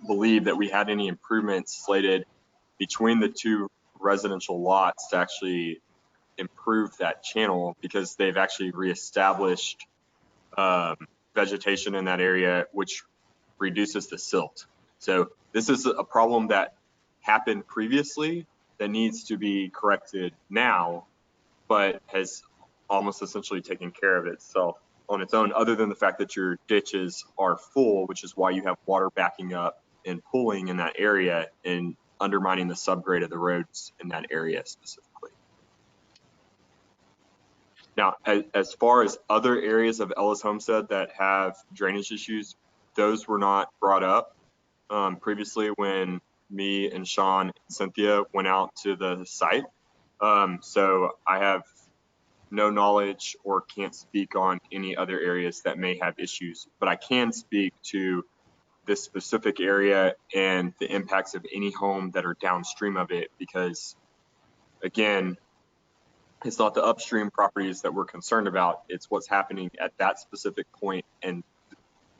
believe that we had any improvements slated between the two residential lots to actually improve that channel because they've actually reestablished vegetation in that area, which reduces the silt. So this is a problem that happened previously that needs to be corrected now, but has almost essentially taken care of itself on its own, other than the fact that your ditches are full, which is why you have water backing up and pooling in that area and undermining the subgrade of the roads in that area specifically. Now, as far as other areas of Ellis Homestead that have drainage issues, those were not brought up previously when me and Sean and Cynthia went out to the site. So I have no knowledge or can't speak on any other areas that may have issues, but I can speak to this specific area and the impacts of any home that are downstream of it, because again, it's not the upstream properties that we're concerned about. It's what's happening at that specific point and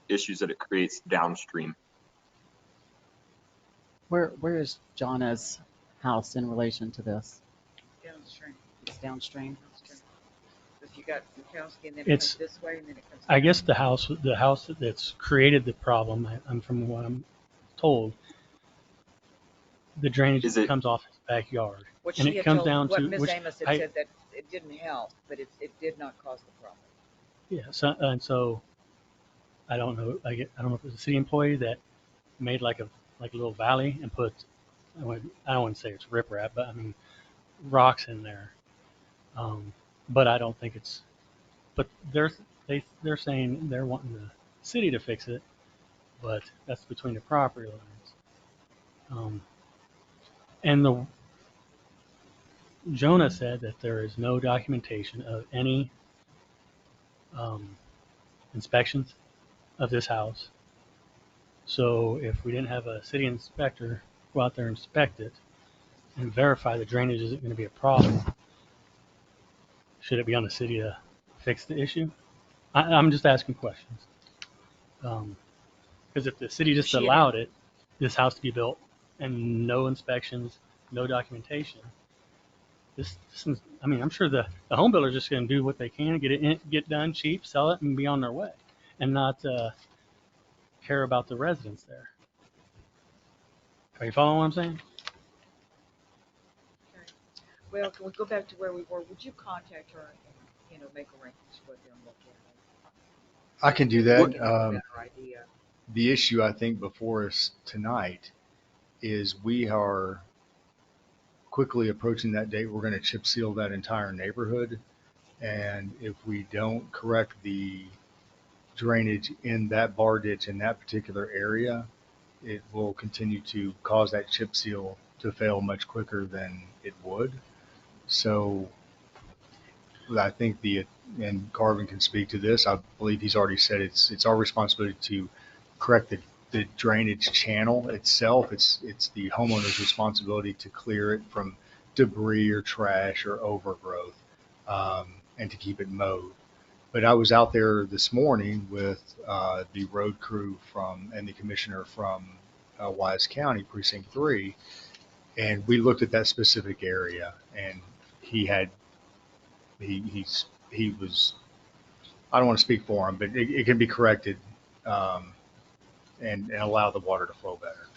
issues that it creates downstream. Where is Johnna's house in relation to this? Downstream. It's downstream. If you got Bukowski and then it It's, comes this way and then it comes. I guess the house that's created the problem, I'm from what I'm told, the drainage Is it, comes off his backyard. What And she it had comes told, down what to, Ms. which Amos had I, said, that it didn't help, but it did not cause the problem. yeah, so I don't know, I don't know if it was a city employee that made like a little valley and put, I don't want to say it's riprap, but I mean, rocks in there. But I don't think it's, but they're saying they're wanting the city to fix it, but that's between the property lines. And Jonah said that there is no documentation of any inspections of this house. So if we didn't have a city inspector go out there and inspect it and verify the drainage isn't going to be a problem, should it be on the city to fix the issue? I'm just asking questions. Because if the city just She had, allowed this house to be built and no inspections, no documentation, this is, I mean, I'm sure the home builder is just going to do what they can, get done cheap, sell it, and be on their way, and not care about the residents there. Are you following what I'm saying? okay. Well, can we go back to where we were? Would you contact her and, make arrangements with them, look at it? I can do Maybe we that. can have a better idea. The issue I think before us tonight is we are quickly approaching that date. We're going to chip seal that entire neighborhood. And if we don't correct the drainage in that bar ditch in that particular area, it will continue to cause that chip seal to fail much quicker than it would. So I think and Carvin can speak to this, I believe he's already said it's our responsibility to correct the drainage channel itself. It's the homeowner's responsibility to clear it from debris or trash or overgrowth, and to keep it mowed. But I was out there this morning with the road crew and the commissioner from Wise County Precinct 3, and we looked at that specific area, and he was, I don't want to speak for him, but it can be corrected, and allow the water to flow better.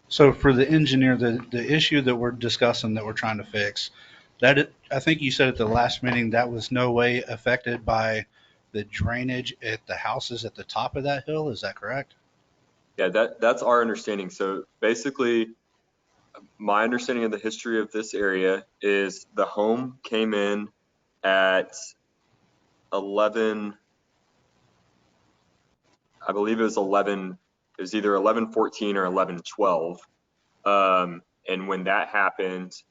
So for the engineer, the issue that we're discussing that we're trying to fix, I think you said at the last meeting that was no way affected by the drainage at the houses at the top of that hill. Is that correct? yeah, that's our understanding. So basically, my understanding of the history of this area is the home came in at 11, I believe it was 11, it was either 11:14 or 11:12. And when that happened,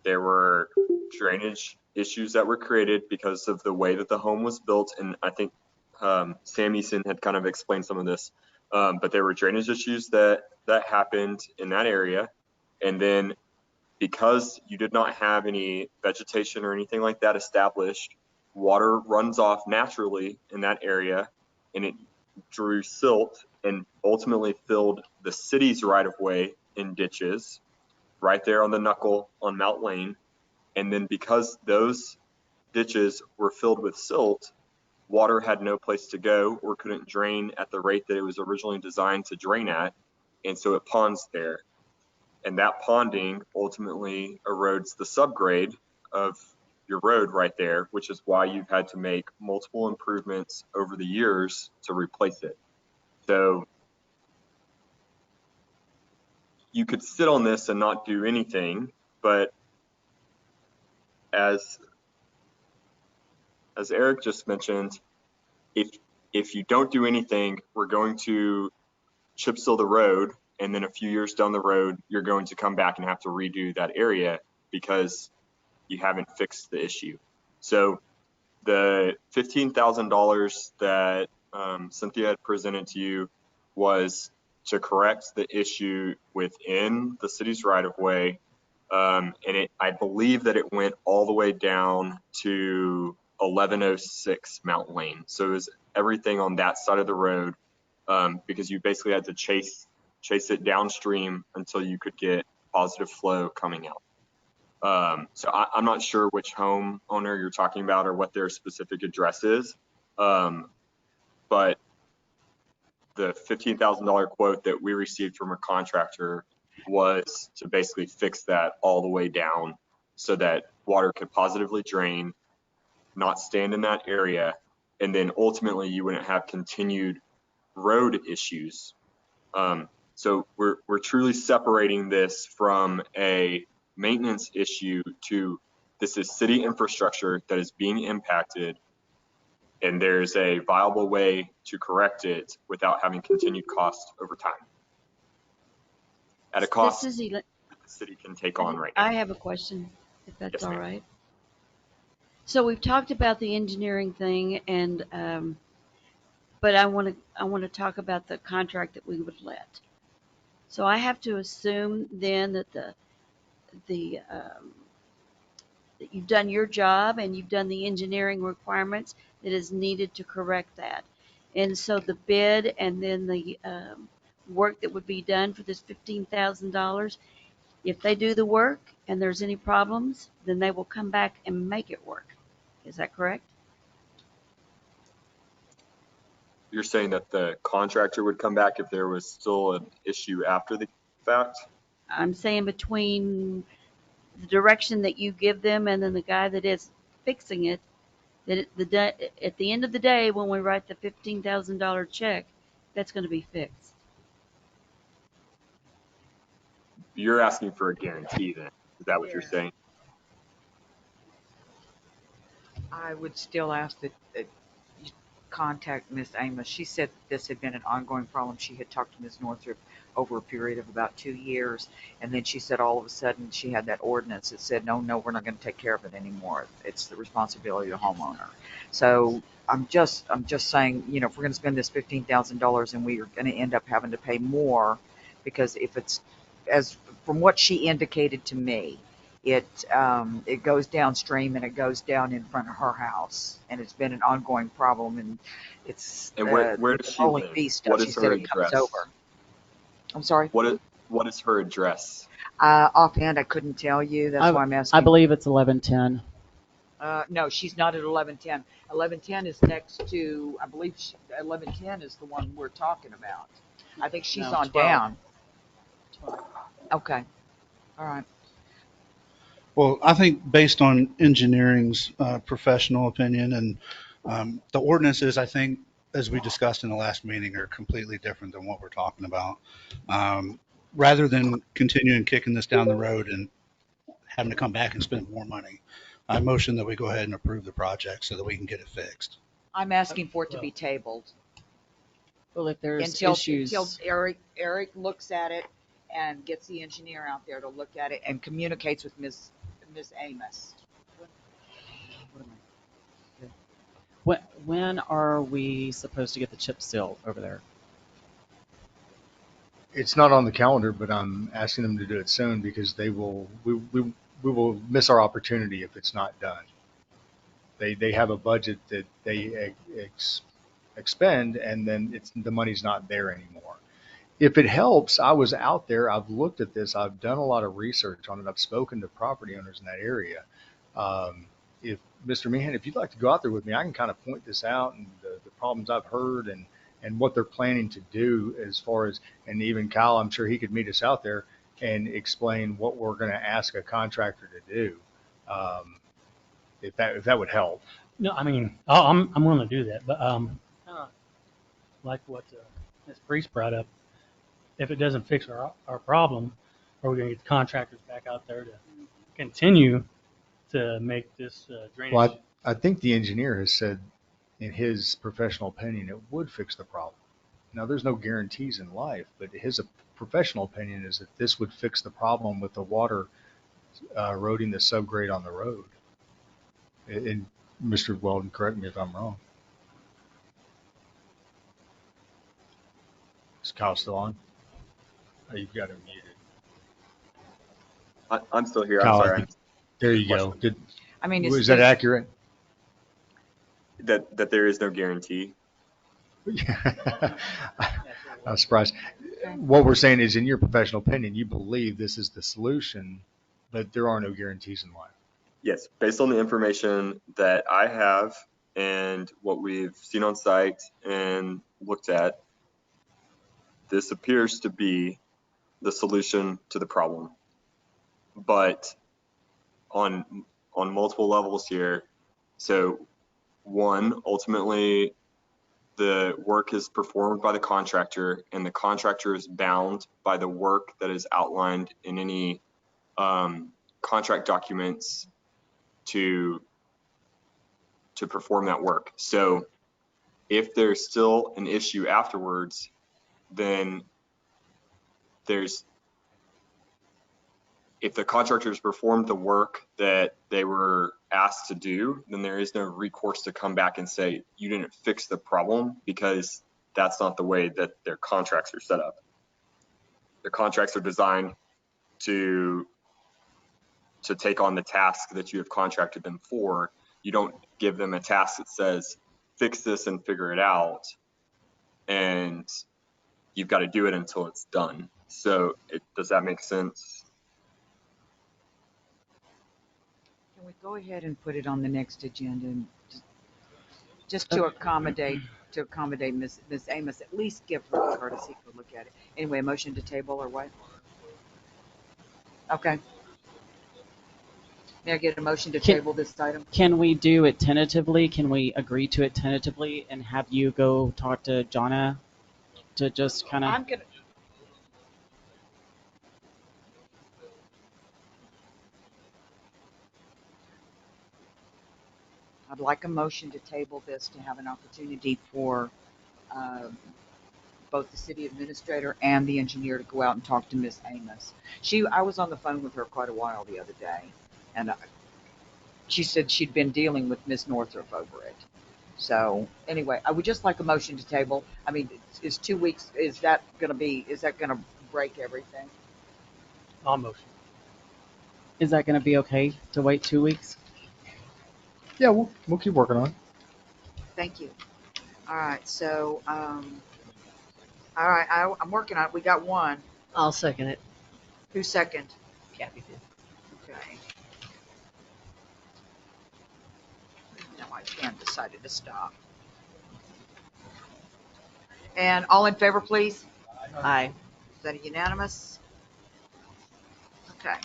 there were drainage issues that were created because of the way that the home was built. And I think Sam Eason had kind of explained some of this. But there were drainage issues that happened in that area. And then because you did not have any vegetation or anything like that established, water runs off naturally in that area, and it drew silt and ultimately filled the city's right of way in ditches right there on the knuckle on Mount Lane. And then because those ditches were filled with silt, water had no place to go or couldn't drain at the rate that it was originally designed to drain at. And so it ponds there. And that ponding ultimately erodes the subgrade of your road right there, which is why you've had to make multiple improvements over the years to replace it. So you could sit on this and not do anything, but as Eric just mentioned, if you don't do anything, we're going to chip seal the road, and then a few years down the road, you're going to come back and have to redo that area because you haven't fixed the issue. So the $15,000 that Cynthia had presented to you was to correct the issue within the city's right of way. And I believe that it went all the way down to 1106 Mount Lane. So it was everything on that side of the road, because you basically had to chase it downstream until you could get positive flow coming out. So I'm not sure which home owner you're talking about or what their specific address is, but the $15,000 quote that we received from a contractor was to basically fix that all the way down so that water could positively drain, not stand in that area, and then ultimately you wouldn't have continued road issues. So we're truly separating this from a maintenance issue to this is city infrastructure that is being impacted, and there's a viable way to correct it without having continued cost over time at a cost This is that the city can take on right now. I have a question, if that's Yes, all ma'am. right. So we've talked about the engineering thing, and but I want to talk about the contract that we would let. So I have to assume then that the that you've done your job and you've done the engineering requirements that is needed to correct that. And so the bid and then the work that would be done for this $15,000, if they do the work and there's any problems, then they will come back and make it work. Is that correct? You're saying that the contractor would come back if there was still an issue after the fact? I'm saying between the direction that you give them and then the guy that is fixing it, that at the end of the day, when we write the $15,000 check, that's going to be fixed. You're asking for a guarantee then. Is that what you're Yeah. saying? I would still ask that you contact Miss Amos. She said that this had been an ongoing problem. She had talked to Ms. Northrup over a period of about 2 years, and then she said all of a sudden she had that ordinance that said, no, we're not going to take care of it anymore. It's the responsibility of the homeowner. So I'm just saying, if we're going to spend this $15,000 and we are going to end up having to pay more, because if it's as from what she indicated to me, it goes downstream and it goes down in front of her house, and it's been an ongoing problem. And it's And where does she rolling live? fee stuff. What She is said her it comes address? over. I'm sorry. What is her address? Offhand, I couldn't tell you. That's why I'm asking. I believe it's 1110. No, she's not at 1110. 1110 is next to, I believe 1110 is the one we're talking about. I think she's No, on 12. down. 12. Okay. All right. Well, I think based on engineering's professional opinion and the ordinances, I think, as we discussed in the last meeting, are completely different than what we're talking about. Rather than continuing kicking this down the road and having to come back and spend more money, I motion that we go ahead and approve the project so that we can get it fixed. I'm asking for it to be tabled Well, if there's until issues, Eric looks at it and gets the engineer out there to look at it and communicates with Miss Amos. when are we supposed to get the chip seal over there? It's not on the calendar, but I'm asking them to do it soon because we will miss our opportunity if it's not done. They have a budget that they expend, and then the money's not there anymore. If it helps, I was out there. I've looked at this. I've done a lot of research on it. I've spoken to property owners in that area. If Mr. Meehan, if you'd like to go out there with me, I can kind of point this out and the problems I've heard and what they're planning to do as far as, and even Kyle, I'm sure he could meet us out there and explain what we're going to ask a contractor to do. If that would help. No, I mean, I'm willing to do that, but like what Ms. Priest brought up, if it doesn't fix our problem, are we going to get the contractors back out there to continue to make this drainage? Well, I think the engineer has said, in his professional opinion, it would fix the problem. Now, there's no guarantees in life, but his professional opinion is that this would fix the problem with the water eroding the subgrade on the road. And Mr. Weldon, correct me if I'm wrong. Is Kyle still on? Oh, you've got him muted. I'm still here. Kyle, I'm sorry. There you go. I mean, is that accurate? That there is no guarantee. I'm surprised. What we're saying is, in your professional opinion, you believe this is the solution, but there are no guarantees in life. Yes, based on the information that I have and what we've seen on site and looked at, this appears to be the solution to the problem. But on multiple levels here. So one, ultimately, the work is performed by the contractor, and the contractor is bound by the work that is outlined in any contract documents to perform that work. So if there's still an issue afterwards, then if the contractors performed the work that they were asked to do, then there is no recourse to come back and say, you didn't fix the problem, because that's not the way that their contracts are set up. The contracts are designed to take on the task that you have contracted them for. You don't give them a task that says, fix this and figure it out, and you've got to do it until it's done. So does that make sense? Can we go ahead and put it on the next agenda, and just to accommodate Ms. Amos, at least give her the courtesy to look at it. Anyway, a motion to table or what? Okay. May I get a motion to table this item? Can we do it tentatively? Can we agree to it tentatively and have you go talk to Jonna to just kind of? I'm gonna. I'd like a motion to table this to have an opportunity for both the city administrator and the engineer to go out and talk to Miss Amos. I was on the phone with her quite a while the other day, and she said she'd been dealing with Miss Northrop over it. So anyway, I would just like a motion to table. I mean, is 2 weeks, is that gonna break everything? I'll motion. Is that going to be okay to wait 2 weeks? Yeah, we'll keep working on it. Thank you. All right, so, all right, I'm working on it. We got one. I'll second it. Who's second? Kathy did. Okay. Now my pen decided to stop. And all in favor, please? Aye. Is that a unanimous? Okay.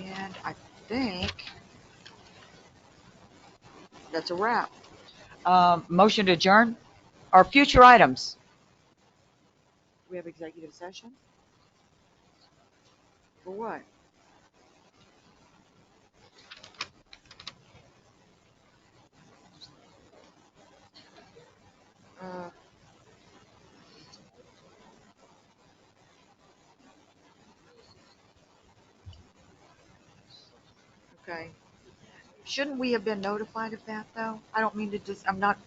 And I think that's a wrap. Motion to adjourn? Our future items. Do we have executive session? For what? Uh, okay. Shouldn't we have been notified of that, though? I don't mean to I'm not,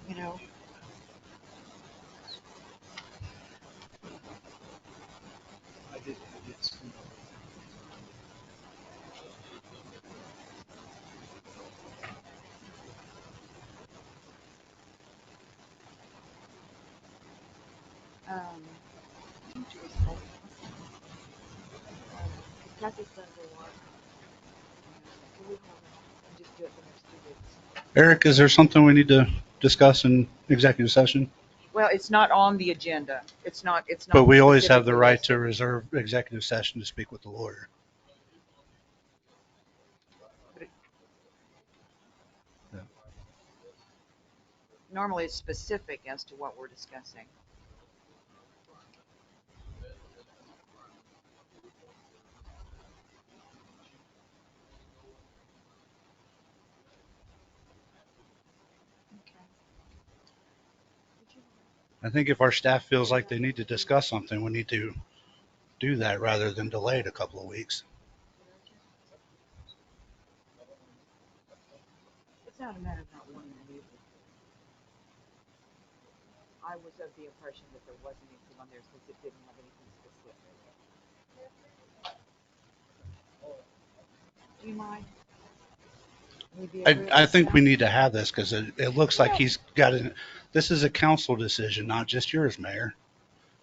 you know. Kathy's done the work. Can we hold it and just do it the next 2 weeks? Eric, is there something we need to discuss in executive session? Well, it's not on the agenda. It's not. But we always have the specifically right listed. to reserve executive session to speak with the lawyer. Normally, it's specific as to what we're discussing. I think if our staff feels like they need to discuss something, we need to do that rather than delay it a couple of weeks. It's not a matter of not wanting to leave. I was of the impression that there wasn't anything on there since it didn't have anything specific. Do you mind? I think we need to have this because it looks like he's got this is a council decision, not just yours, Mayor.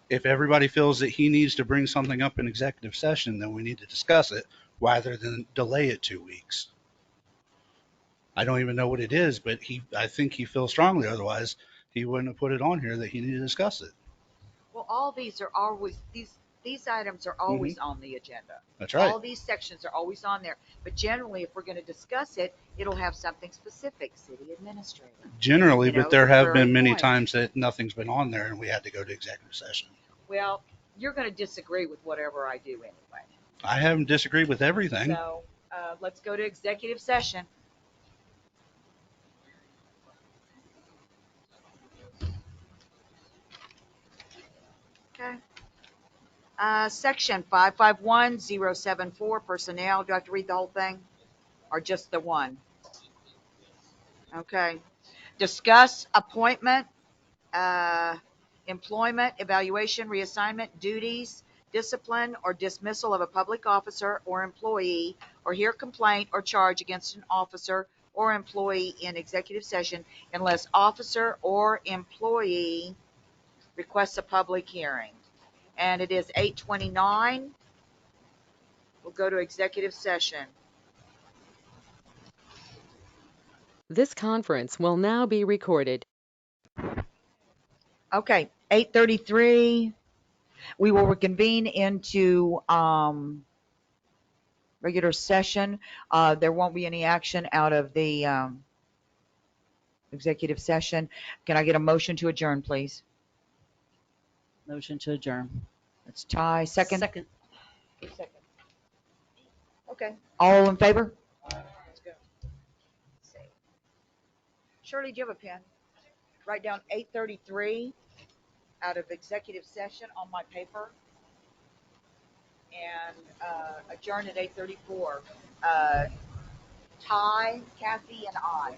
If everybody feels that he needs to bring something up in executive session, then we need to discuss it rather than delay it 2 weeks. I don't even know what it is, but I think he feels strongly otherwise he wouldn't have put it on here that he needed to discuss it. Well, all these are always, these items are always on the agenda. That's right. All these sections are always on there. But generally, if we're going to discuss it, it'll have something specific, city administrator. Generally, You know, but there the have very been many point. times that nothing's been on there and we had to go to executive session. Well, you're going to disagree with whatever I do anyway. I haven't disagreed with everything. So let's go to executive session. Okay. Section 551074, personnel. Do I have to read the whole thing? Or just the one? Okay. Discuss appointment, employment, evaluation, reassignment, duties, discipline, or dismissal of a public officer or employee, or hear complaint or charge against an officer or employee in executive session unless officer or employee requests a public hearing. And it is 8:29. We'll go to executive session. This conference will now be recorded. Okay, 8:33. We will reconvene into regular session. There won't be any action out of the executive session. Can I get a motion to adjourn, please? Motion to adjourn. That's Ty. Second? Second. Second. Okay. All in favor? Let's go. Let's see. Shirley, do you have a pen? Write down 8:33 out of executive session on my paper. And adjourn at 8:34. Ty, Kathy, and I.